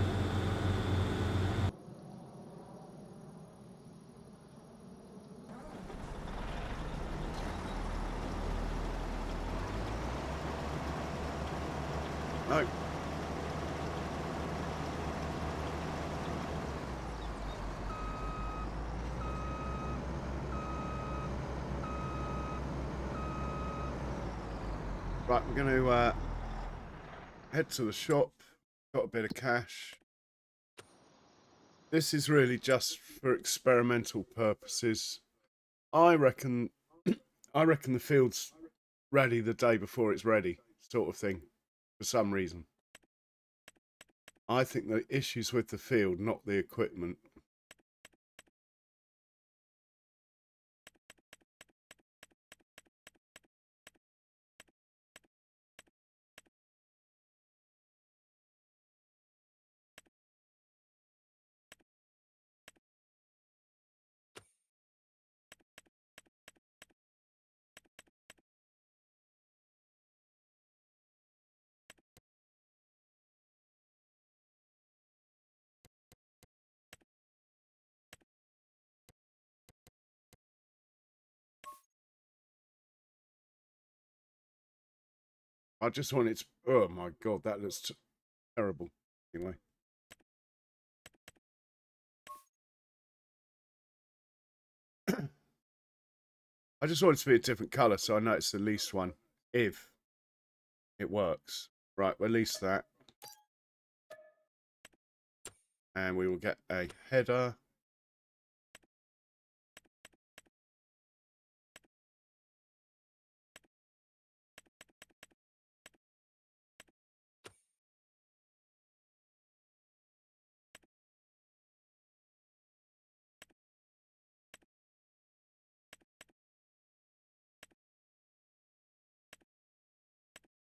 No. Right, we're going to head to the shop. Got a bit of cash. This is really just for experimental purposes. I reckon the field's ready the day before it's ready, sort of thing, for some reason. I think the issue's with the field, not the equipment. I just want it to... Oh my god, that looks terrible. Anyway. I just want it to be a different colour so I know it's the least one, if it works. Right, we'll lease that. And we will get a header.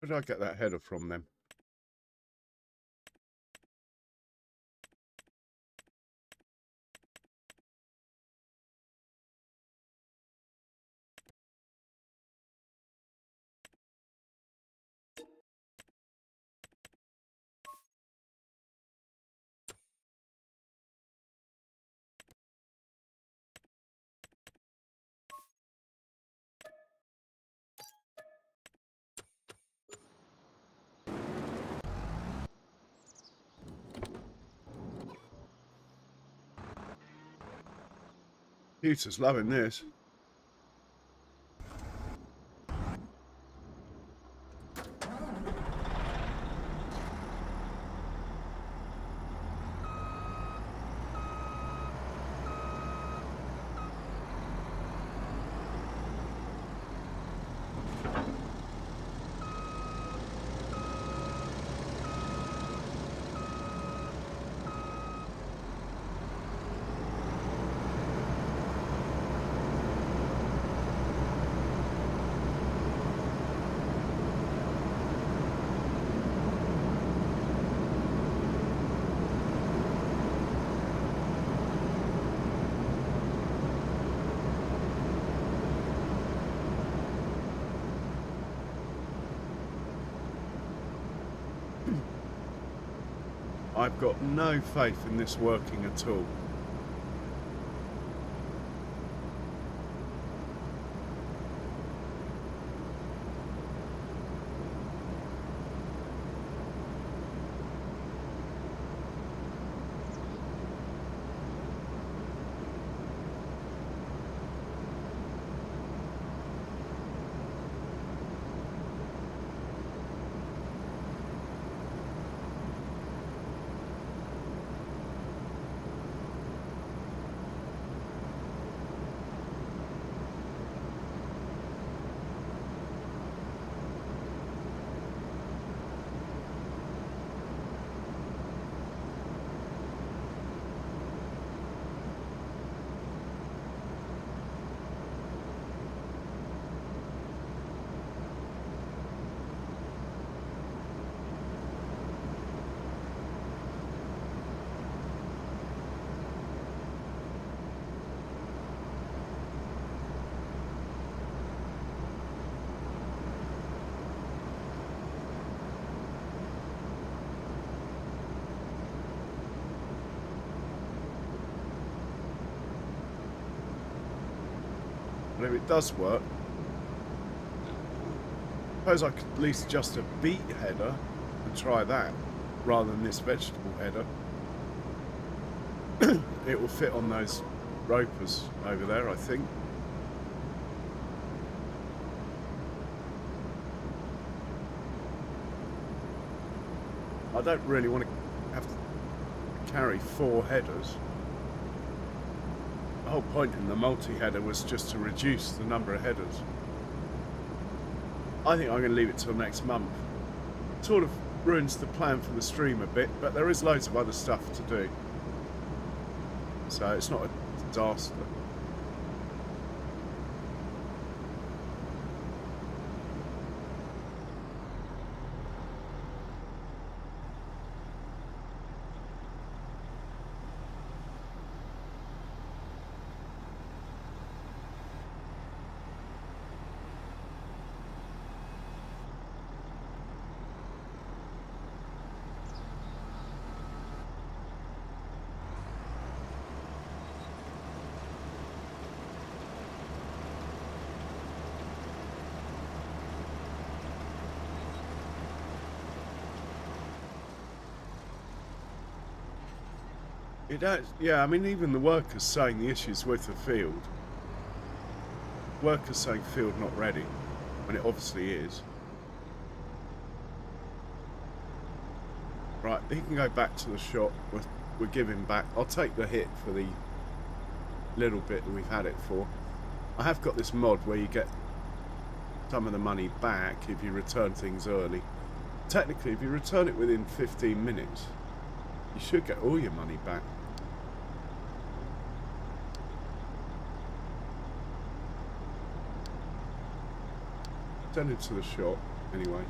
Where did I get that header from then? Computer's loving this. I've got no faith in this working at all. But if it does work, I suppose I could at least adjust a beet header and try that rather than this vegetable header. It will fit on those ropers over there, I think. I don't really want to have to carry 4 headers. The whole point in the multi-header was just to reduce the number of headers. I think I'm going to leave it till next month. Sort of ruins the plan for the stream a bit, but there is loads of other stuff to do. So it's not a disaster. It does, yeah, I mean, even the workers saying the issues with the field. Workers saying field not ready, when it obviously is. Right, he can go back to the shop. We'll give him back. I'll take the hit for the little bit that we've had it for. I have got this mod where you get some of the money back if you return things early. Technically, if you return it within 15 minutes, you should get all your money back. Send it to the shop, anyway.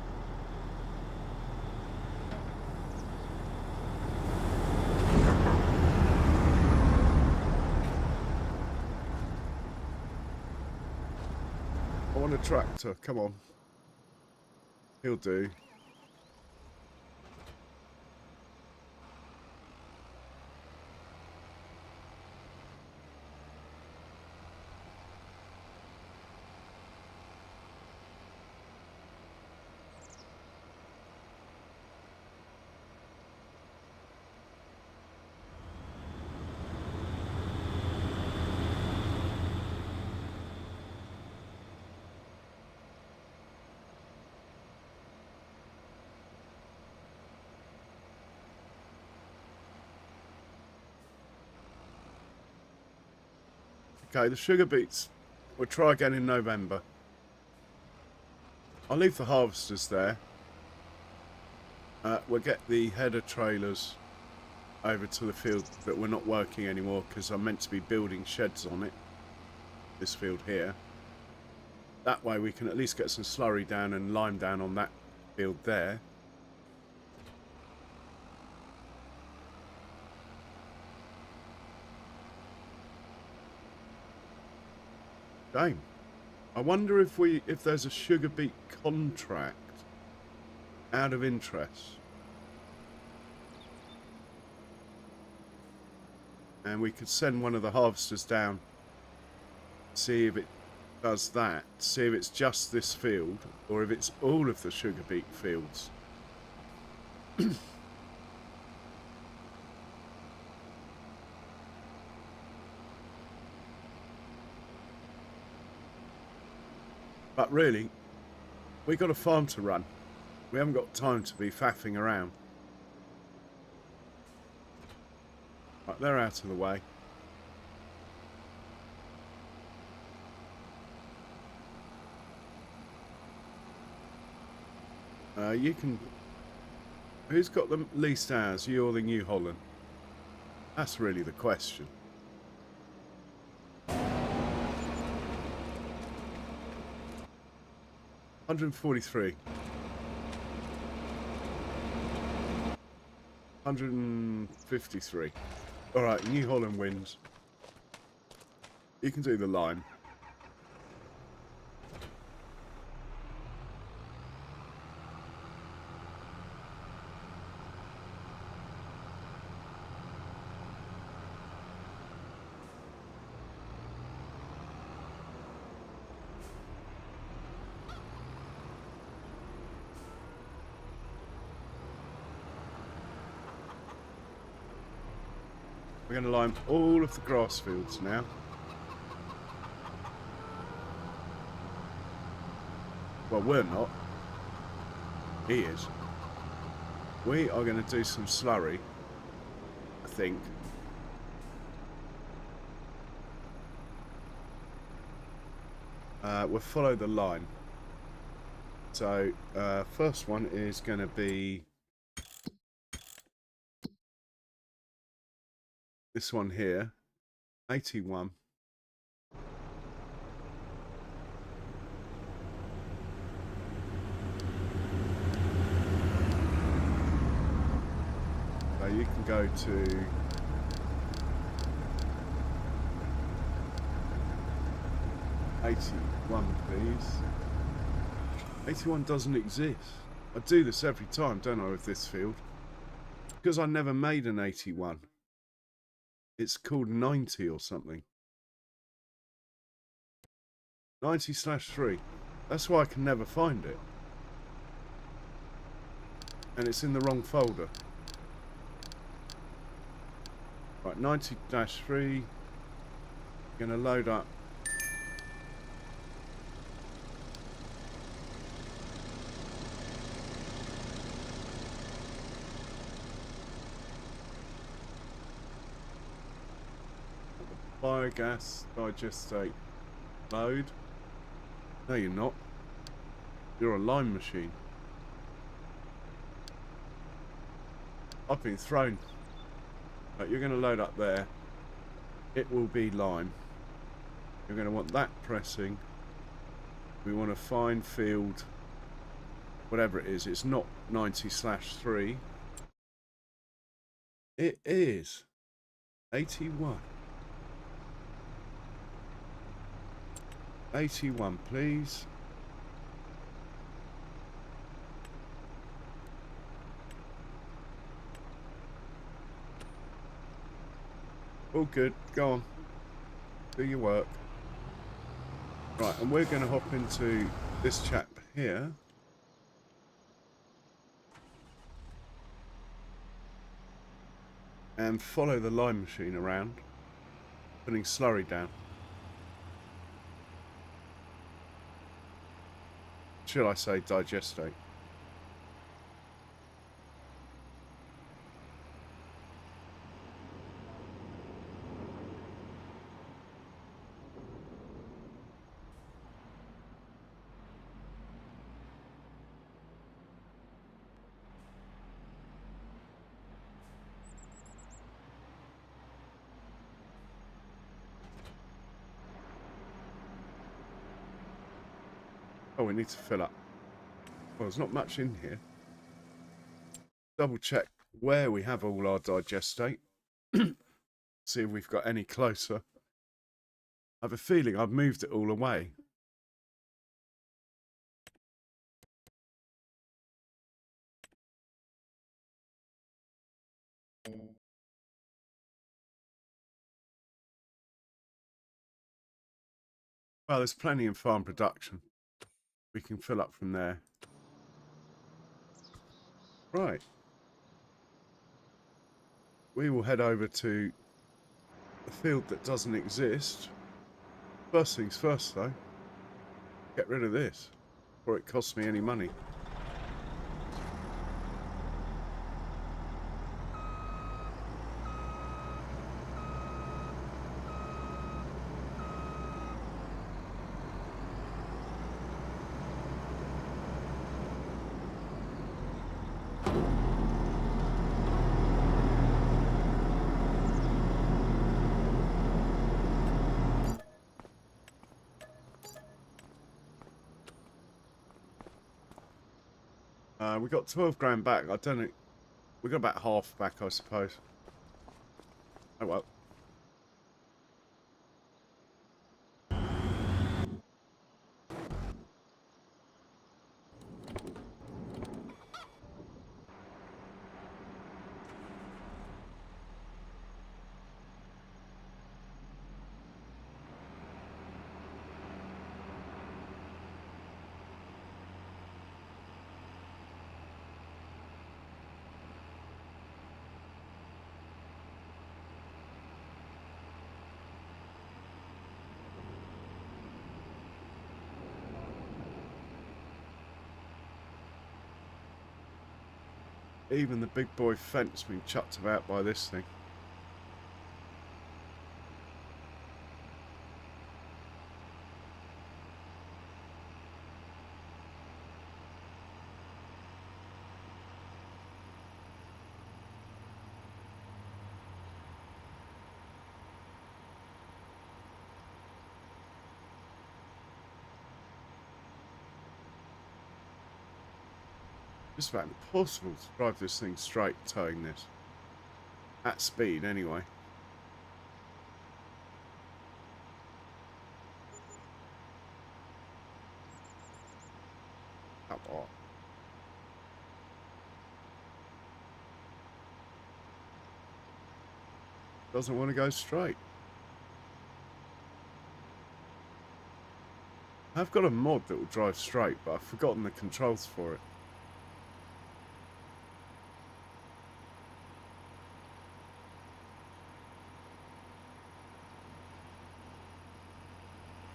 I want a tractor, come on. He'll do. Okay, the sugar beets, we'll try again in November. I'll leave the harvesters there. We'll get the header trailers over to the field that we're not working anymore because I'm meant to be building sheds on it. This field here. That way we can at least get some slurry down and lime down on that field there. Shame. I wonder if there's a sugar beet contract out of interest. And we could send one of the harvesters down, see if it does that, see if it's just this field or if it's all of the sugar beet fields. But really, we got a farm to run. We haven't got time to be faffing around. Right, they're out of the way. You can... Who's got the least hours, you or the New Holland? That's really the question. $143. 153. Alright, New Holland wins. You can do the line. We're going to lime all of the grass fields now. Well, we're not. He is. We are going to do some slurry, I think. We'll follow the line. So, first one is going to be this one here, 81. So you can go to 81, please. 81 doesn't exist. I do this every time, don't I, with this field? Because I never made an 81. It's called 90 or something. 90/3. That's why I can never find it. And it's in the wrong folder. Right, 90/3. Going to load up. Biogas digestate load. No, you're not. You're a lime machine. I've been thrown. Right, you're going to load up there. It will be lime. You're going to want that pressing. We want to find field, whatever it is. It's not 90/3. It is 81. 81, please. All good. Go on. Do your work. Right, and we're going to hop into this chap here. And follow the lime machine around, putting slurry down. Should I say digestate? Oh, we need to fill up. Well, there's not much in here. Double check where we have all our digestate. See if we've got any closer. I have a feeling I've moved it all away. Well, there's plenty in farm production. We can fill up from there. Right. We will head over to a field that doesn't exist. First things first, though. Get rid of this before it costs me any money. We got 12 grand back. I don't know. We got about half back, I suppose. Oh well. Even the big boy fence being chucked about by this thing. Just about impossible to drive this thing straight, towing this. At speed, anyway. Come on. Doesn't want to go straight. I've got a mod that will drive straight, but I've forgotten the controls for it.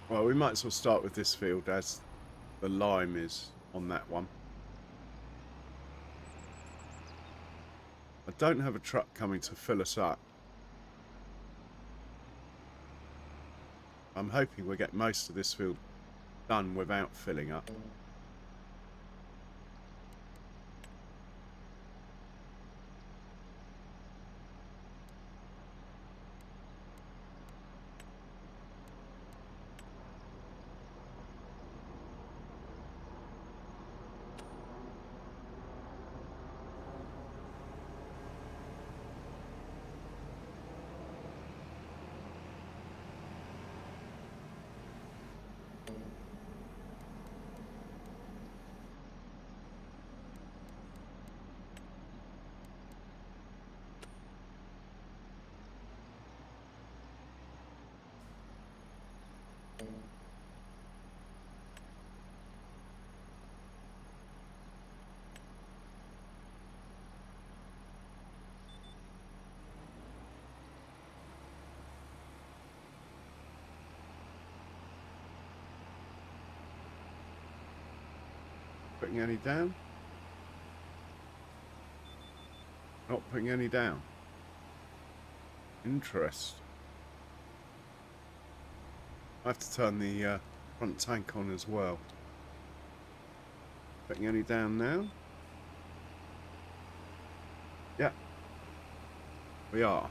Well, we might as well start with this field as the lime is on that one. I don't have a truck coming to fill us up. I'm hoping we'll get most of this field done without filling up. Putting any down? Not putting any down. Interest. I have to turn the front tank on as well. Putting any down now? Yeah. We are.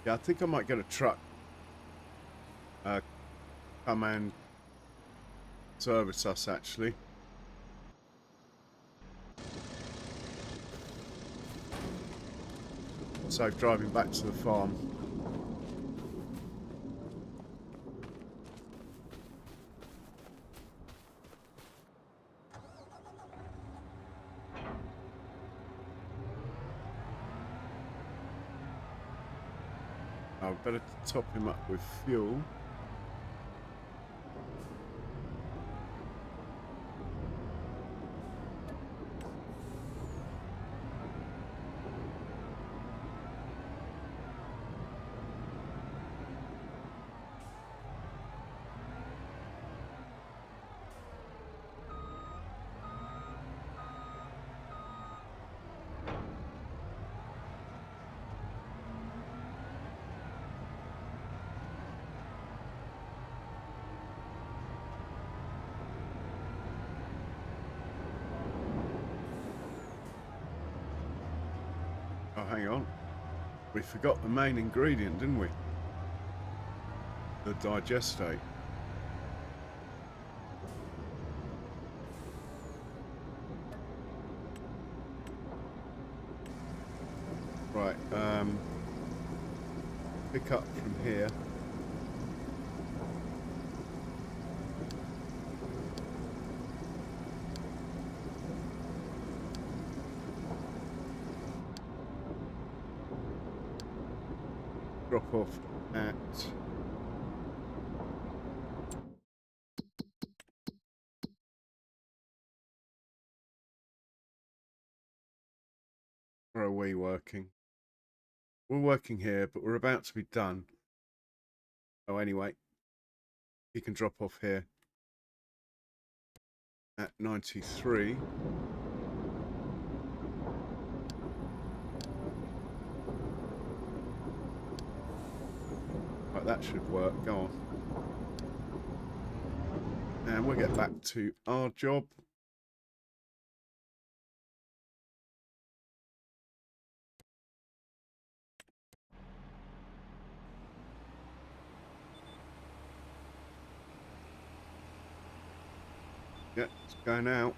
Yeah, I think I might get a truck come and service us, actually. So driving back to the farm. I better top him up with fuel. Oh, hang on. We forgot the main ingredient, didn't we? The digestate. Right, pick up from here. Drop off at where are we working? We're working here, but we're about to be done. Oh, anyway, you can drop off here at 93. Right, that should work. Go on. And we'll get back to our job. Yeah, it's going out.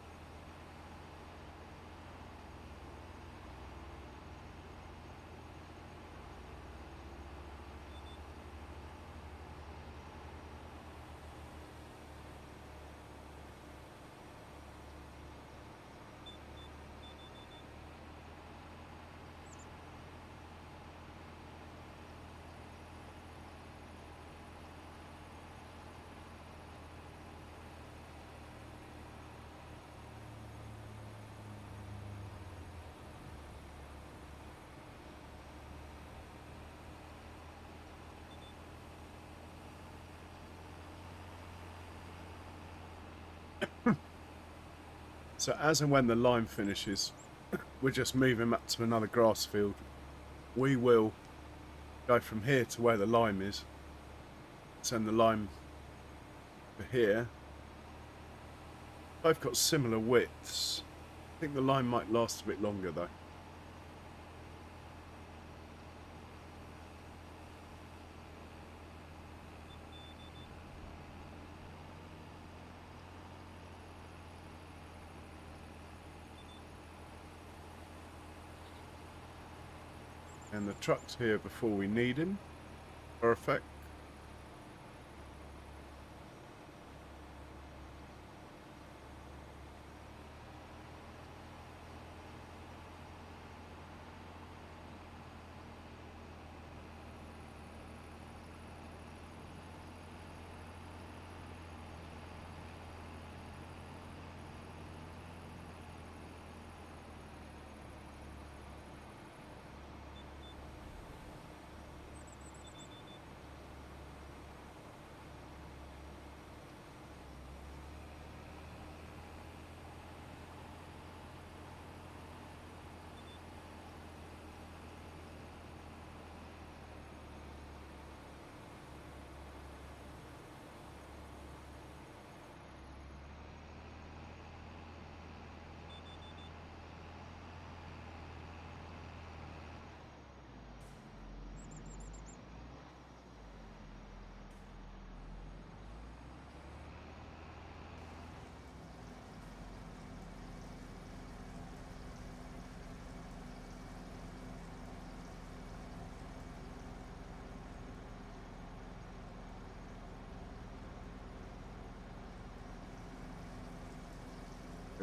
So as and when the lime finishes, we're just moving up to another grass field. We will go from here to where the lime is, send the lime to here. Both got similar widths. I think the lime might last a bit longer though. And the truck's here before we need him. Perfect.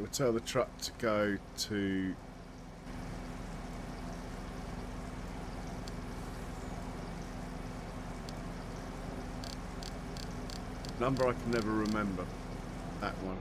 It will tell the truck to go to number I can never remember. That one.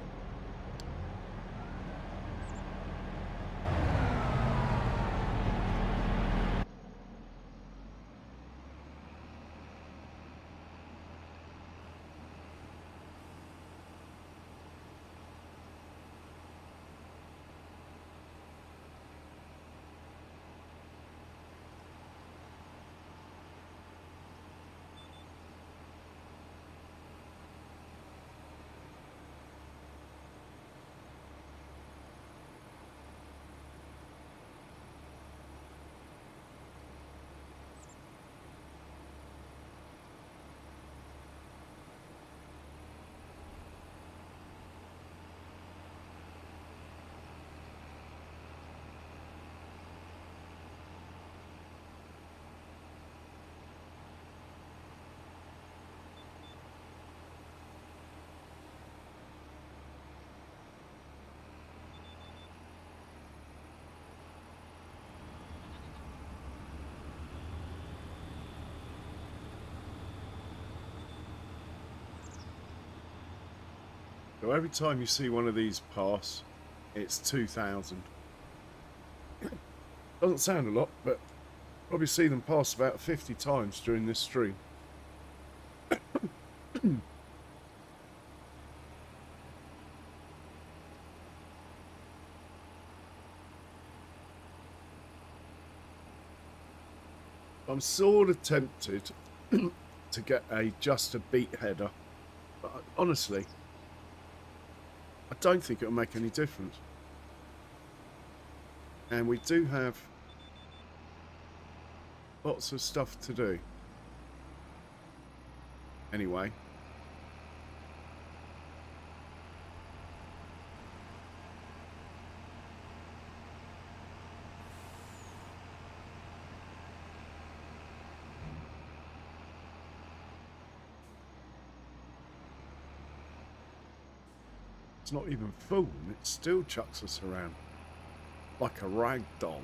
So every time you see one of these pass, it's 2,000. Doesn't sound a lot, but probably see them pass about 50 times during this stream. I'm sort of tempted to get just a beet header, but honestly, I don't think it'll make any difference. And we do have lots of stuff to do. Anyway. It's not even full and it still chucks us around like a rag doll.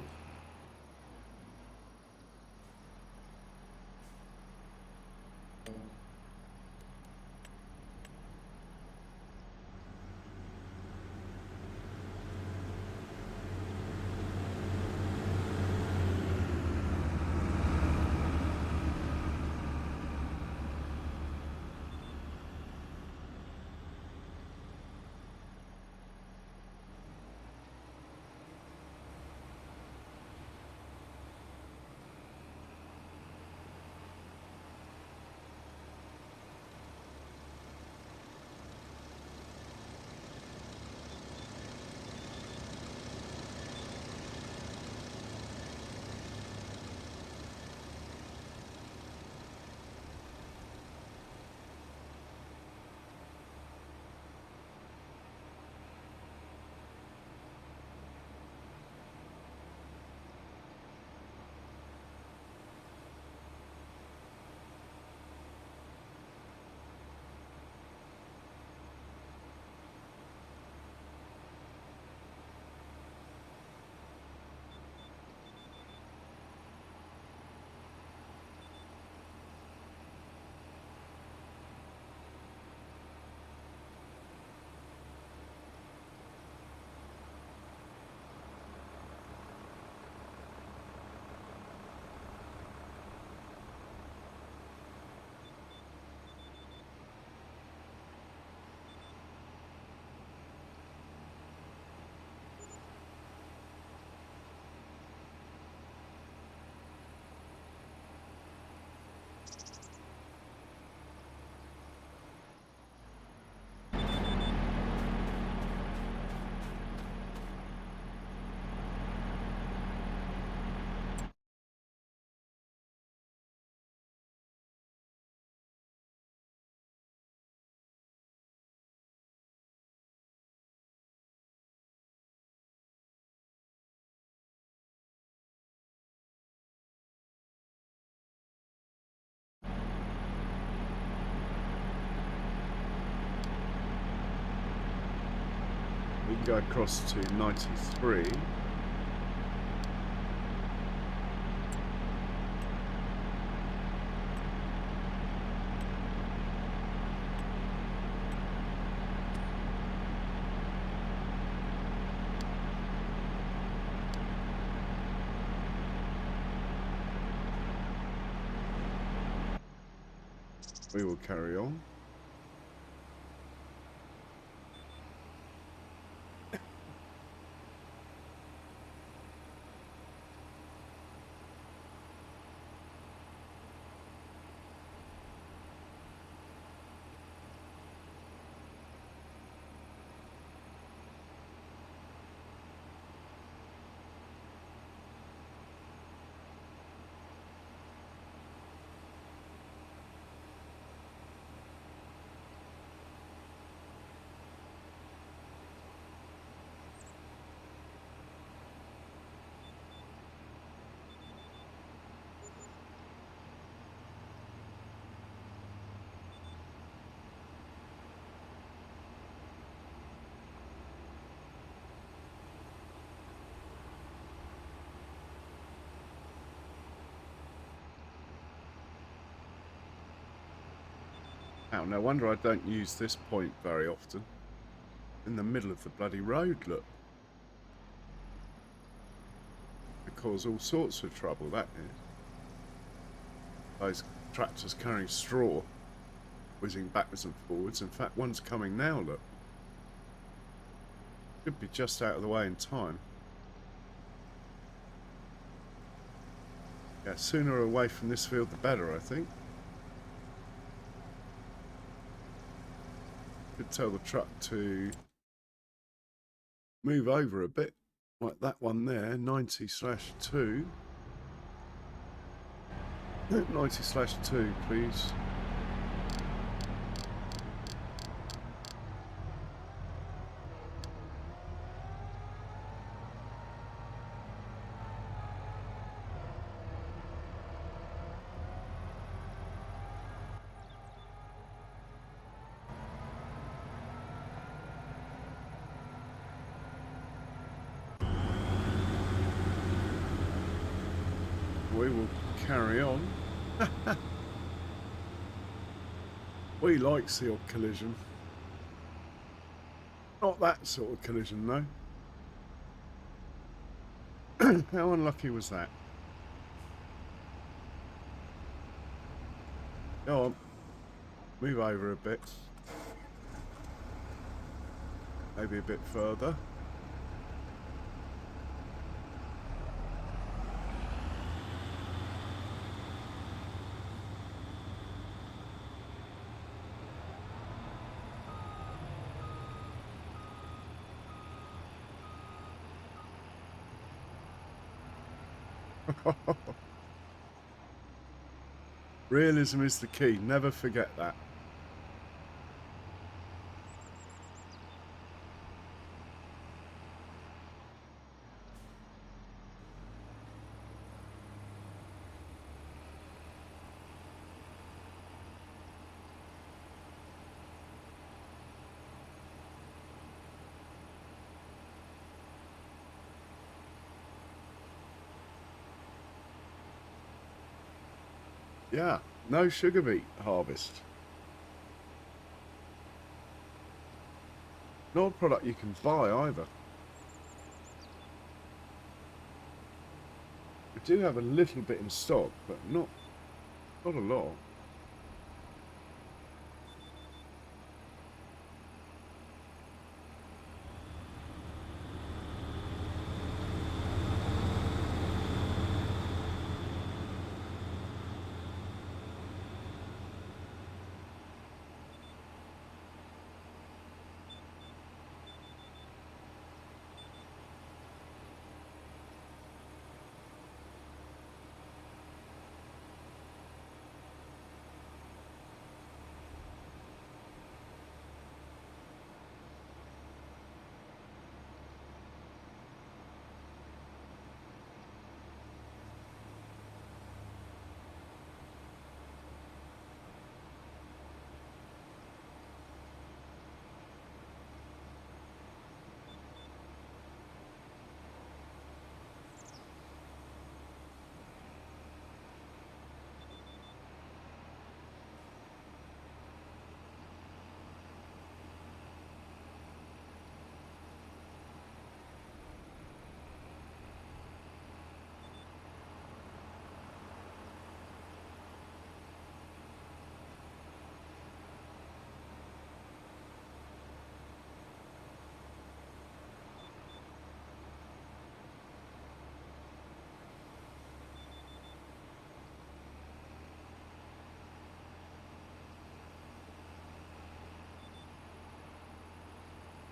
we go across to 93. We will carry on. Oh, no wonder I don't use this point very often. In the middle of the bloody road, look. It cause all sorts of trouble, that is. Those tractors carrying straw, whizzing backwards and forwards. In fact, one's coming now, look. Should be just out of the way in time. Yeah, sooner away from this field the better, I think. Could tell the truck to move over a bit, like that one there, 90/2. 90/2, please. We will carry on. We like the odd collision. Not that sort of collision, though. How unlucky was that? Go on. Move over a bit. Maybe a bit further. Realism is the key. Never forget that. Yeah, no sugar beet harvest. Not a product you can buy either. We do have a little bit in stock, but not a lot.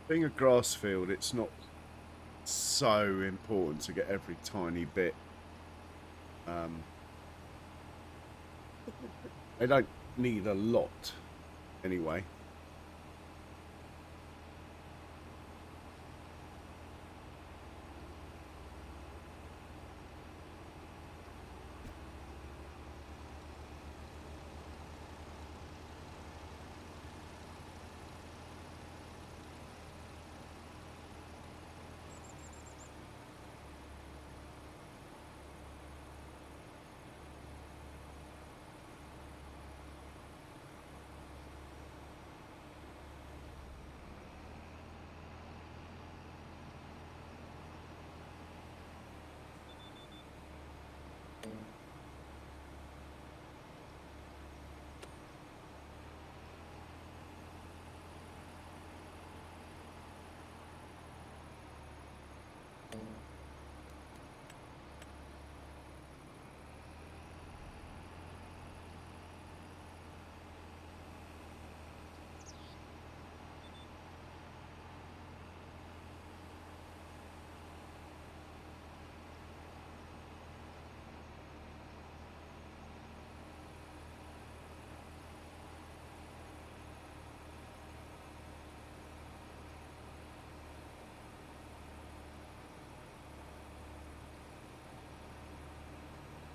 being a grass field, it's not so important to get every tiny bit. I don't need a lot anyway.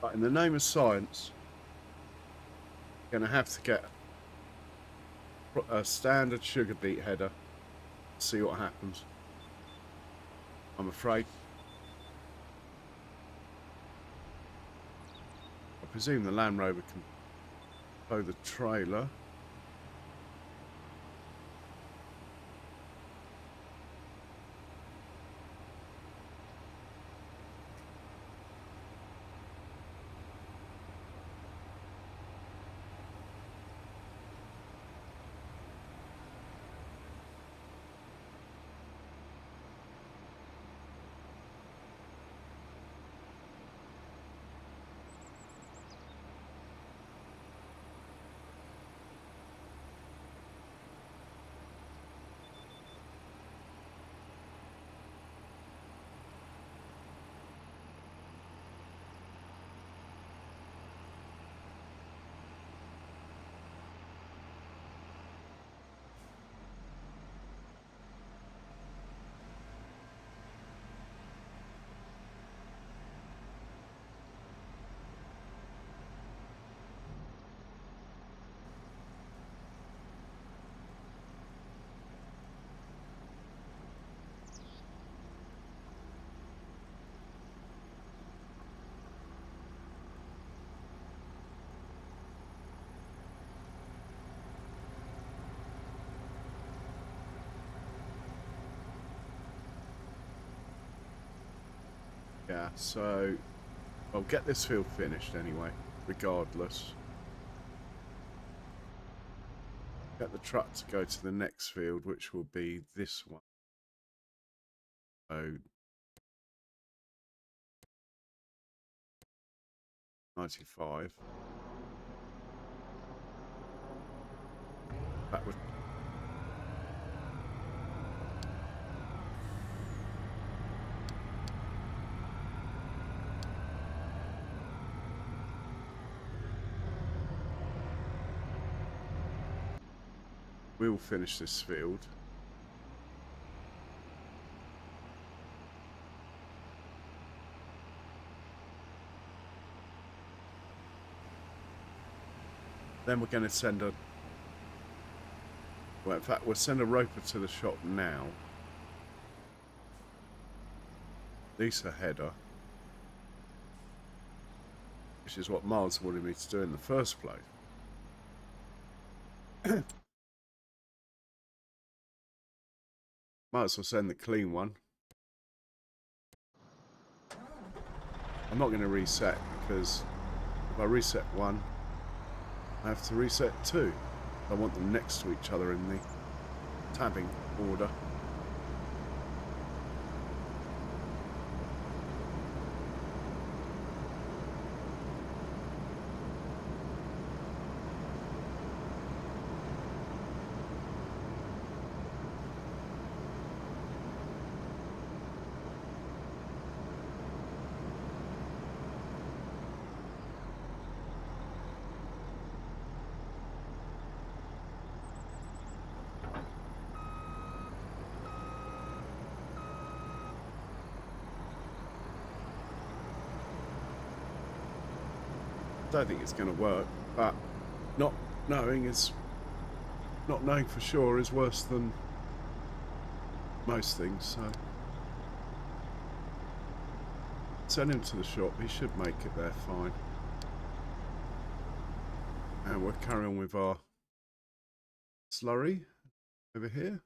But in the name of science, you're going to have to get a standard sugar beet header. See what happens. I'm afraid. I presume the Land Rover can tow the trailer. Yeah, so I'll get this field finished anyway, regardless. Get the truck to go to the next field, which will be this one. So 95. That would. We will finish this field. Then we're going to send a... Well, in fact, we'll send a roper to the shop now. Lease a header. Which is what Miles wanted me to do in the first place. Might as well send the clean one. I'm not going to reset because if I reset one, I have to reset two. I want them next to each other in the tabbing order. don't think it's going to work, but not knowing for sure is worse than most things. So send him to the shop. He should make it there fine. And we'll carry on with our slurry over here.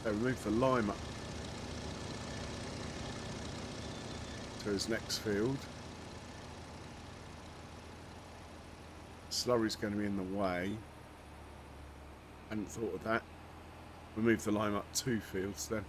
So move the lime up to his next field. Slurry's going to be in the way. Hadn't thought of that. We'll move the lime up 2 fields then.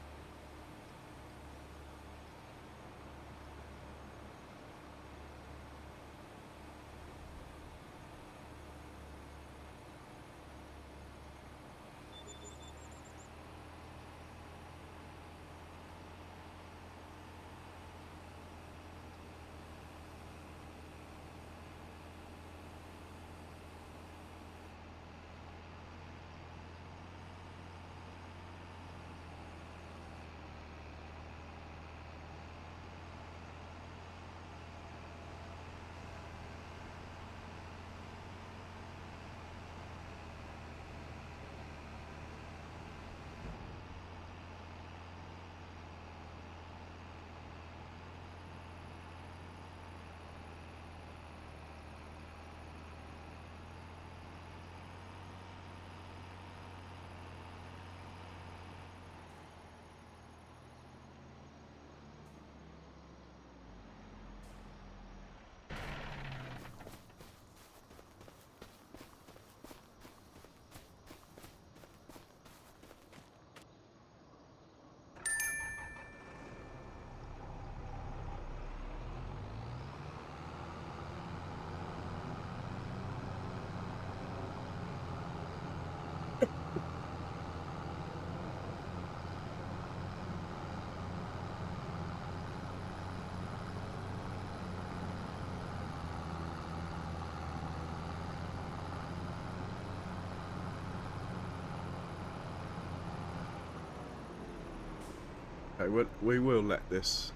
Okay, we will let this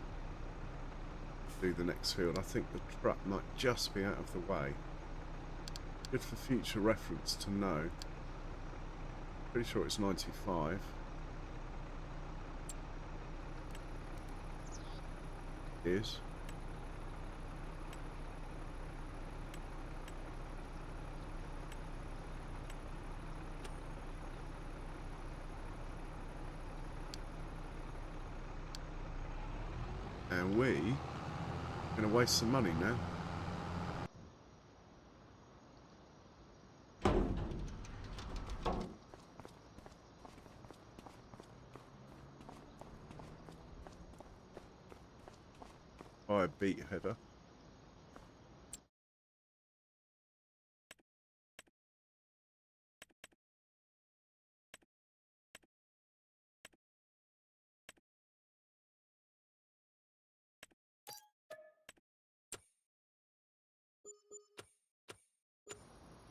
do the next field. I think the truck might just be out of the way. Good for future reference to know. Pretty sure it's 95. It is. And we are going to waste some money now. Buy a beet header.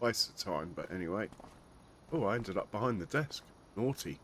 Waste of time, but anyway. Oh, I ended up behind the desk. Naughty.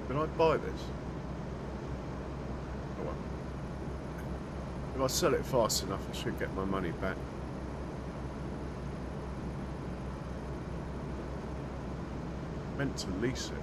Can I buy this? Oh well. If I sell it fast enough, I should get my money back. Meant to lease it.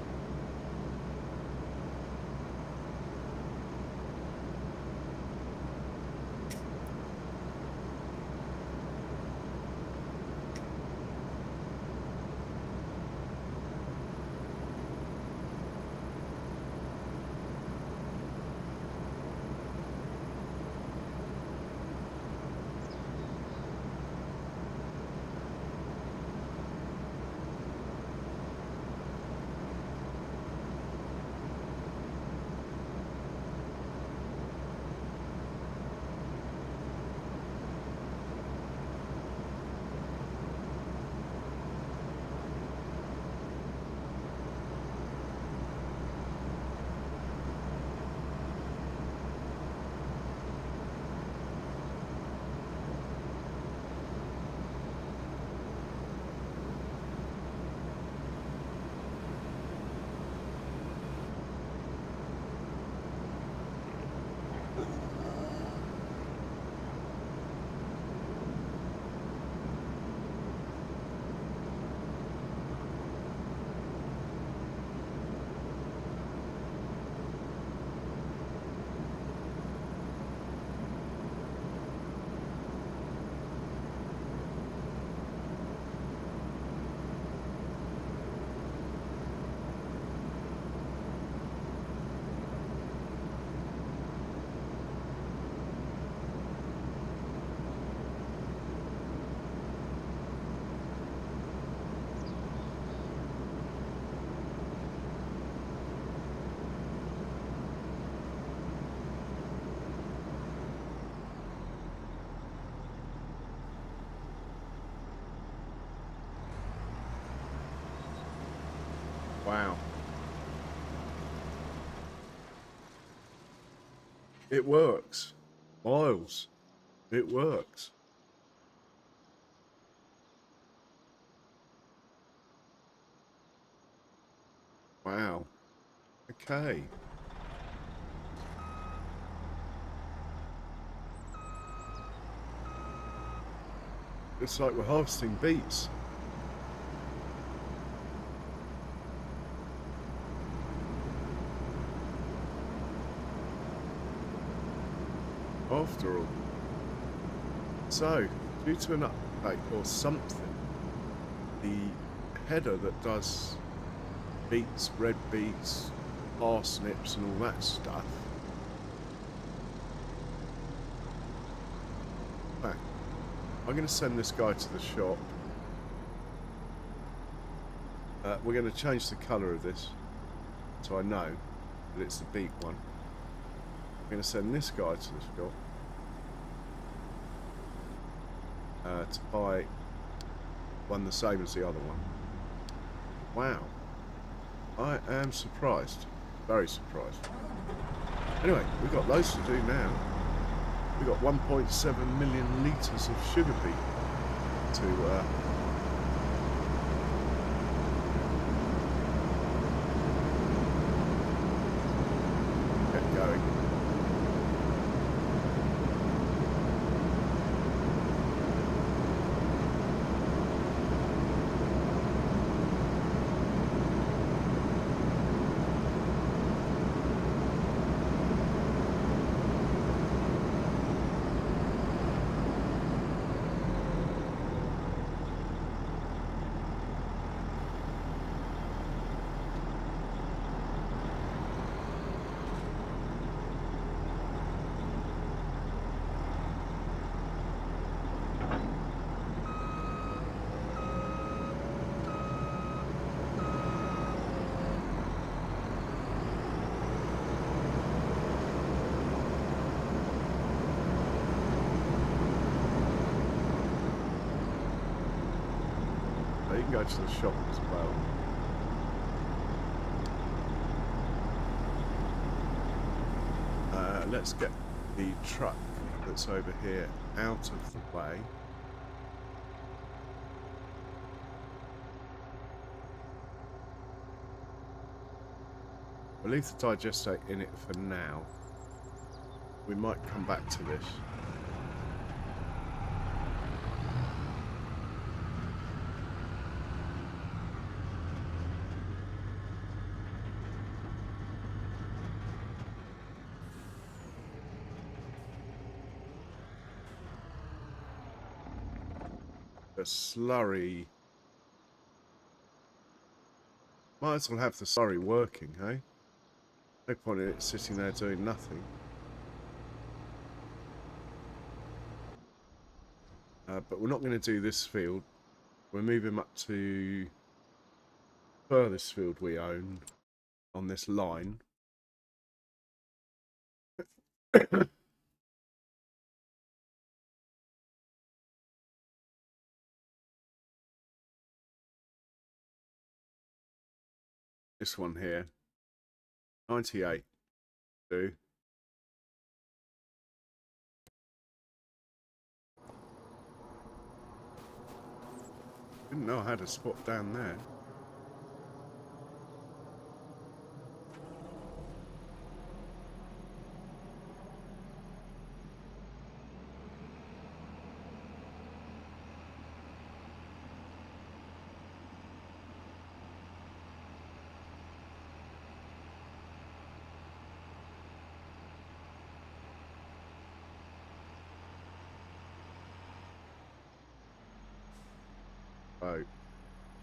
Wow. It works. Miles. It works. Wow. Okay. It's like we're harvesting beets. after all. So, due to an update or something, the header that does beets, red beets, parsnips and all that stuff, I'm going to send this guy to the shop. We're going to change the colour of this so I know that it's the beet one. I'm going to send this guy to the shop to buy one the same as the other one. Wow. I am surprised. Very surprised. Anyway, we've got loads to do now. We've got 1.7 million litres of sugar beet to get going. You can go to the shop as well. Let's get the truck that's over here out of the way. We'll leave the digestate in it for now. We might come back to this. The slurry. Might as well have the slurry working, hey? No point in it sitting there doing nothing. But we're not going to do this field. We're moving up to furthest field we own on this line. This one here. 98. Do. Didn't know I had a spot down there. Oh,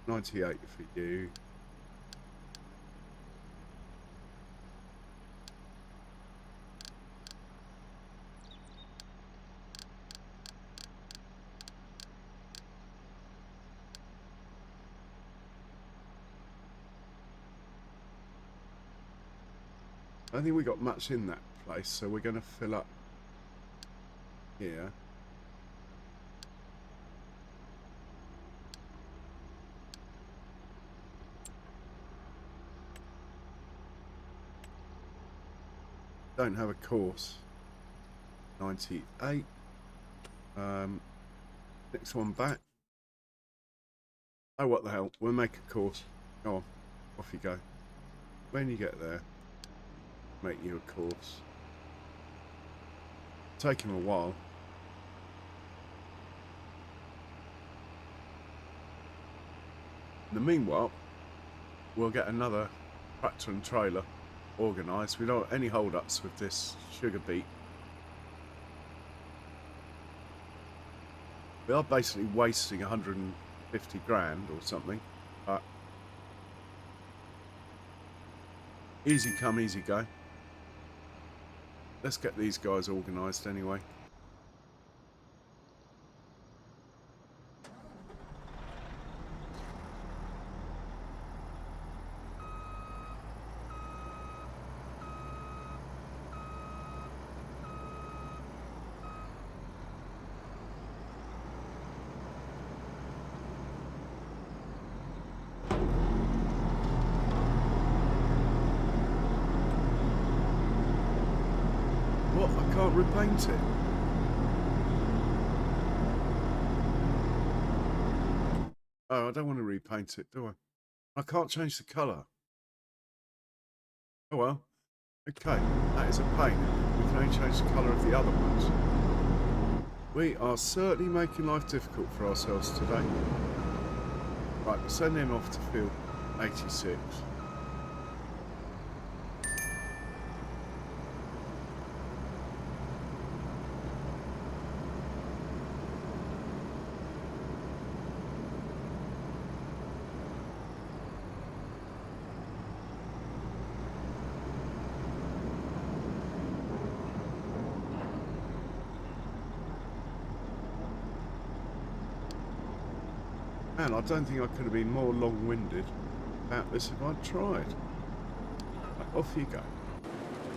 98 for you. I don't think we got much in that place, so we're going to fill up here. Don't have a course. 98. Next one back. Oh, what the hell? We'll make a course. Go on. Off you go. When you get there, make you a course. Take him a while. In the meanwhile, we'll get another tractor and trailer organised. We don't have any hold-ups with this sugar beet. We are basically wasting 150 grand or something, but easy come, easy go. Let's get these guys organised anyway. What? I can't repaint it. Oh, I don't want to repaint it, do I? I can't change the colour. Oh well. Okay, that is a pain. We can only change the colour of the other ones. We are certainly making life difficult for ourselves today. Right, we'll send him off to field 86. Man, I don't think I could have been more long-winded about this if I'd tried. Right, off you go.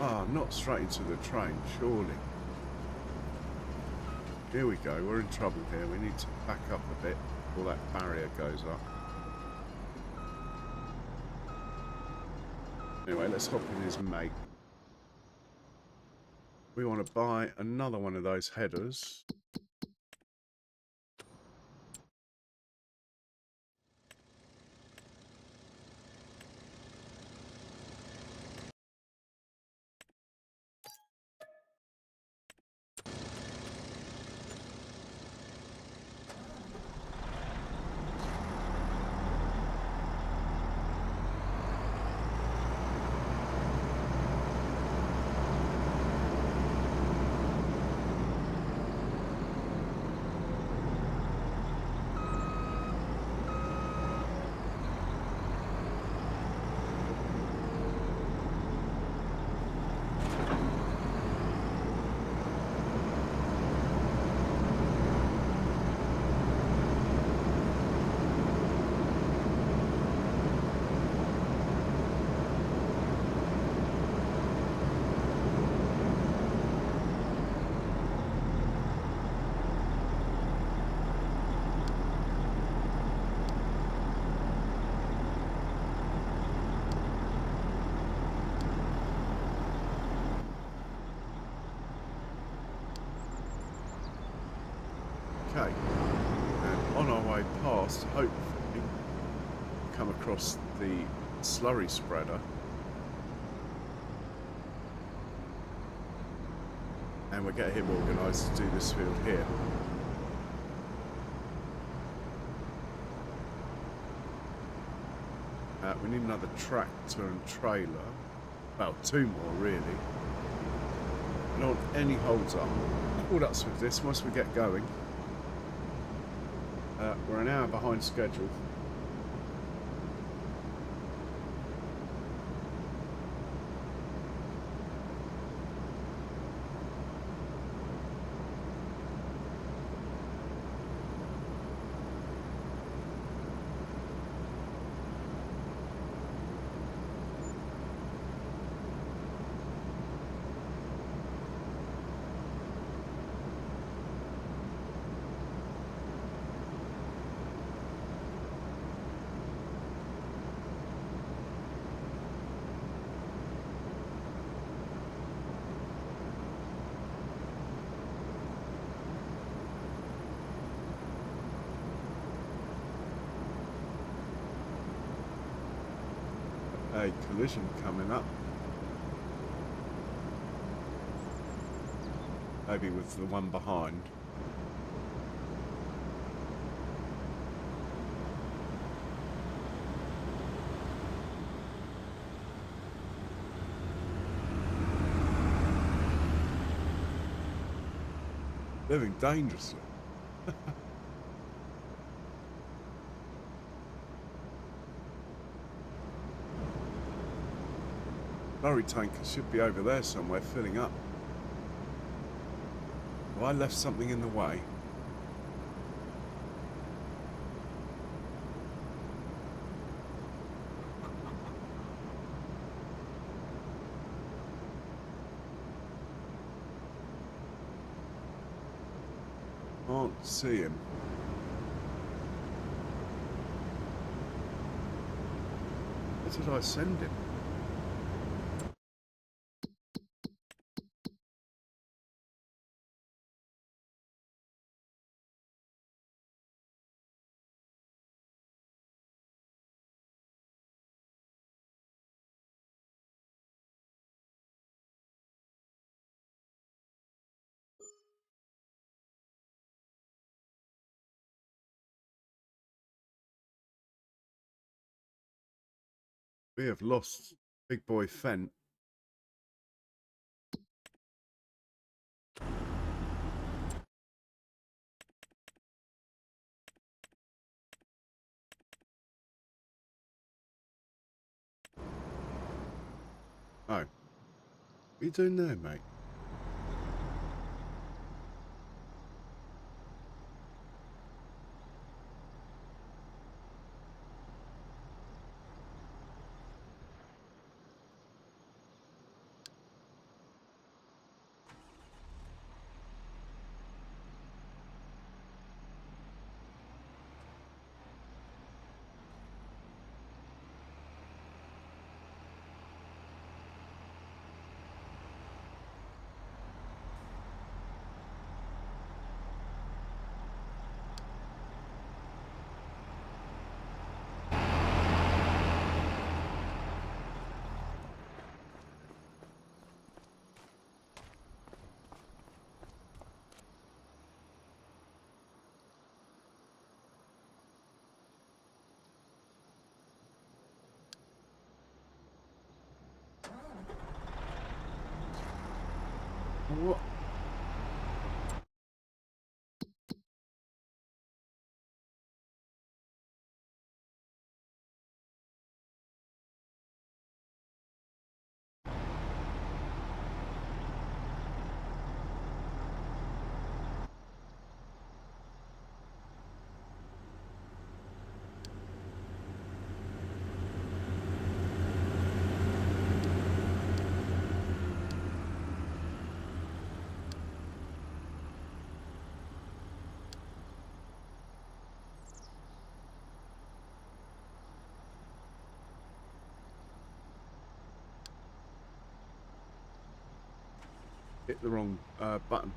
Ah, not straight into the train, surely. Here we go, we're in trouble here. We need to back up a bit before that barrier goes up. Anyway, let's hop in his mate. We want to buy another one of those headers. Okay, and on our way past, hopefully, come across the slurry spreader. And we'll get him organised to do this field here. We need another tractor and trailer. Well, two more really. I don't want any holds up. All up with this once we get going. We're an hour behind schedule. A collision coming up. Maybe with the one behind. Living dangerously. Slurry tanker should be over there somewhere, filling up. Well, I left something in the way. Can't see him. Where did I send him? We have lost Big Boy Fent. Oh. What are you doing there, mate? What? Hit the wrong button.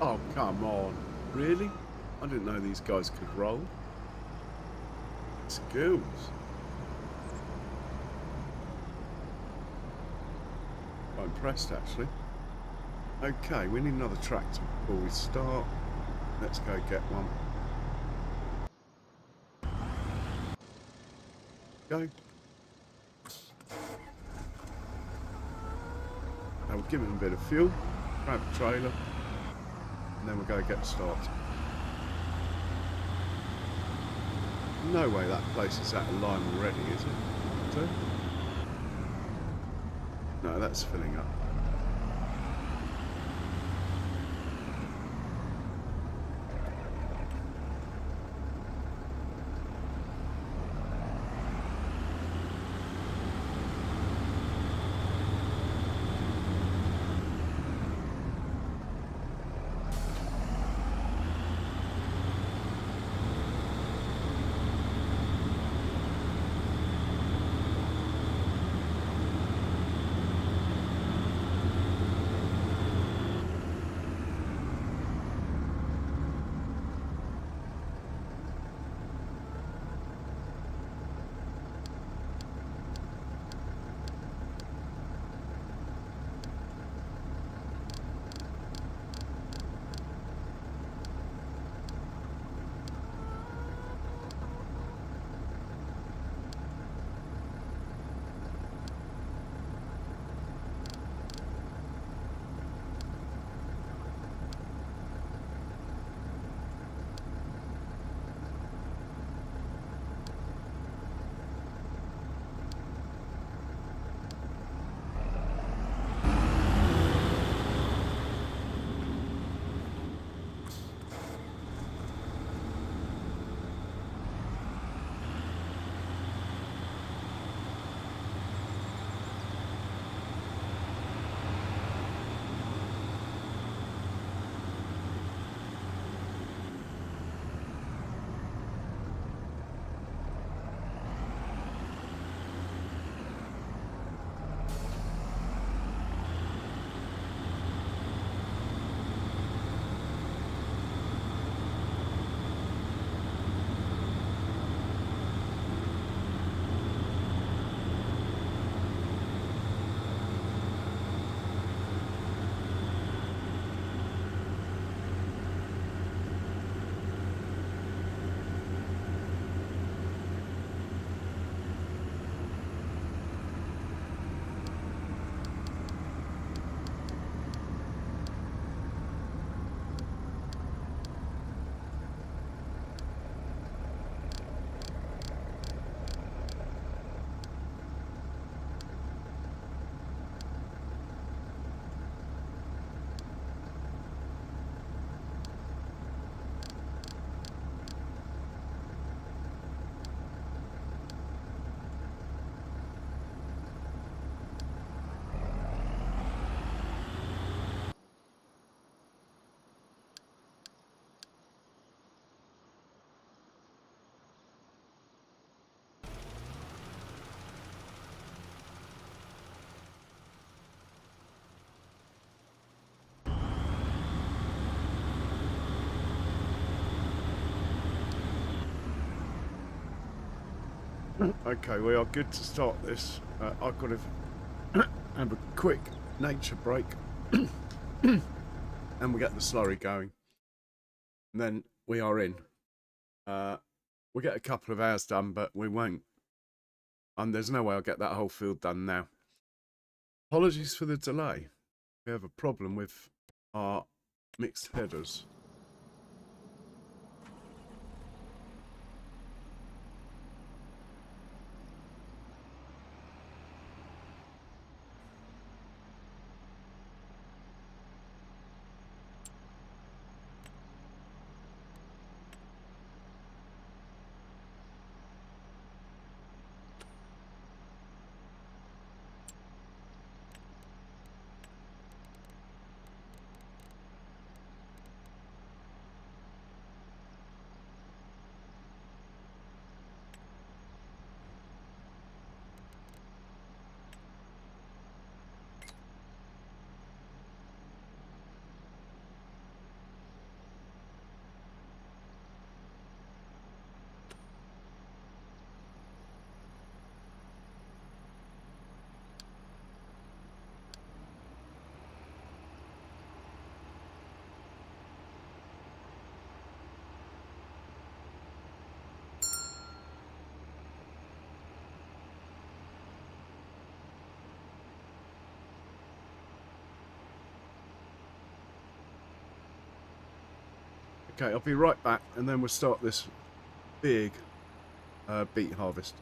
Oh, come on. Really? I didn't know these guys could roll. Skills. Quite impressed, actually. Okay, we need another tractor before we start. Let's go get one. Go. Now we'll give it a bit of fuel, grab a trailer, and then we'll go get started. No way that place is out of line already, is it? So? No, that's filling up. Okay, we are good to start this. I've got to have a quick nature break and we get the slurry going. And then we are in. We'll get a couple of hours done, but we won't. And there's no way I'll get that whole field done now. Apologies for the delay. We have a problem with our mixed headers. Okay, I'll be right back, and then we'll start this big beet harvest.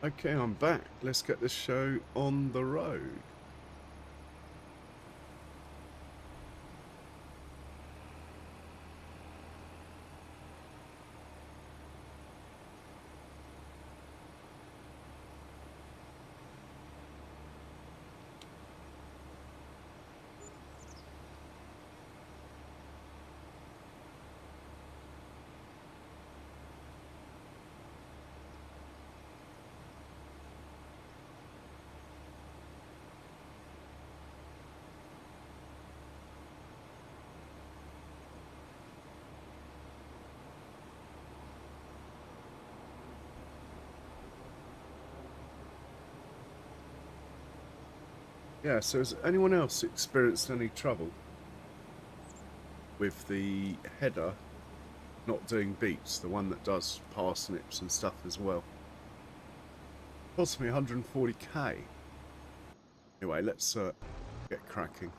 Okay, I'm back. Let's get this show on the road. Yeah, so has anyone else experienced any trouble with the header not doing beets, the one that does parsnips and stuff as well? Cost me 140k. Anyway, let's get cracking.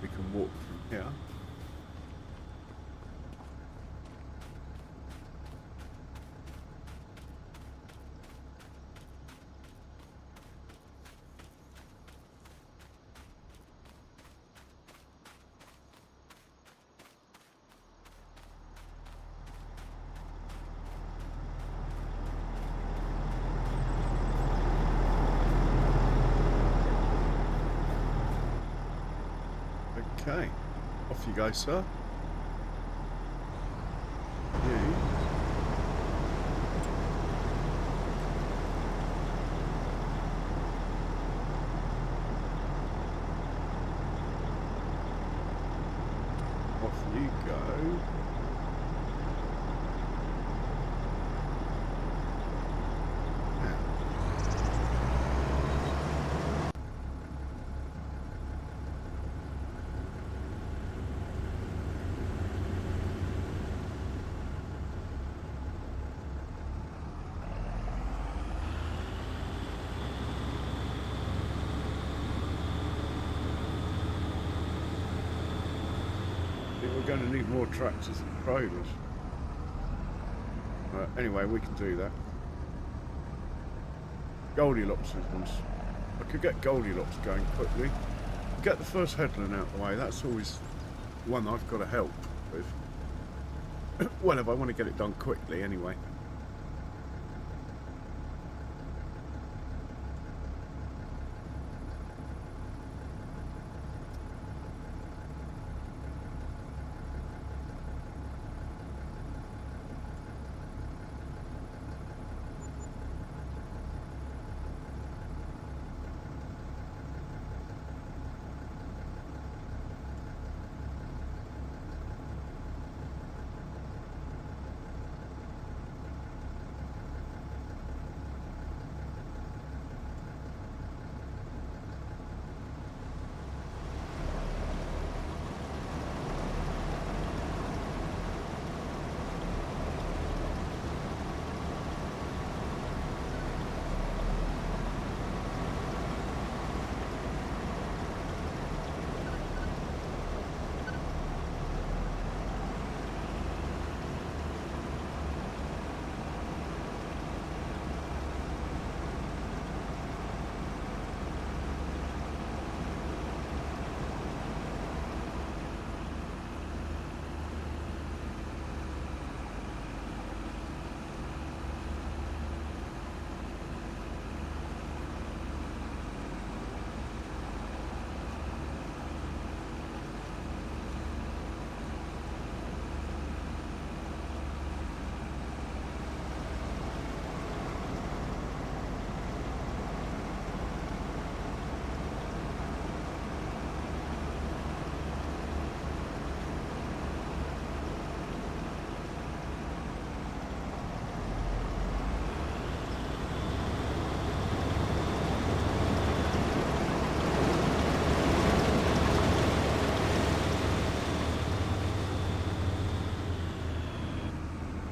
We can walk from here. Okay, off you go, sir. You. Off you go. We're going to need more tractors and trailers. Anyway, we can do that. Goldilocks is once. I could get Goldilocks going quickly. Get the first headland out of the way. That's always one I've got to help with. Well, if I want to get it done quickly, anyway.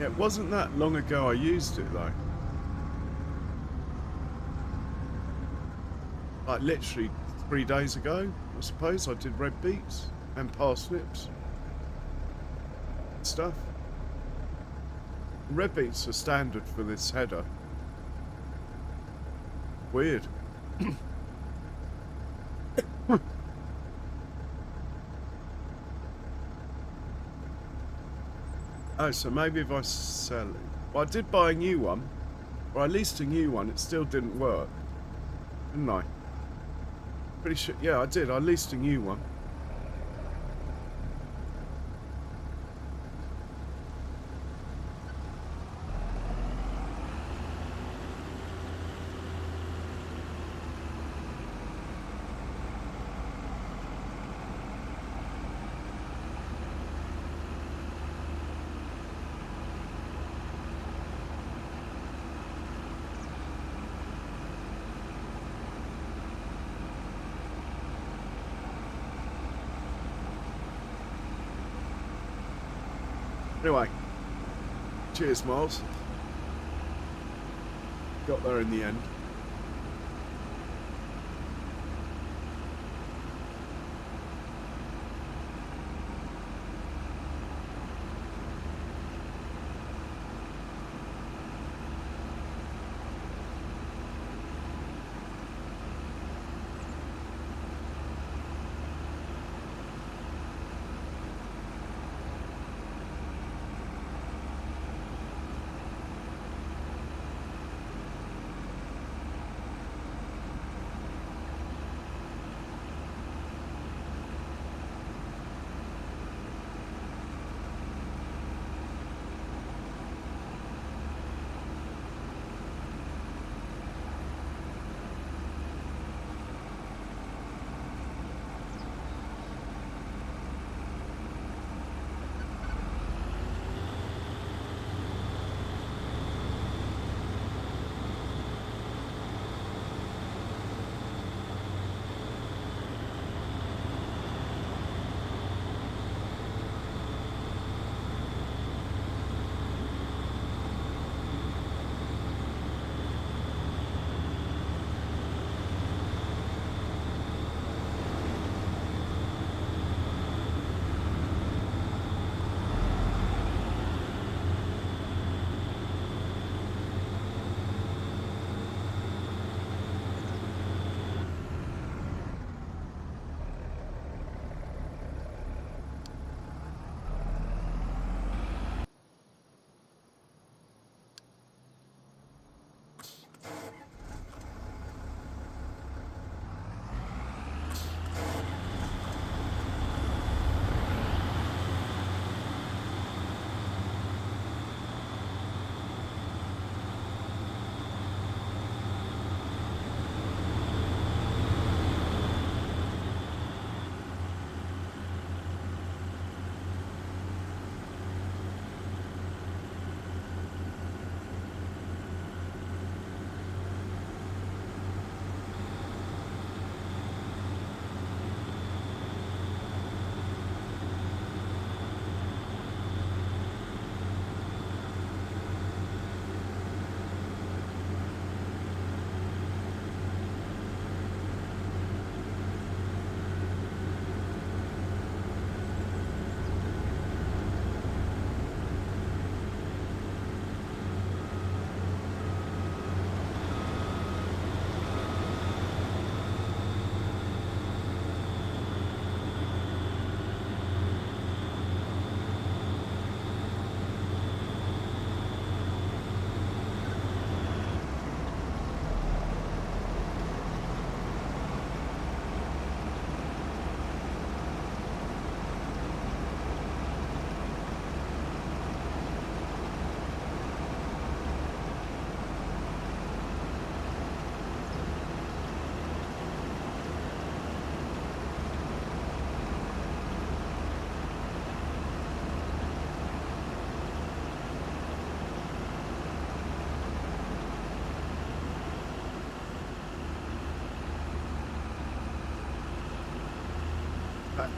Yeah, it wasn't that long ago I used it though. Like literally 3 days ago, I suppose, I did red beets and parsnips stuff. Red beets are standard for this header. Weird. Oh, so maybe if I sell it. Well, I did buy a new one, or at least a new one. It still didn't work, didn't I? Pretty sure. Yeah, I did. I leased a new one. Anyway, cheers, Miles. Got there in the end.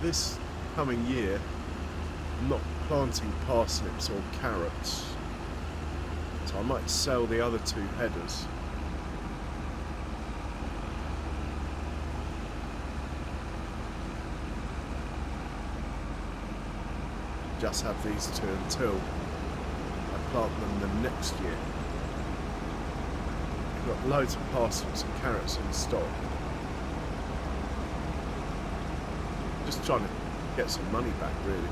This coming year, I'm not planting parsnips or carrots So I might sell the other 2 headers. Just have these 2 until I plant them the next year. I've got loads of parsnips and carrots in stock. Just trying to get some money back, really.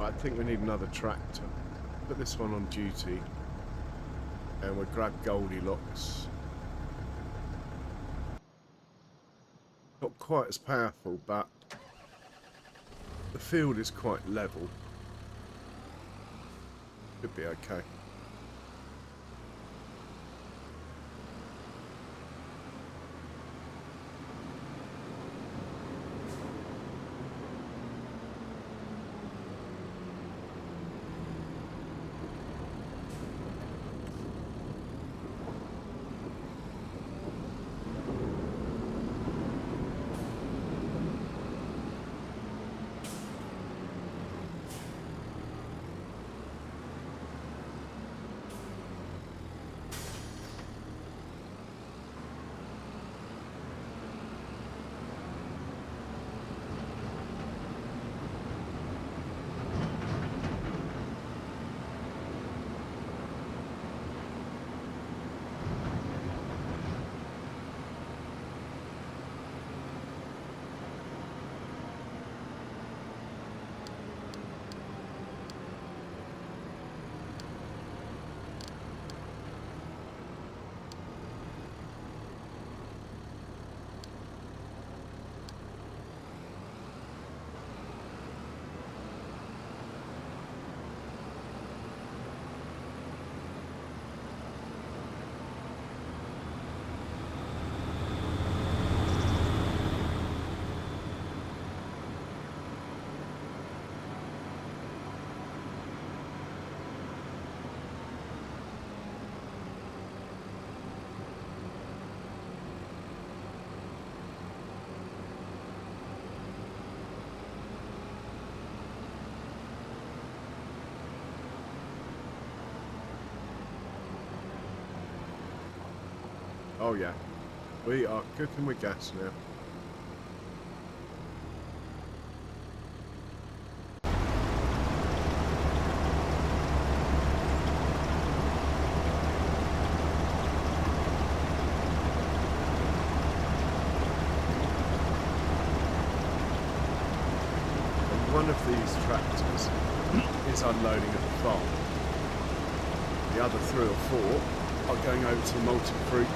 I think we need another tractor. Put this one on duty. And we'll grab Goldilocks. Not quite as powerful, but the field is quite level. Should be okay. Oh yeah, we are cooking with gas now. one of these tractors is unloading at the farm. The other 3 or 4 are going over to the multi-fruit.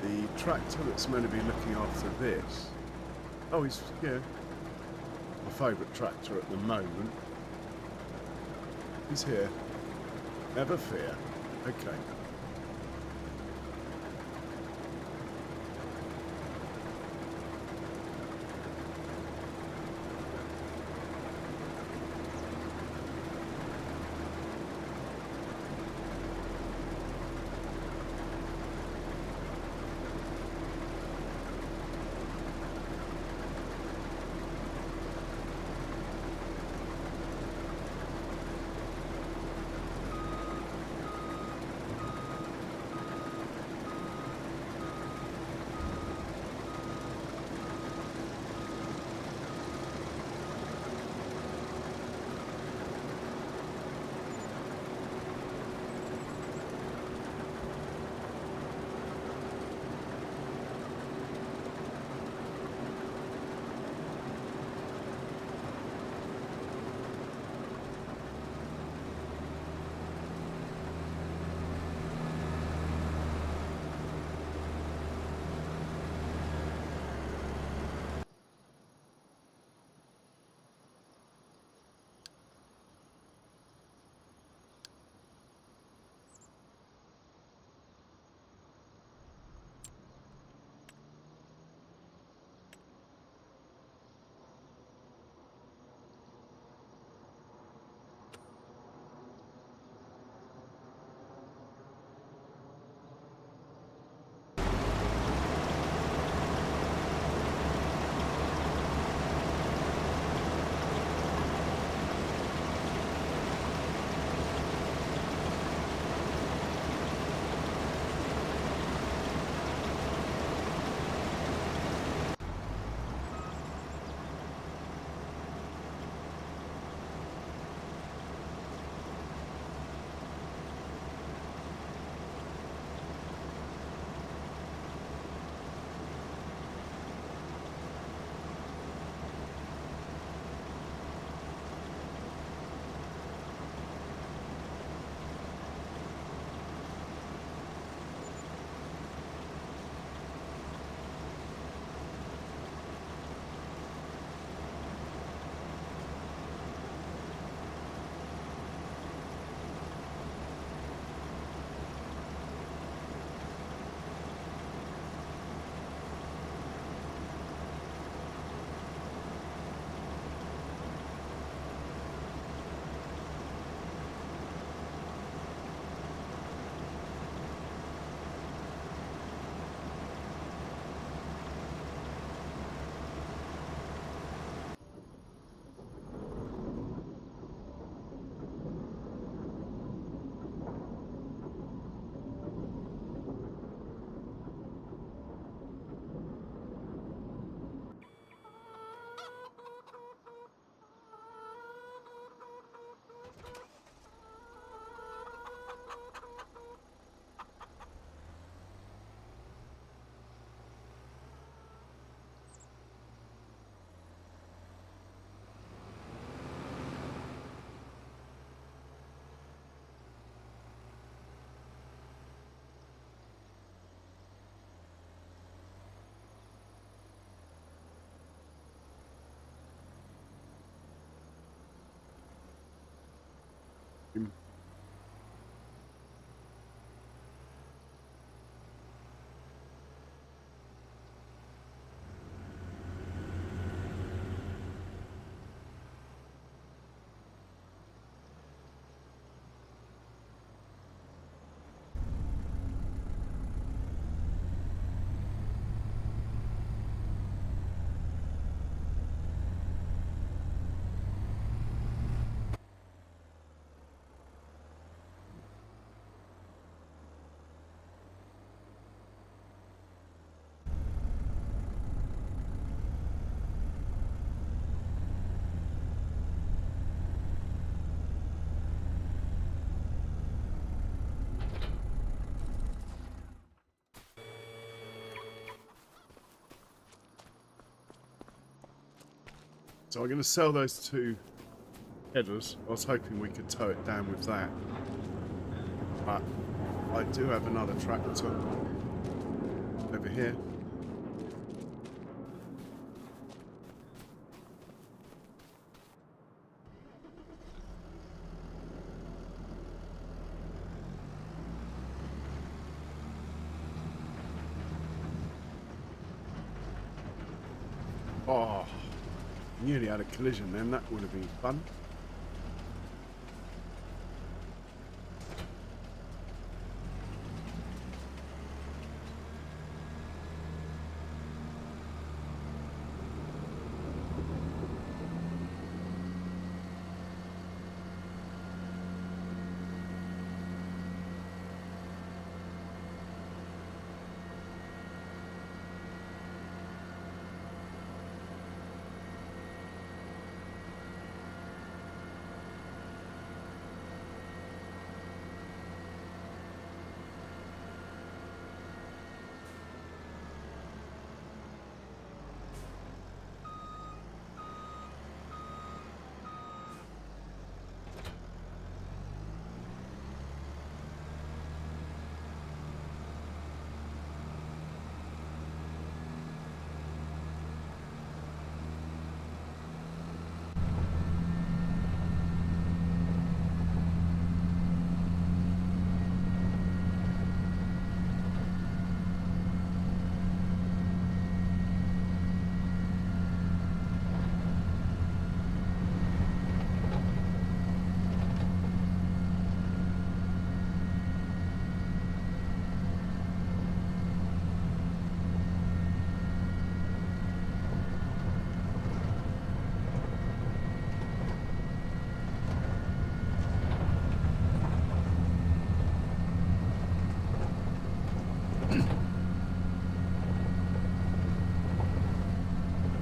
The tractor that's meant to be looking after this. Oh, he's, yeah, my favourite tractor at the moment. He's here. Never fear. Okay. So I'm going to sell those 2 headers. I was hoping we could tow it down with that. But I do have another tractor over here. Oh, nearly had a collision then. That would have been fun.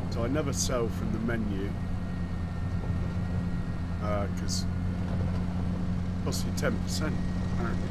So I never sell from the menu because it costs you 10% apparently.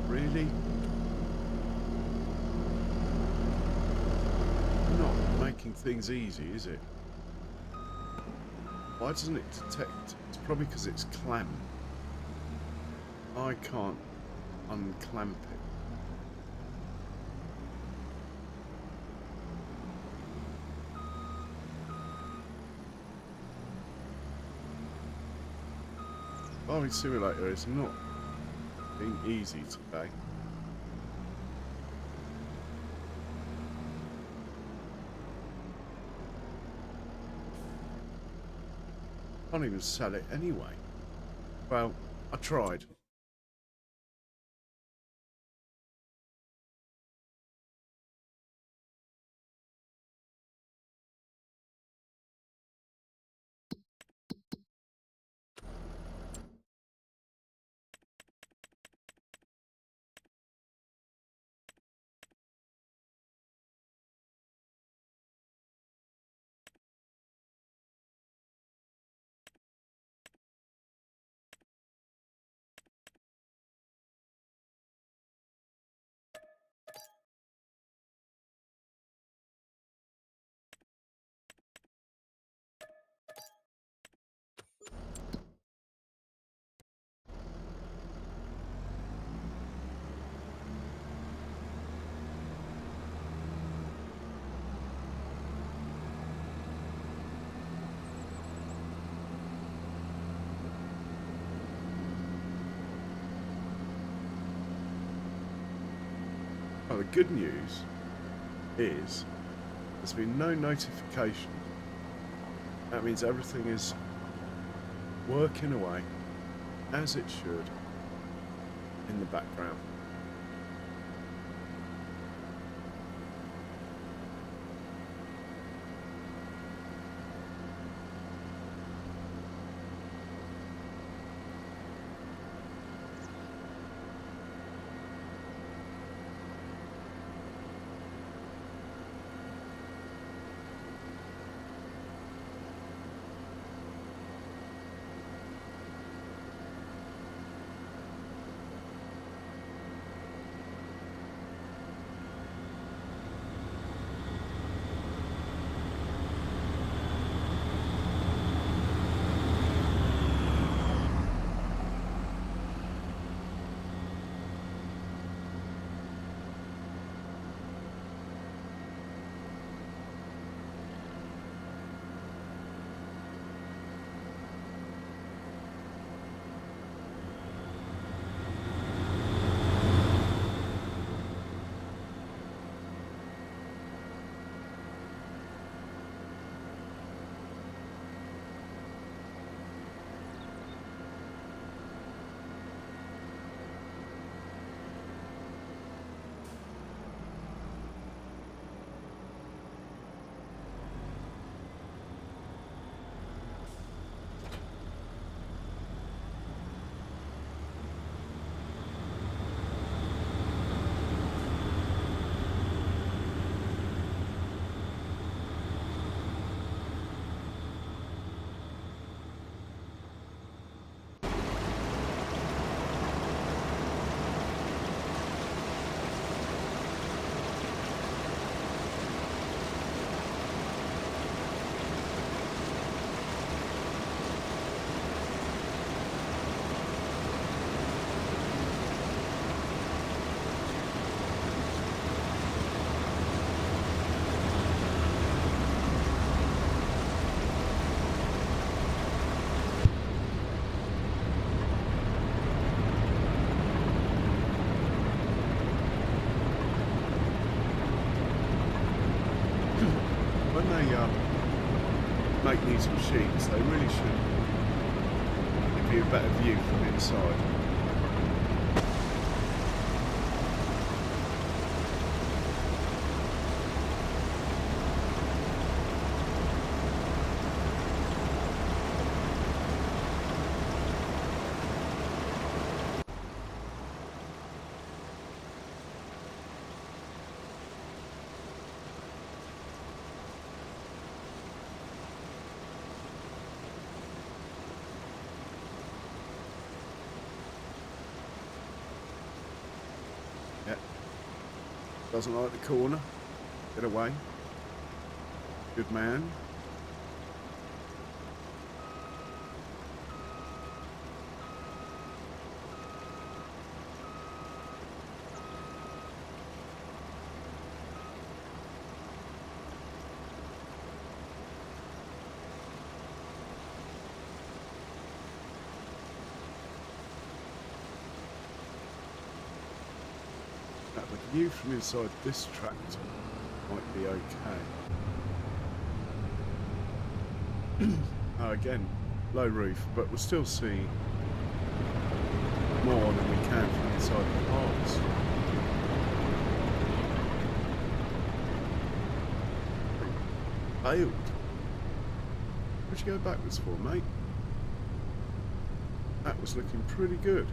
Really? Not making things easy, is it? Why doesn't it detect? It's probably because it's clamped. I can't unclamp it. Farming Simulator is not being easy today. Can't even sell it anyway. Well, I tried. Well, the good news is there's been no notification. That means everything is working away as it should in the background. When they make these machines, they really should give you a better view from inside. Yeah. Doesn't like the corner. Get away. Good man. view from inside this tractor might be okay. Again, low roof, but we'll still see more than we can from inside the parts. Failed. What'd you go backwards for, mate? That was looking pretty good.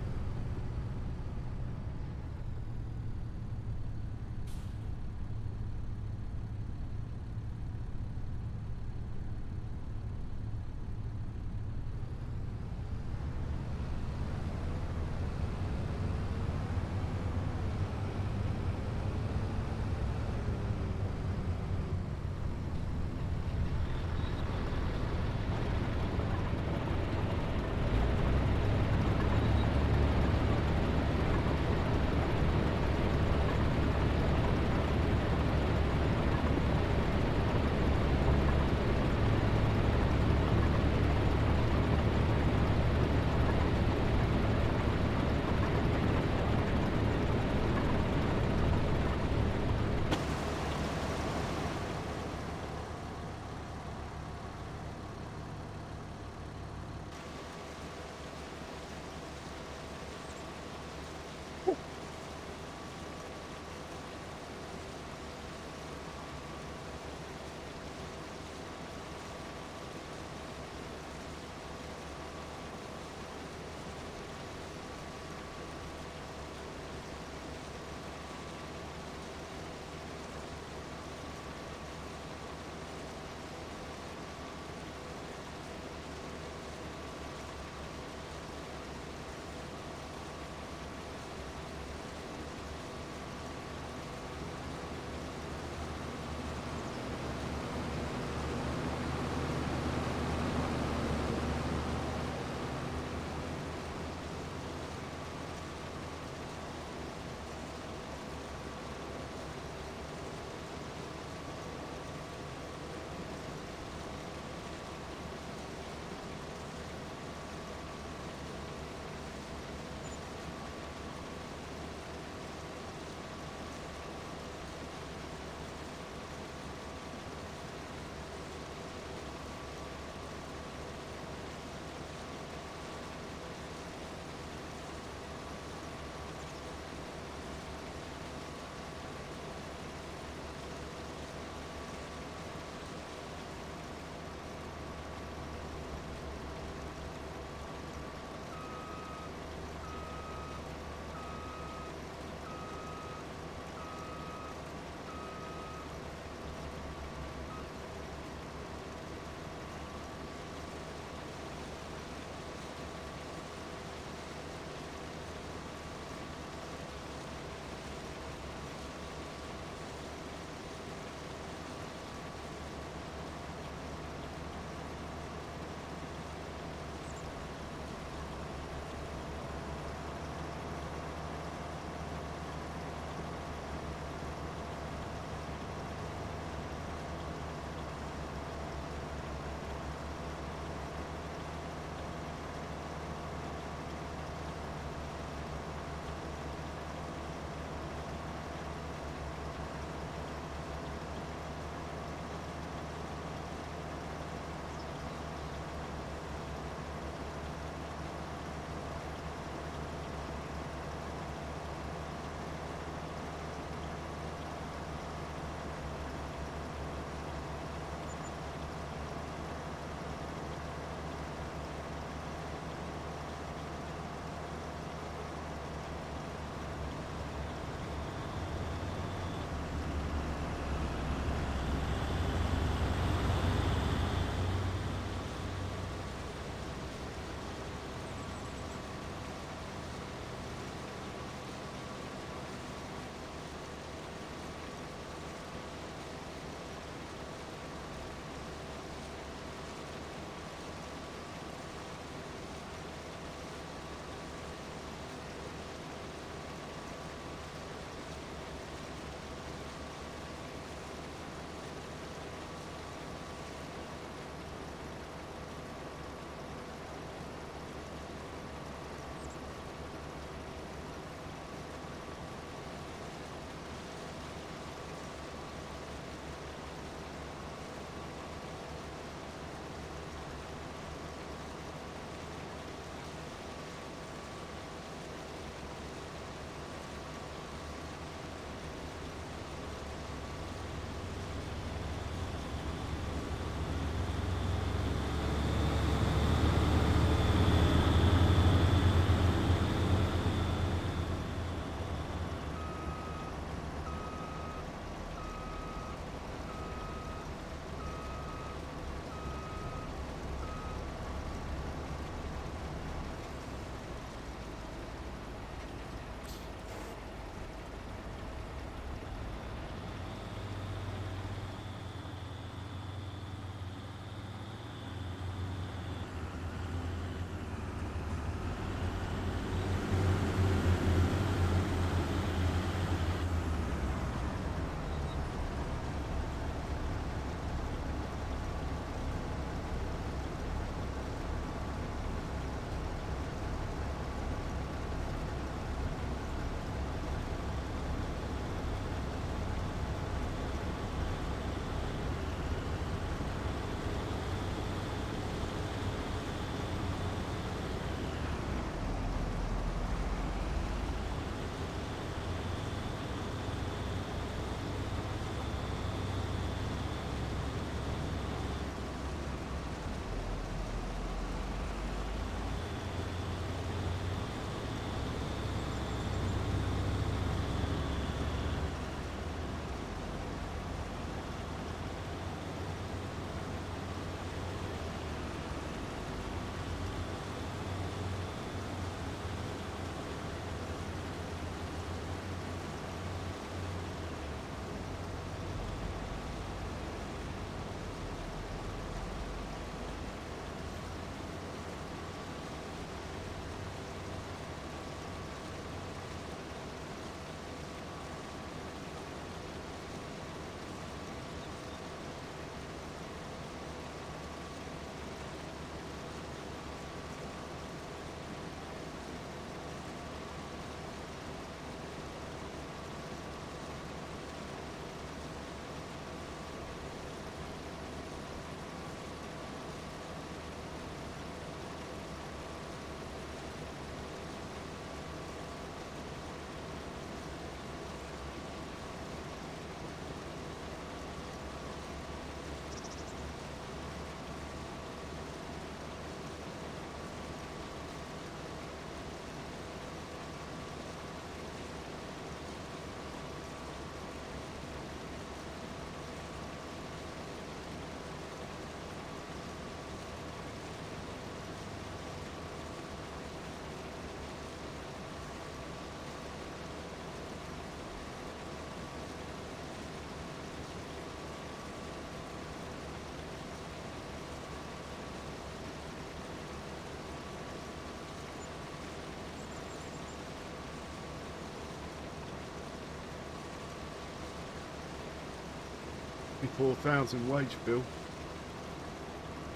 24,000 wage bill.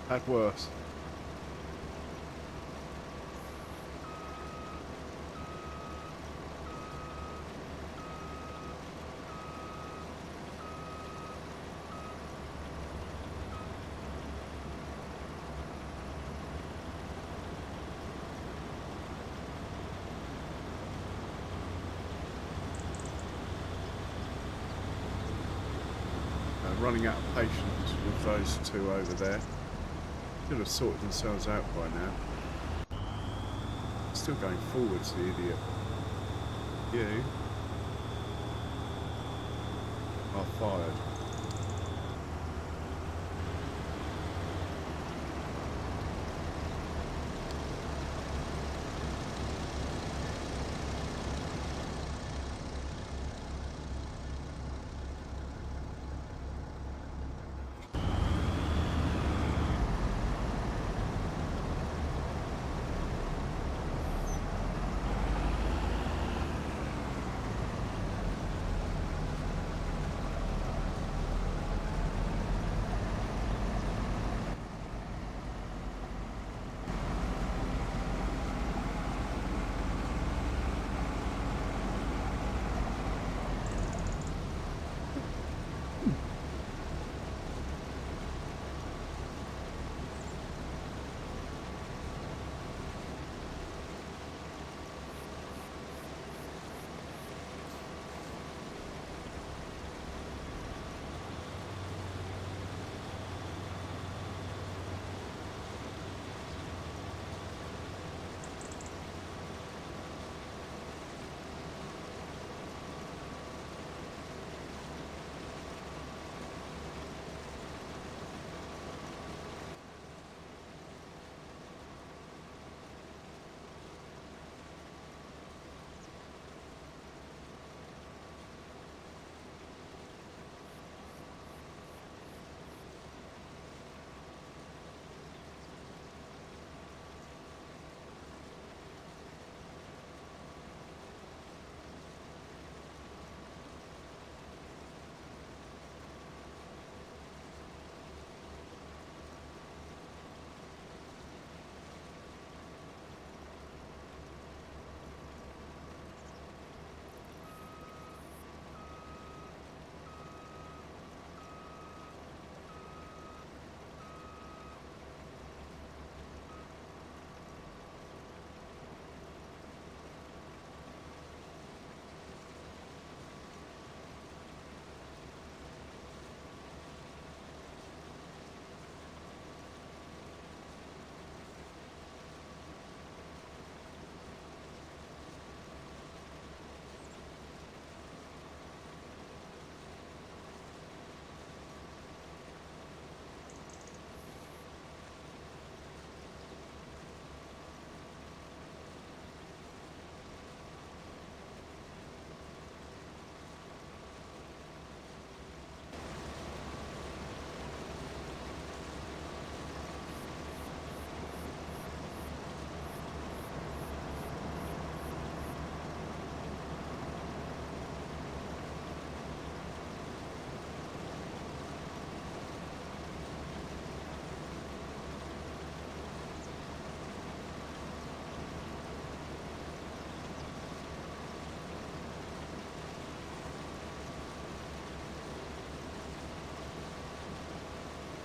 Had worse. Running out of patience with those two over there. Should have sorted themselves out by now. Still going forwards, the idiot. You are fired.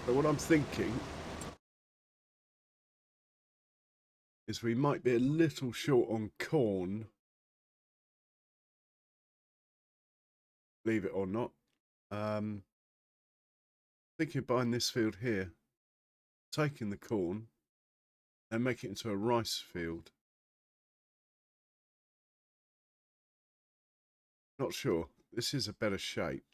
So what I'm thinking is we might be a little short on corn, believe it or not. Thinking of buying this field here, taking the corn and making it into a rice field. Not sure. This is a better shape.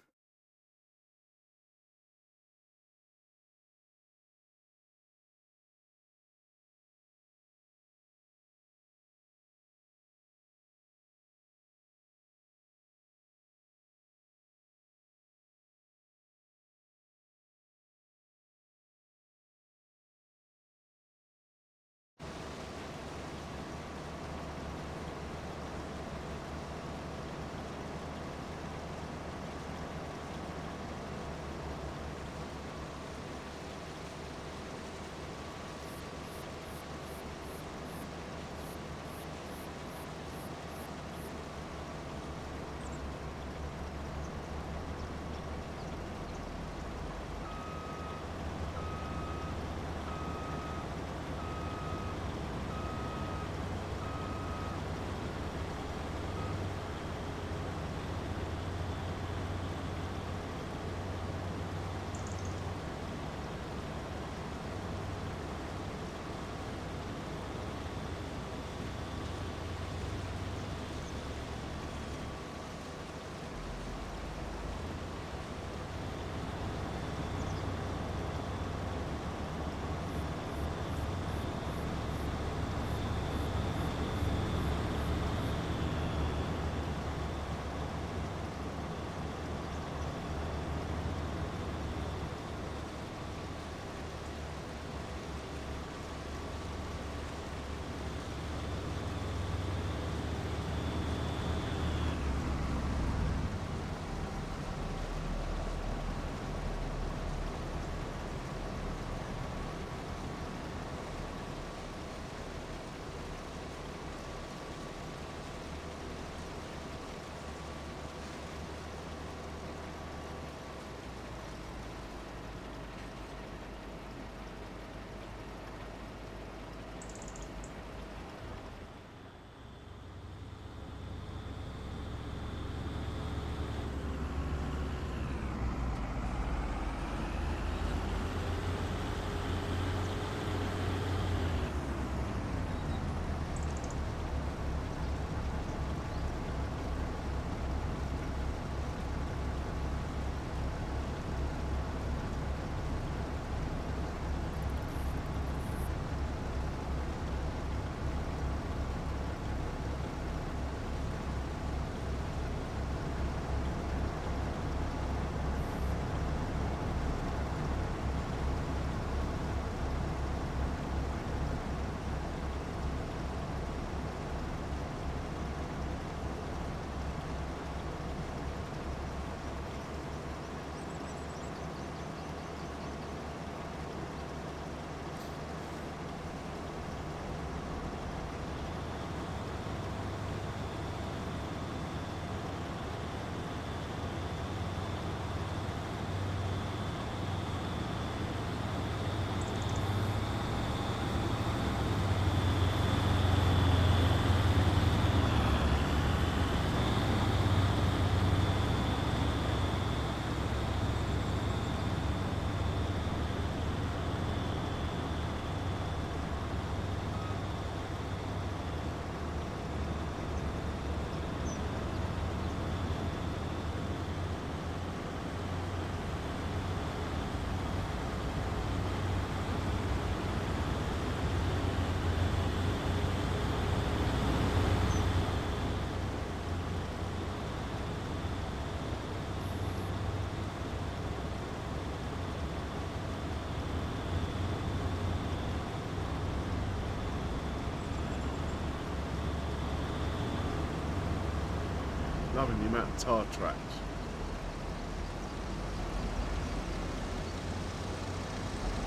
loving the amount of tyre tracks.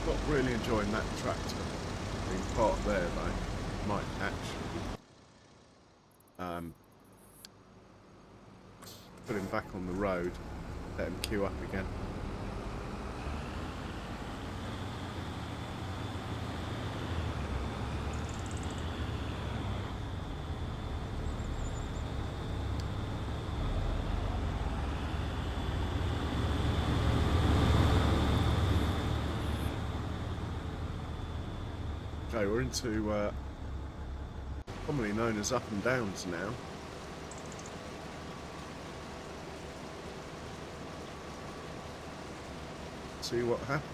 Not really enjoying that tractor being parked there though. Might actually put him back on the road, let him queue up again. Okay, we're into commonly known as up and downs now. See what happens.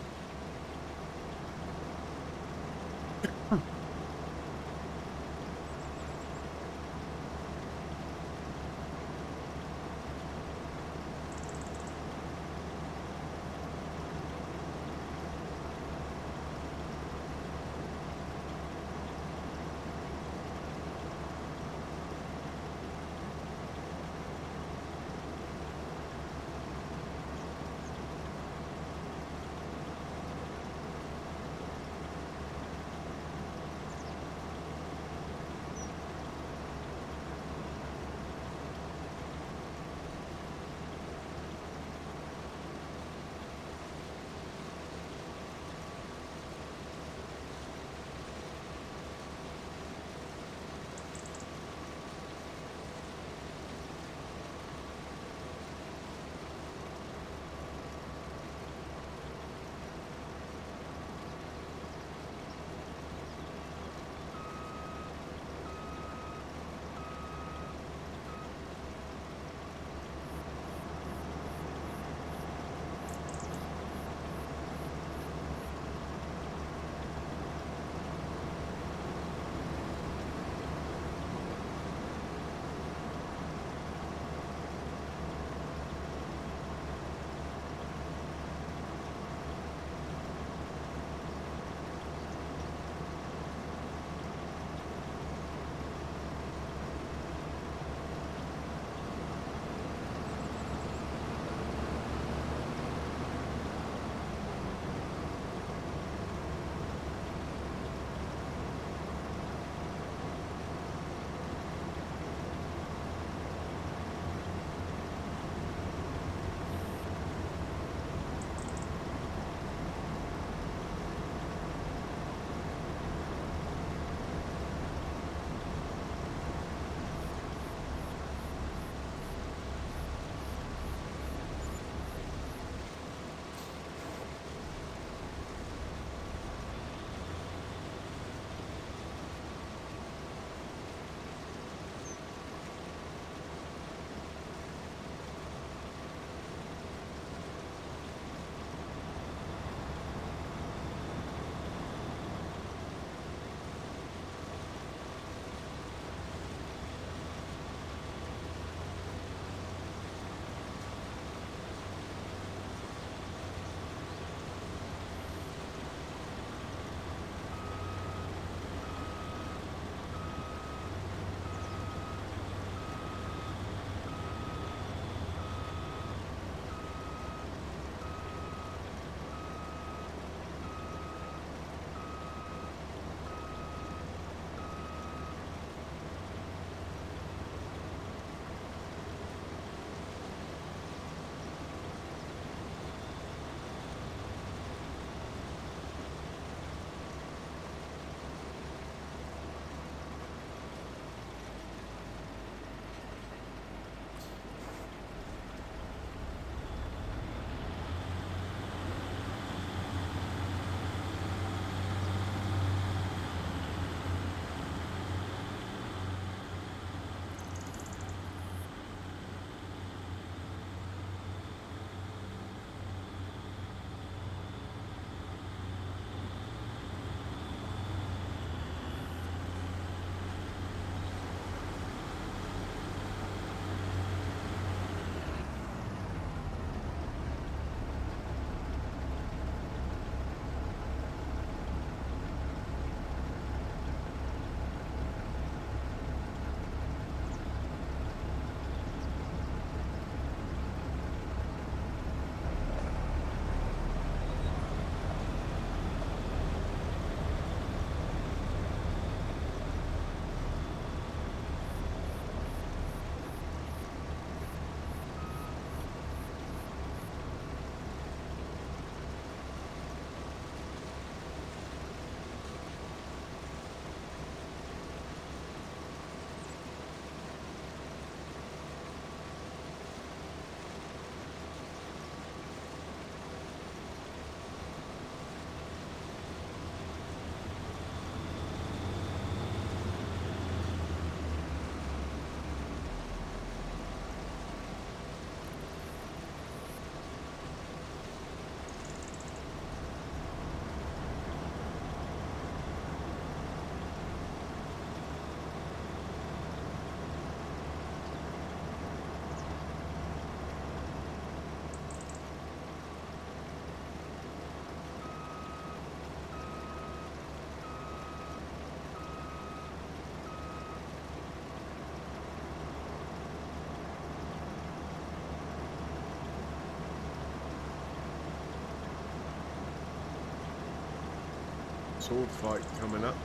sword fight coming up.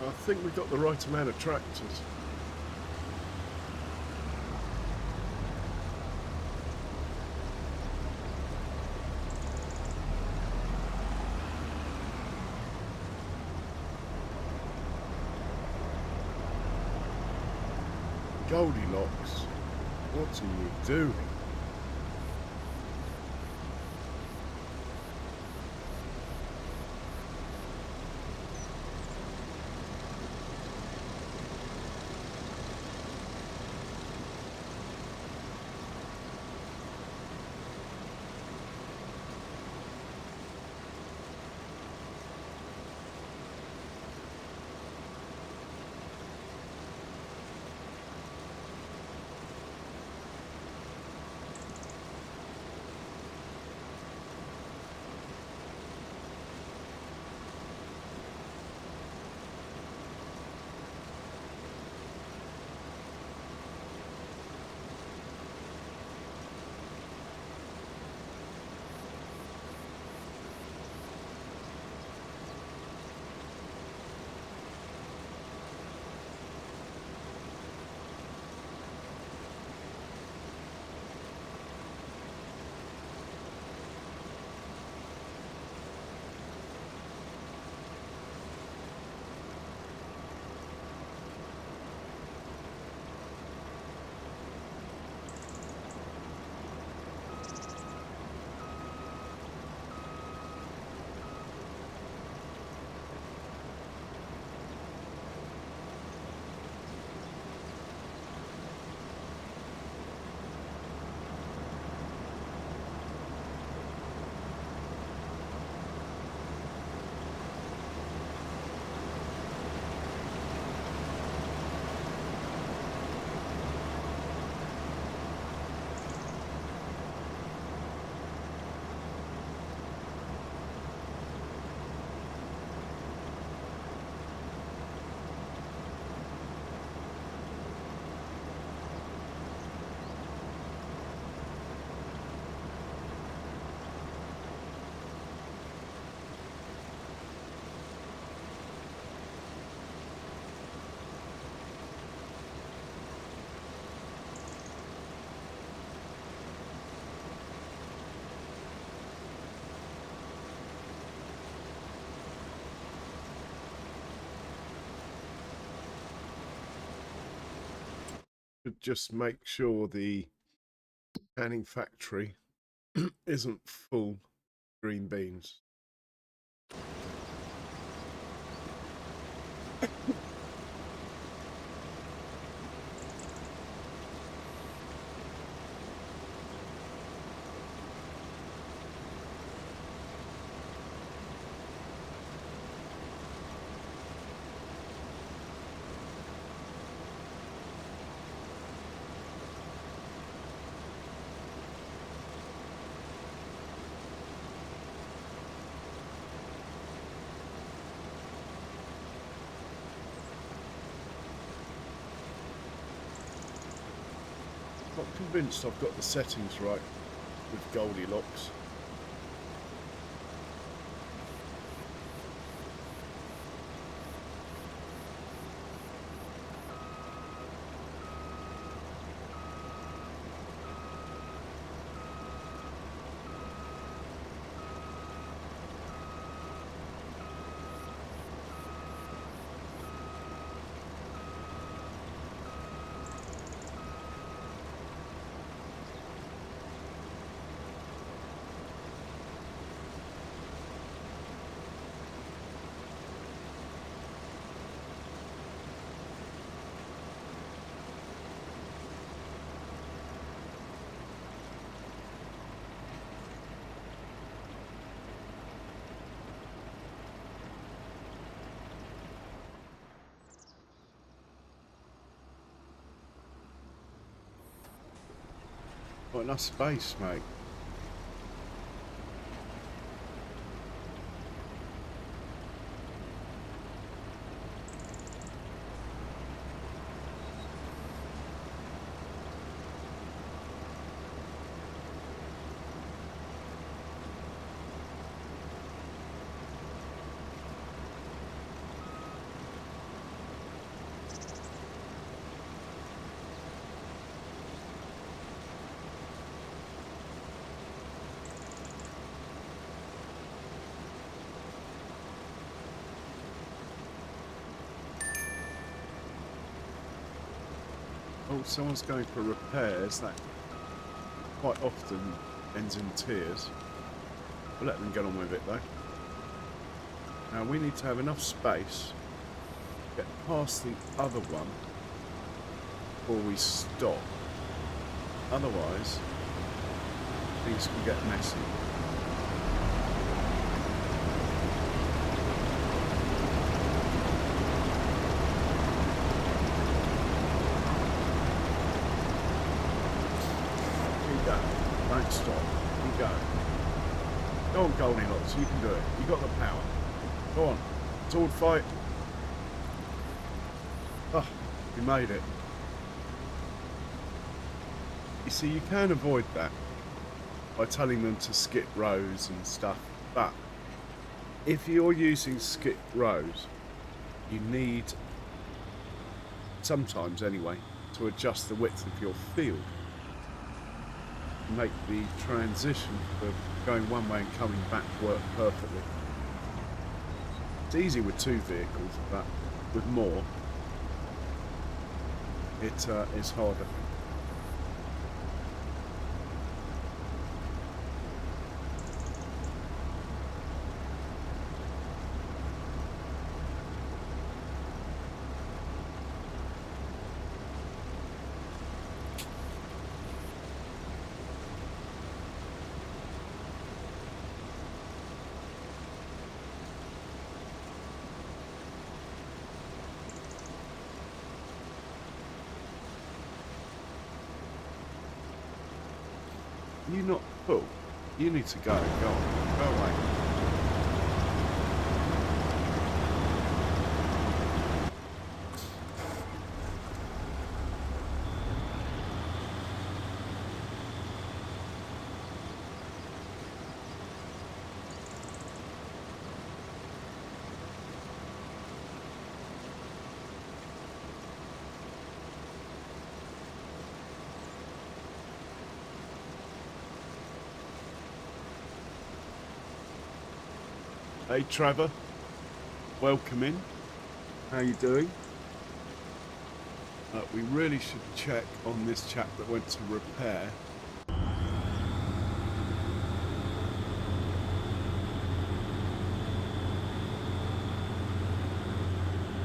I think we've got the right amount of tractors. Goldilocks, what are you doing? Should just make sure the canning factory isn't full green beans. Not convinced I've got the settings right with Goldilocks. Not enough space, mate. Oh, someone's going for repairs. That quite often ends in tears. We'll let them get on with it though. Now we need to have enough space to get past the other one before we stop. Otherwise, things can get messy. Don't stop. Keep going. Go on, Goldilocks. You can do it. You got the power. Go on. Sword fight. Oh, we made it. You see, you can avoid that by telling them to skip rows and stuff. But if you're using skip rows, you need, sometimes anyway, to adjust the width of your field. Make the transition for going one way and coming back work perfectly. It's easy with two vehicles, but with more, it is harder. You not full? You need to go. Go on. Go away. Hey Trevor, welcome in. How you doing? We really should check on this chap that went to repair. I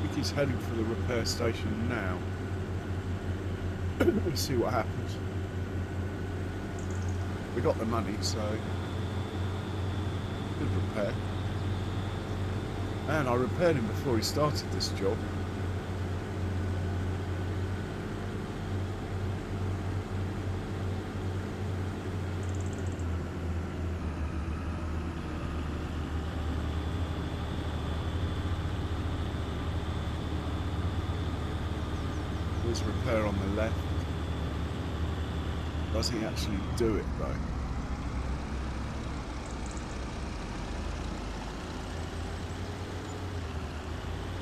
think he's heading for the repair station now. Let's see what happens. We got the money, so good repair. And I repaired him before he started this job. There's repair on the left. Doesn't he actually do it though?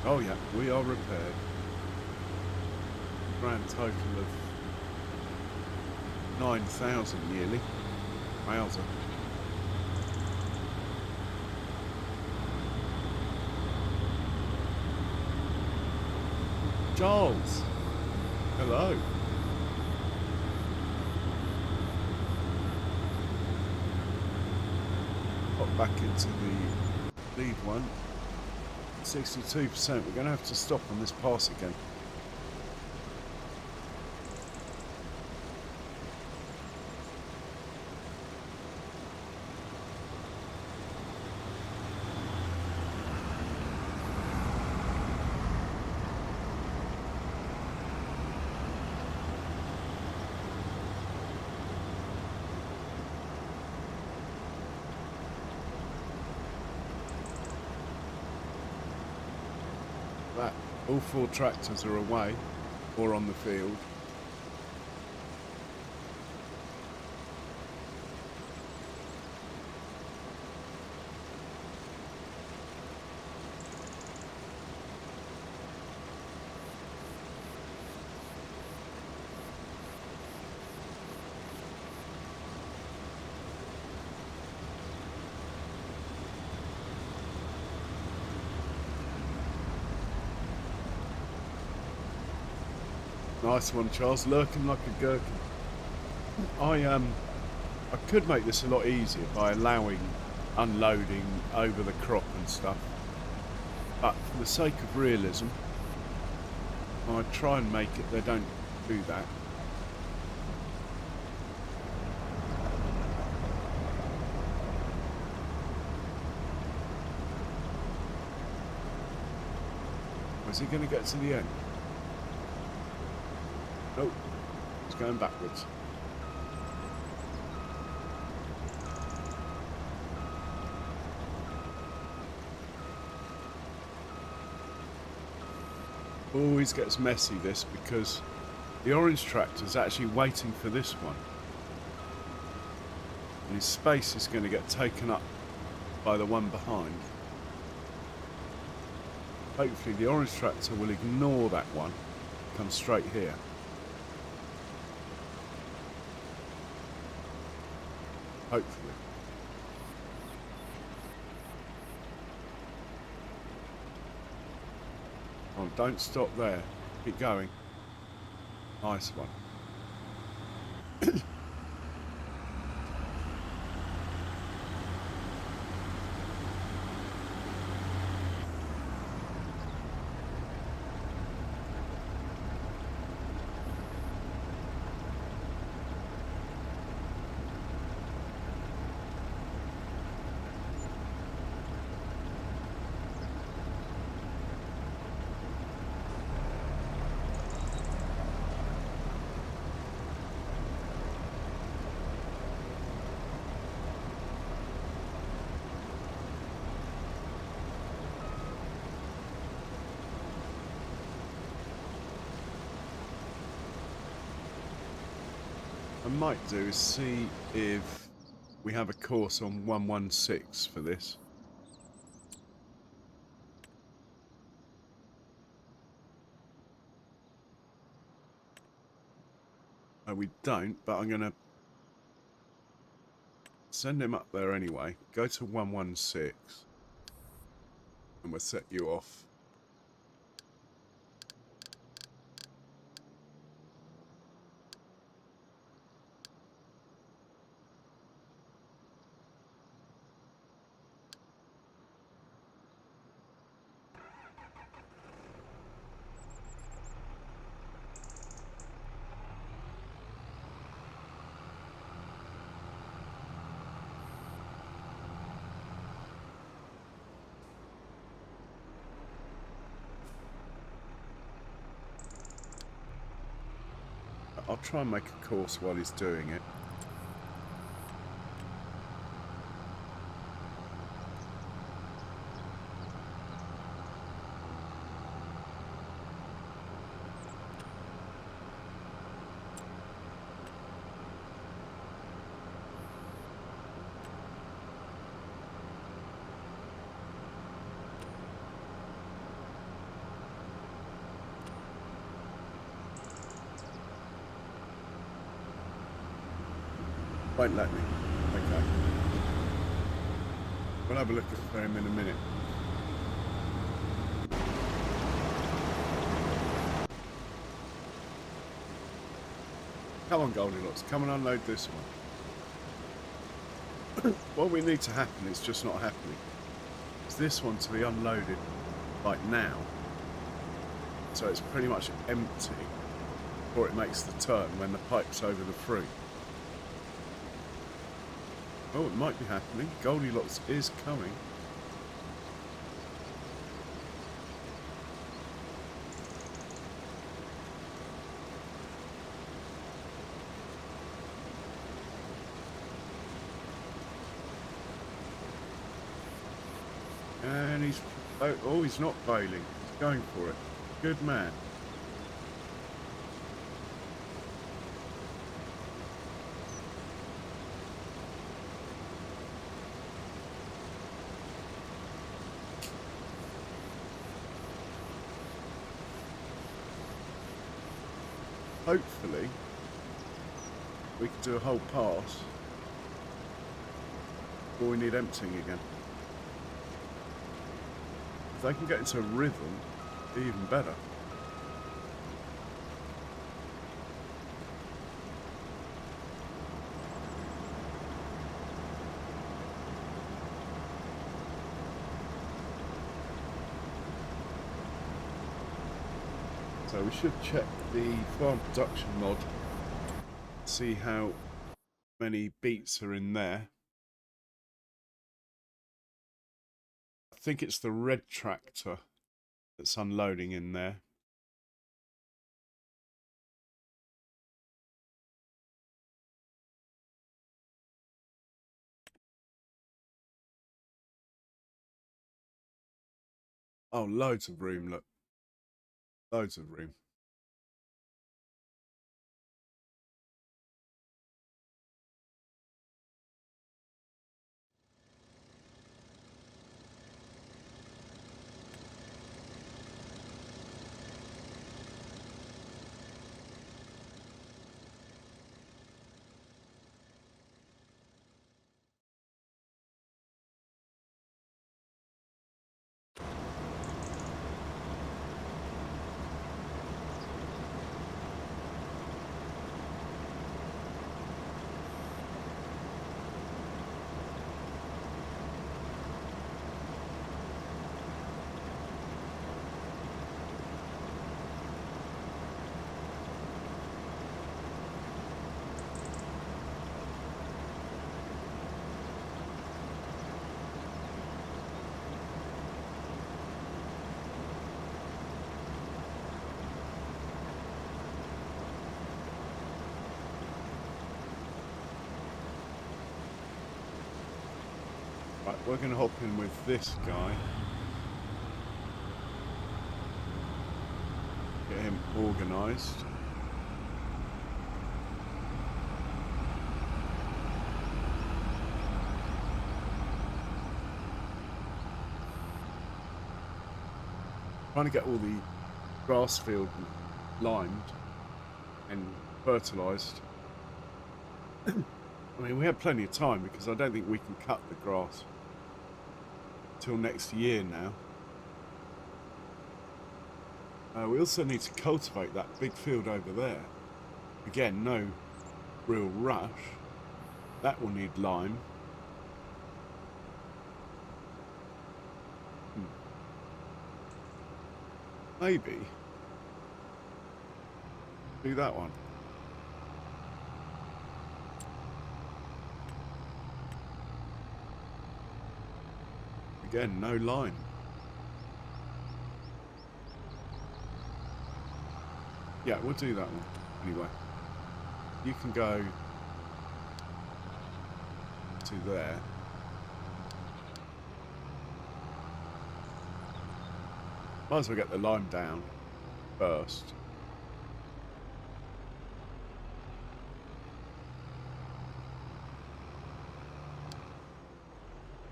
Oh yeah, we are repaired. Grand total of 9,000 yearly. Wowza. Charles! Hello. Pop back into the lead one. 62%. We're going to have to stop on this pass again. that. All 4 tractors are away or on the field. Nice one, Charles. Lurking like a gherkin. I could make this a lot easier by allowing unloading over the crop and stuff. But for the sake of realism, I try and make it they don't do that. Is he going to get to the end? Nope. He's going backwards. Always gets messy this because the orange tractor's actually waiting for this one. And his space is going to get taken up by the one behind. Hopefully the orange tractor will ignore that one, come straight here. Hopefully. Oh, don't stop there. Keep going. Nice one. I might do is see if we have a course on 116 for this. We don't, but I'm going to send him up there anyway. Go to 116 and we'll set you off. I'll try and make a course while he's doing it. Won't let me. Okay. We'll have a look at him in a minute. Come on, Goldilocks. Come and unload this one. What we need to happen is just not happening. It's this one to be unloaded like now. So it's pretty much empty before it makes the turn when the pipe's over the fruit. Oh, it might be happening. Goldilocks is coming. And he's... Oh, he's not bailing. Going for it. Good man. Hopefully, we can do a whole pass before we need emptying again. If they can get into a rhythm, even better. So we should check the farm production mod, see how many beets are in there. I think it's the red tractor that's unloading in there. Oh, loads of room, look. Loads of room. Right, we're going to hop in with this guy. Get him organised. Trying to get all the grass field limed and fertilised. I mean, we have plenty of time because I don't think we can cut the grass till next year now. We also need to cultivate that big field over there. Again, no real rush. That will need lime. Maybe do that one. Again, no lime. Yeah, we'll do that one anyway. You can go to there. Might as well get the lime down first.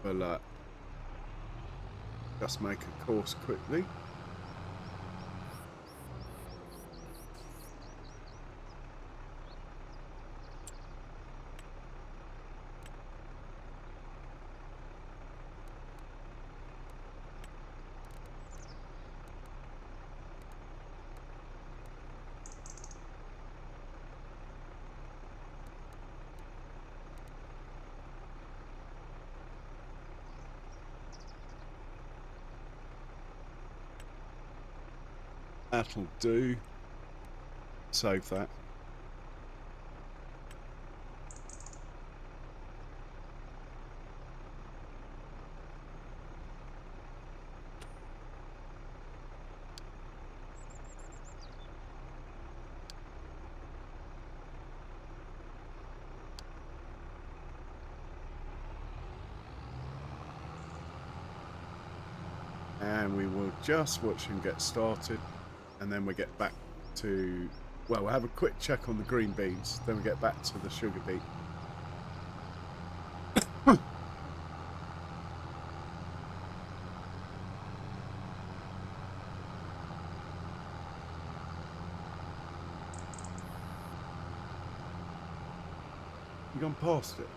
We'll just make a course quickly. That'll do. Save that. And and we will just watch him get started, and then we get back to, well, we'll have a quick check on the green beans, then we get back to the sugar beet. You gone past it?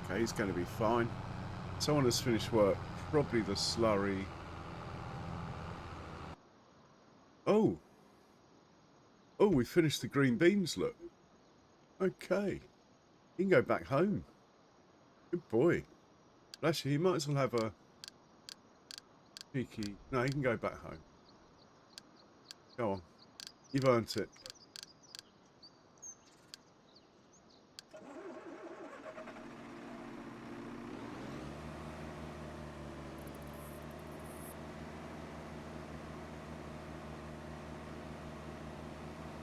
Okay, he's going to be fine. Someone has finished work. Probably the slurry. Oh. Oh, we finished the green beans, look. Okay. You can go back home. Good boy. But actually, you might as well have a cheeky... No, you can go back home. Go on. You've earned it.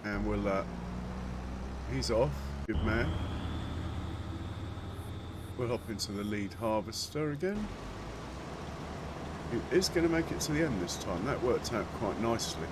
And we'll, he's off. Good man. We'll hop into the lead harvester again. It is going to make it to the end this time. That worked out quite nicely.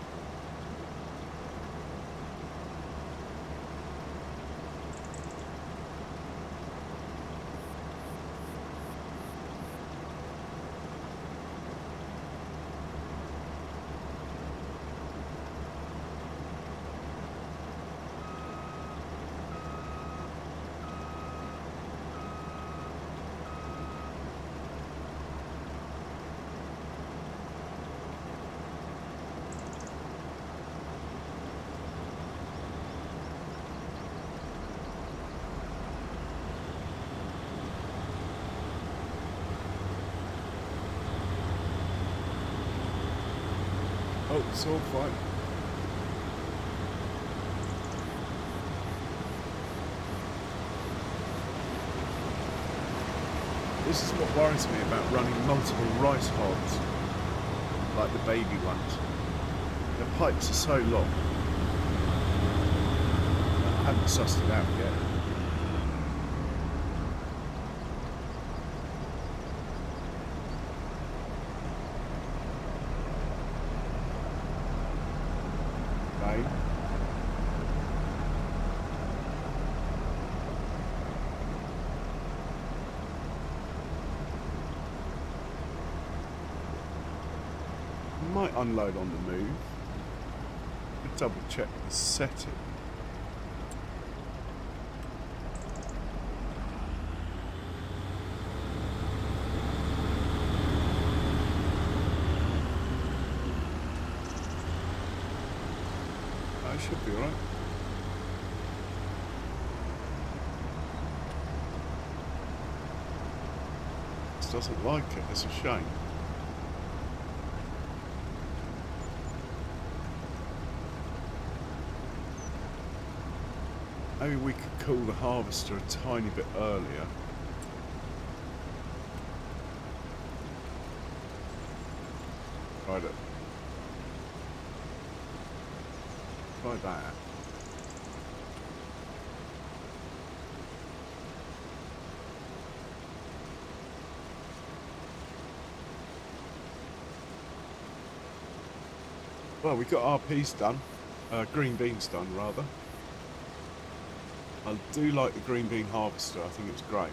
Oh, it's all fine. This is what worries me about running multiple rice hobs, like the baby ones. The pipes are so long. I haven't sussed it out yet. Okay. Might unload on the move. Double check the setting. I should be alright. This doesn't like it, it's a shame. Maybe we could cool the harvester a tiny bit earlier. Try it. Try that. Well, we got our peas done. Green beans done, rather. I do like the green bean harvester. I think it's great.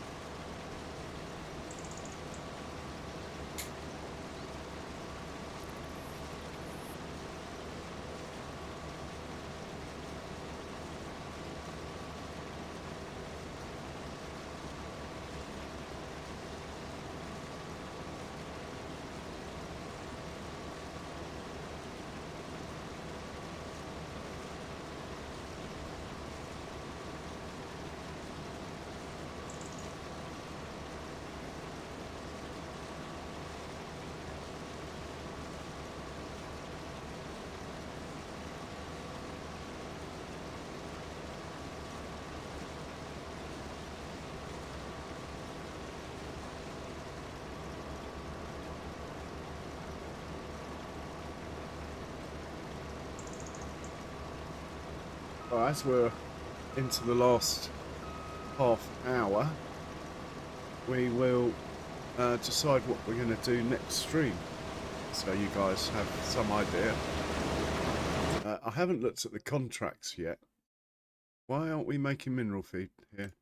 Well, as we're into the last half hour, we will decide what we're going to do next stream, so you guys have some idea. I haven't looked at the contracts yet. Why aren't we making mineral feed here?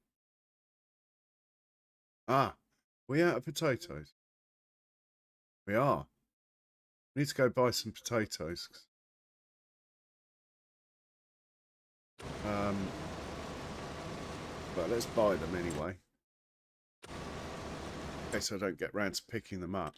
Ah, we out of potatoes? We are. We need to go buy some potatoes. But let's buy them anyway, in case I don't get round to picking them up.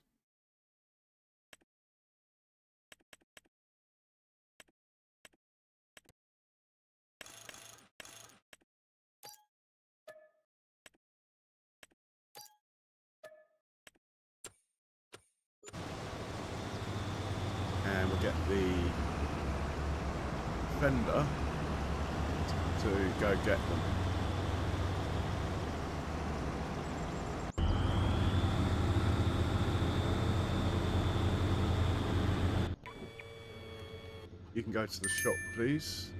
And we'll get the fender to go get them. You can go to the shop, please.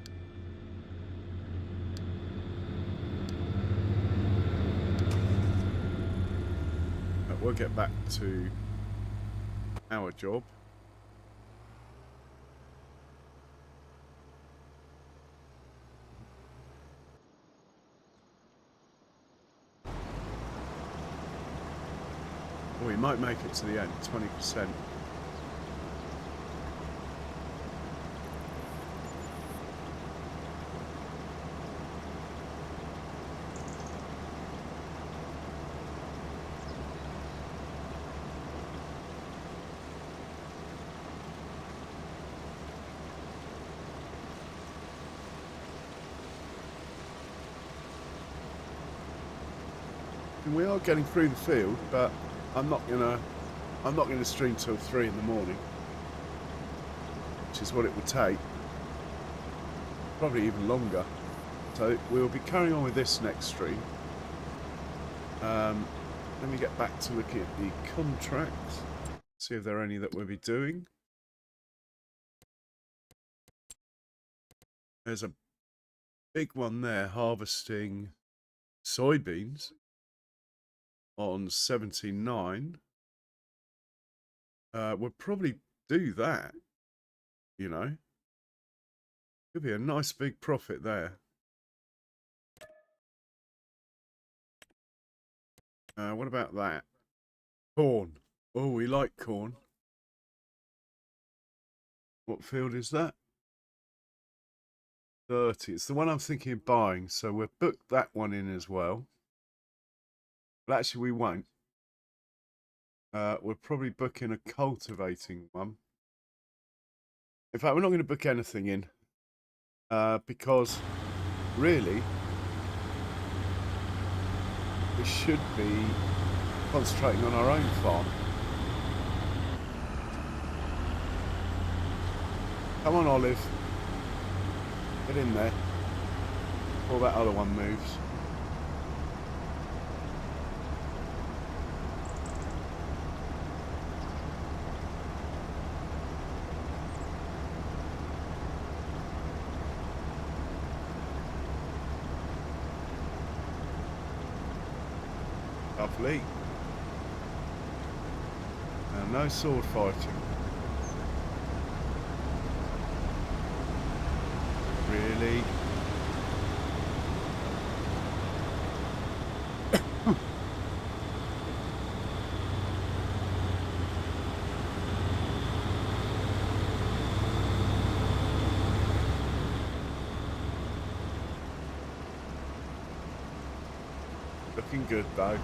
We'll get back to our job. We might make it to the end, 20%. We are getting through the field, but I'm not gonna stream till 3 in the morning, which is what it would take. Probably even longer. So we'll be carrying on with this next stream. Let me get back to looking at the contracts, see if there are any that we'll be doing. There's a big one there, harvesting soybeans on 79. We'll probably do that, you know. Could be a nice big profit there. What about that? Corn. Oh, we like corn. What field is that? 30. It's the one I'm thinking of buying, so we'll book that one in as well. But actually we won't. We'll probably book in a cultivating one. In fact, we're not going to book anything in. Because really we should be concentrating on our own farm. Come on, Olive. Get in there before that other one moves. Lovely. And no sword fighting. really. Looking good though.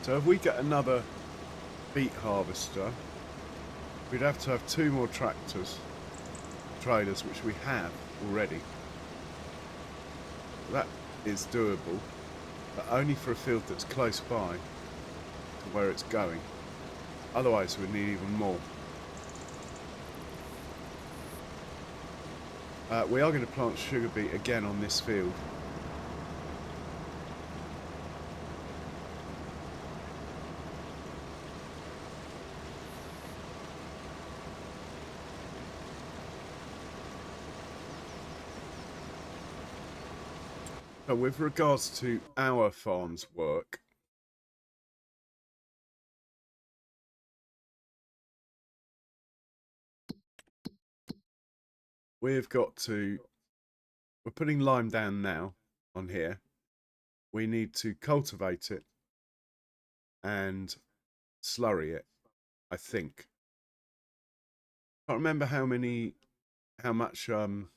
So if we get another beet harvester, we'd have to have 2 more tractors, trailers, which we have already. That is doable, but only for a field that's close by to where it's going. Otherwise we'd need even more. We are going to plant sugar beet again on this field. So with regards to our farm's work, we're putting lime down now on here. We need to cultivate it and slurry it, I think. Can't remember how much, oh,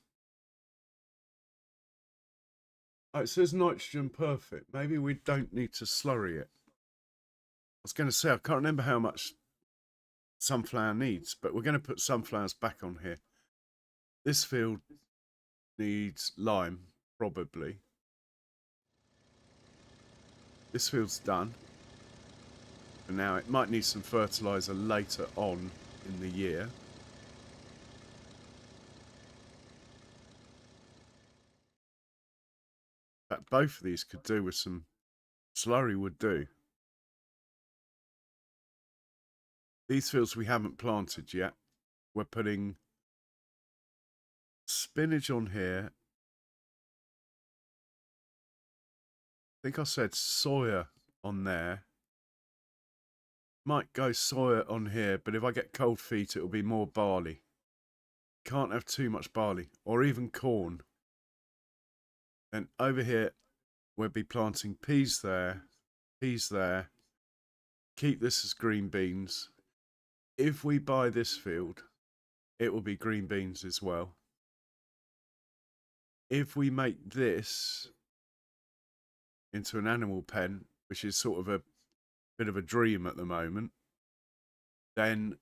it says nitrogen perfect. Maybe we don't need to slurry it. I was going to say, I can't remember how much sunflower needs, but we're going to put sunflowers back on here. This field needs lime, probably. This field's done. For now, it might need some fertilizer later on in the year. In fact, both of these could do with some slurry would do. These fields we haven't planted yet. We're putting spinach on here. I think I said soya on there. Might go soya on here, but if I get cold feet, it'll be more barley. Can't have too much barley, or even corn. And over here, we'll be planting peas there, peas there. Keep this as green beans. If we buy this field, it will be green beans as well. If we make this into an animal pen, which is sort of a bit of a dream at the moment, then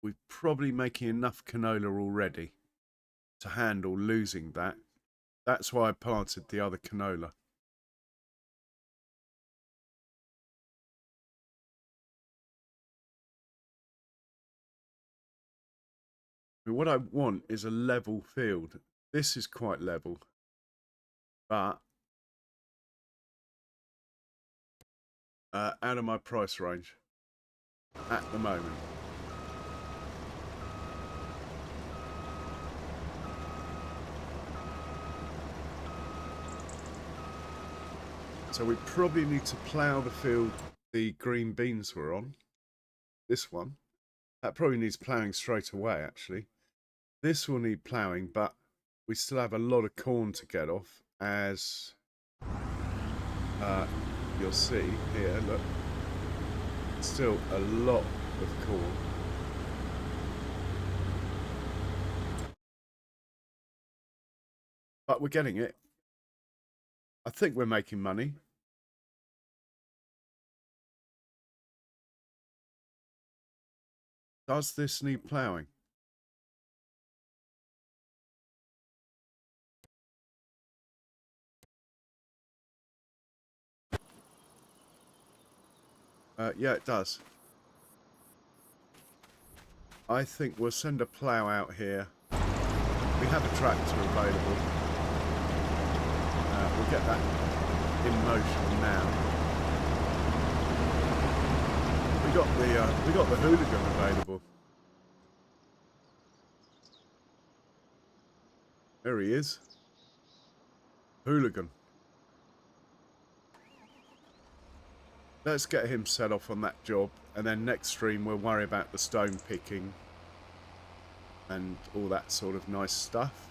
we're probably making enough canola already to handle losing that. That's why I planted the other canola. But what I want is a level field. This is quite level, but out of my price range at the moment. So we probably need to plough the field the green beans were on. This one. That probably needs ploughing straight away, actually. This will need ploughing, but we still have a lot of corn to get off, as you'll see here, look. Still a lot of corn. But we're getting it. I think we're making money. Does this need ploughing? Yeah, it does. I think we'll send a plough out here. We have a tractor available. We'll get that in motion now. We got the hooligan available. There he is. Hooligan. Let's get him set off on that job, and then next stream we'll worry about the stone picking and all that sort of nice stuff.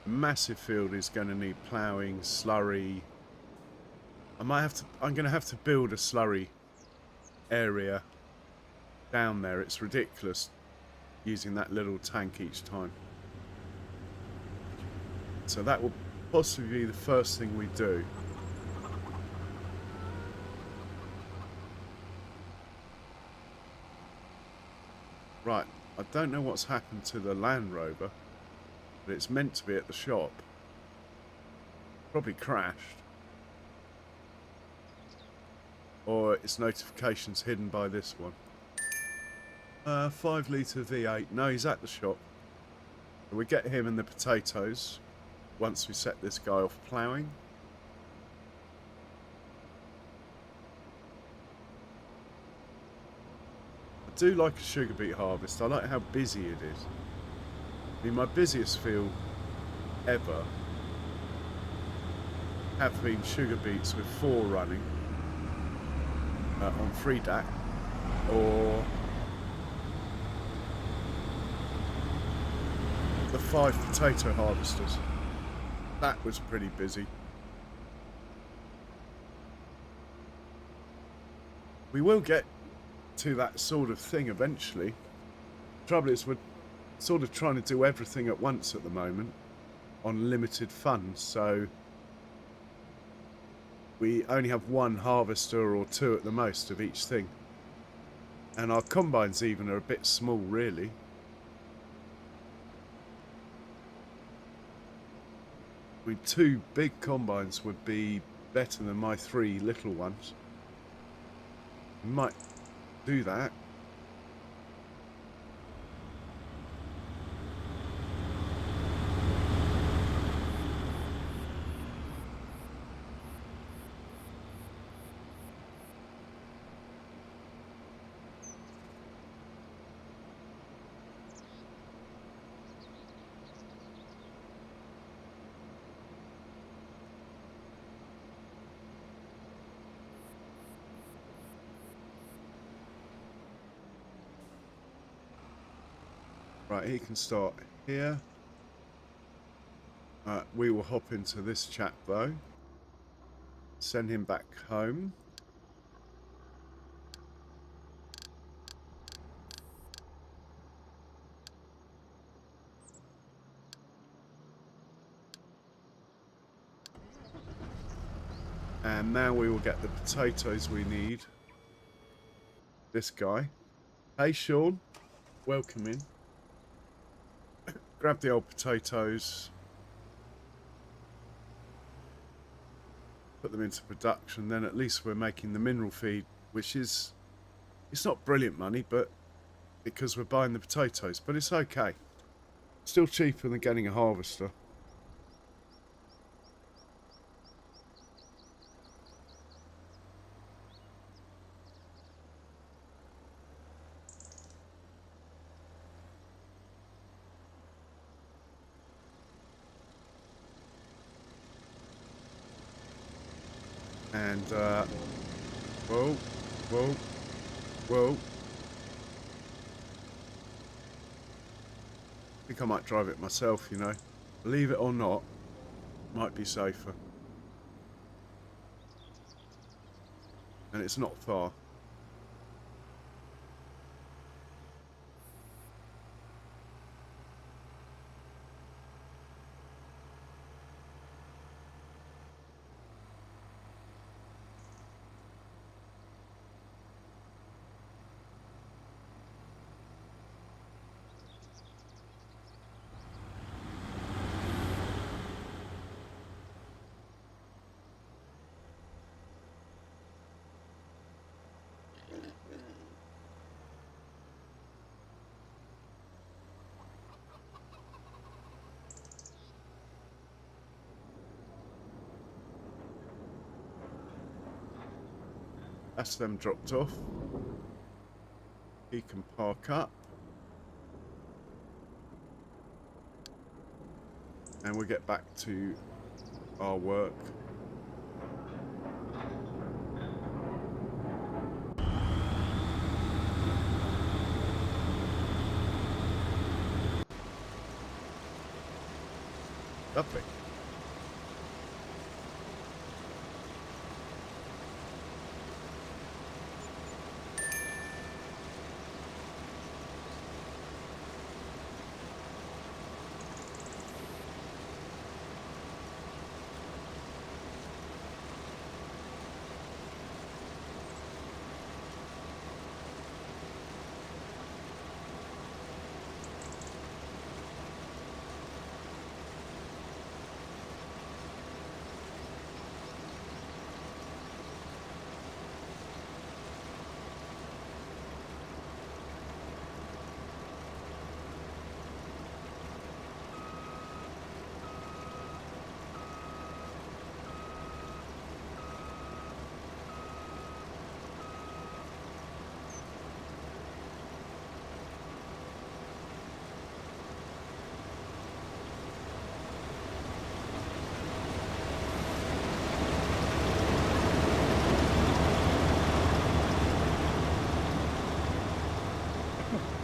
A massive field is going to need ploughing, slurry. I'm going to have to build a slurry area down there. It's ridiculous using that little tank each time. So that will possibly be the first thing we do. Right, I don't know what's happened to the Land Rover, but it's meant to be at the shop. Probably crashed. Or its notifications hidden by this one. 5 litre V8. No, he's at the shop. So we get him and the potatoes once we set this guy off ploughing. I do like a sugar beet harvest. I like how busy it is. I mean, my busiest field ever have been sugar beets with 4 running on free DAC, or the 5 potato harvesters. That was pretty busy. We will get to that sort of thing eventually. Trouble is, we're sort of trying to do everything at once at the moment on limited funds, so we only have 1 harvester or 2 at the most of each thing, and our combines even are a bit small, really. I mean, 2 big combines would be better than my 3 little ones. We might do that. Right, he can start here. We will hop into this chap though. Send him back home. And now we will get the potatoes we need. This guy. Hey Sean, welcome in. Grab the old potatoes, put them into production, then at least we're making the mineral feed, which is, it's not brilliant money, but because we're buying the potatoes, but it's okay. Still cheaper than getting a harvester. And, whoa, whoa, whoa. I think I might drive it myself, you know. Believe it or not, might be safer. And it's not far. That's them dropped off. He can park up. And we'll get back to our work. Lovely.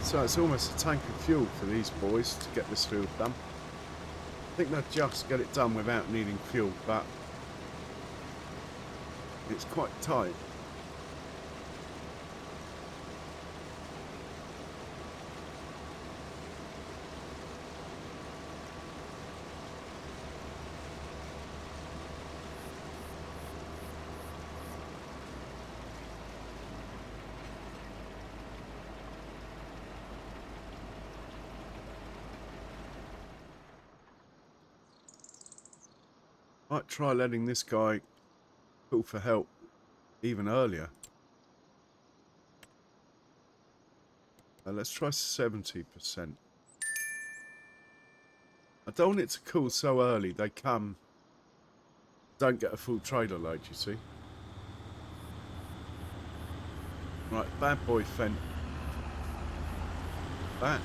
So it's almost a tank of fuel for these boys to get this field done. I think they'll just get it done without needing fuel, but it's quite tight. Might try letting this guy call for help even earlier. Let's try 70%. I don't want it to cool so early they don't get a full trailer load, you see. Right, bad boy Fent. That.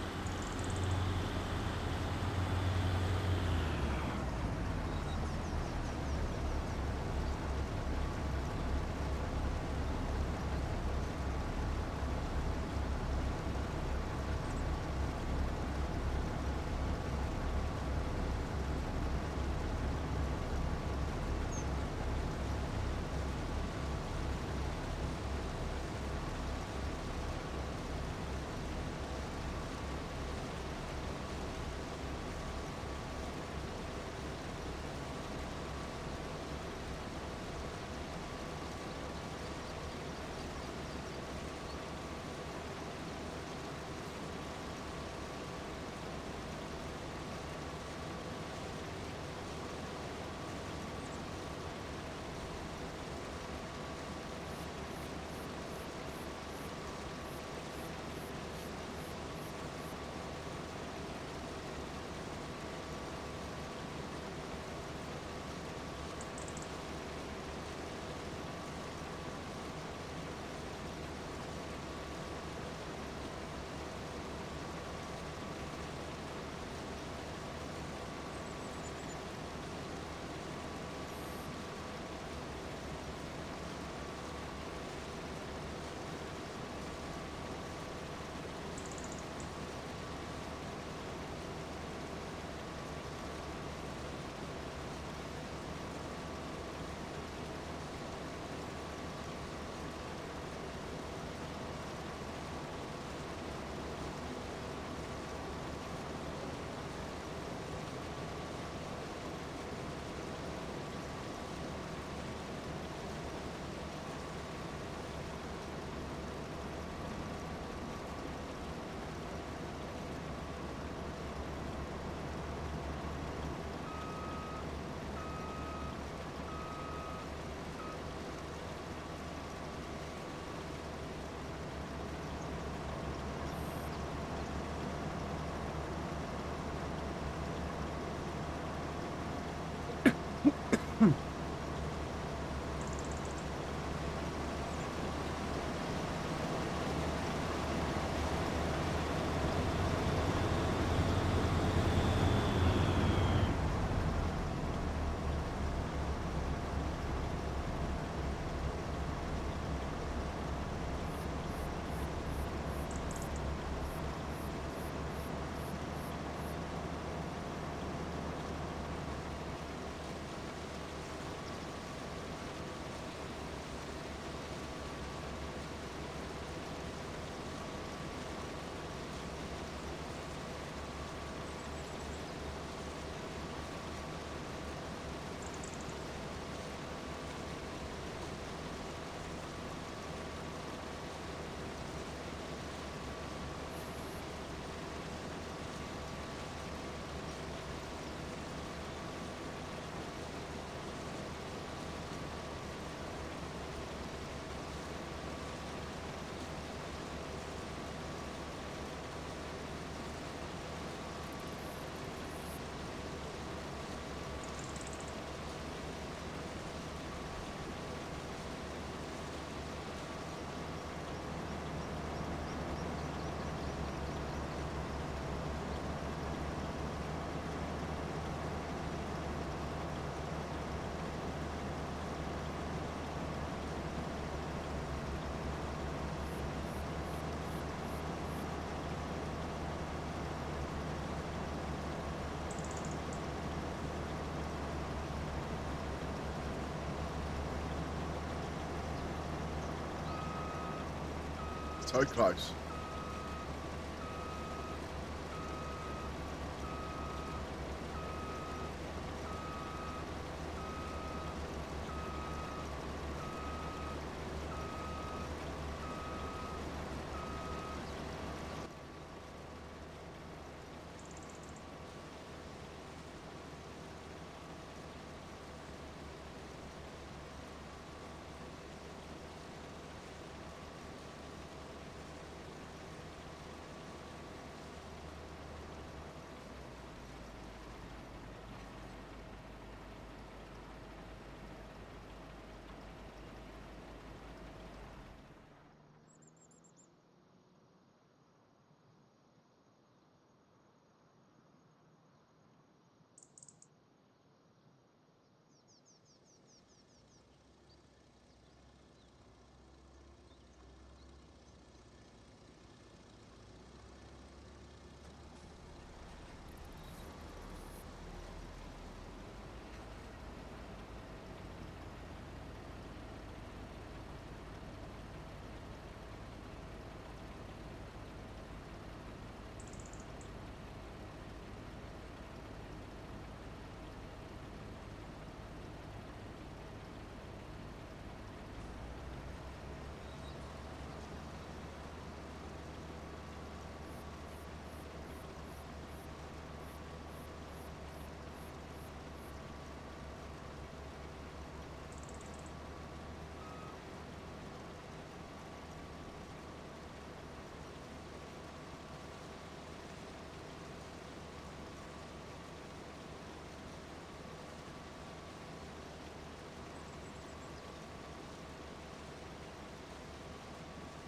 So close.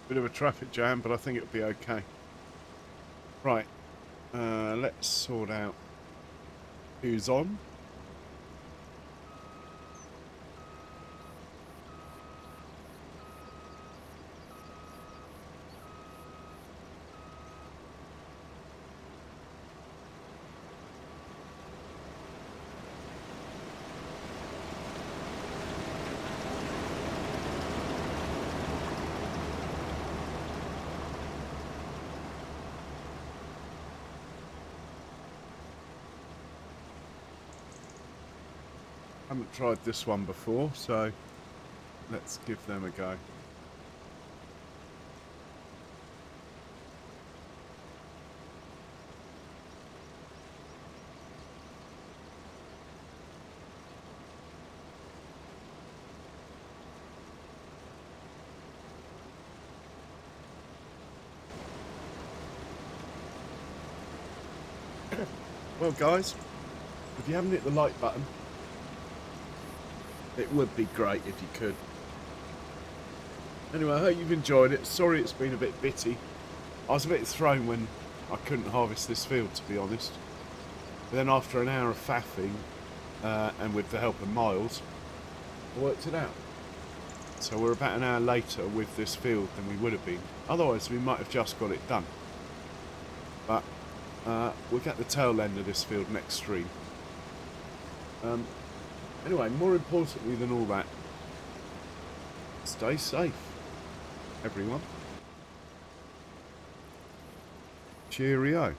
Bit of a traffic jam, but I think it'll be okay. Right, let's sort out who's on. Haven't tried this one before, so let's give them a go. Well, guys, if you haven't hit the like button, it would be great if you could. Anyway, I hope you've enjoyed it. Sorry it's been a bit bitty. I was a bit thrown when I couldn't harvest this field, to be honest. But then after an hour of faffing, and with the help of Miles, I worked it out. So we're about an hour later with this field than we would have been. Otherwise, we might have just got it done. But we'll get the tail end of this field next stream. Anyway, more importantly than all that, stay safe, everyone. Cheerio.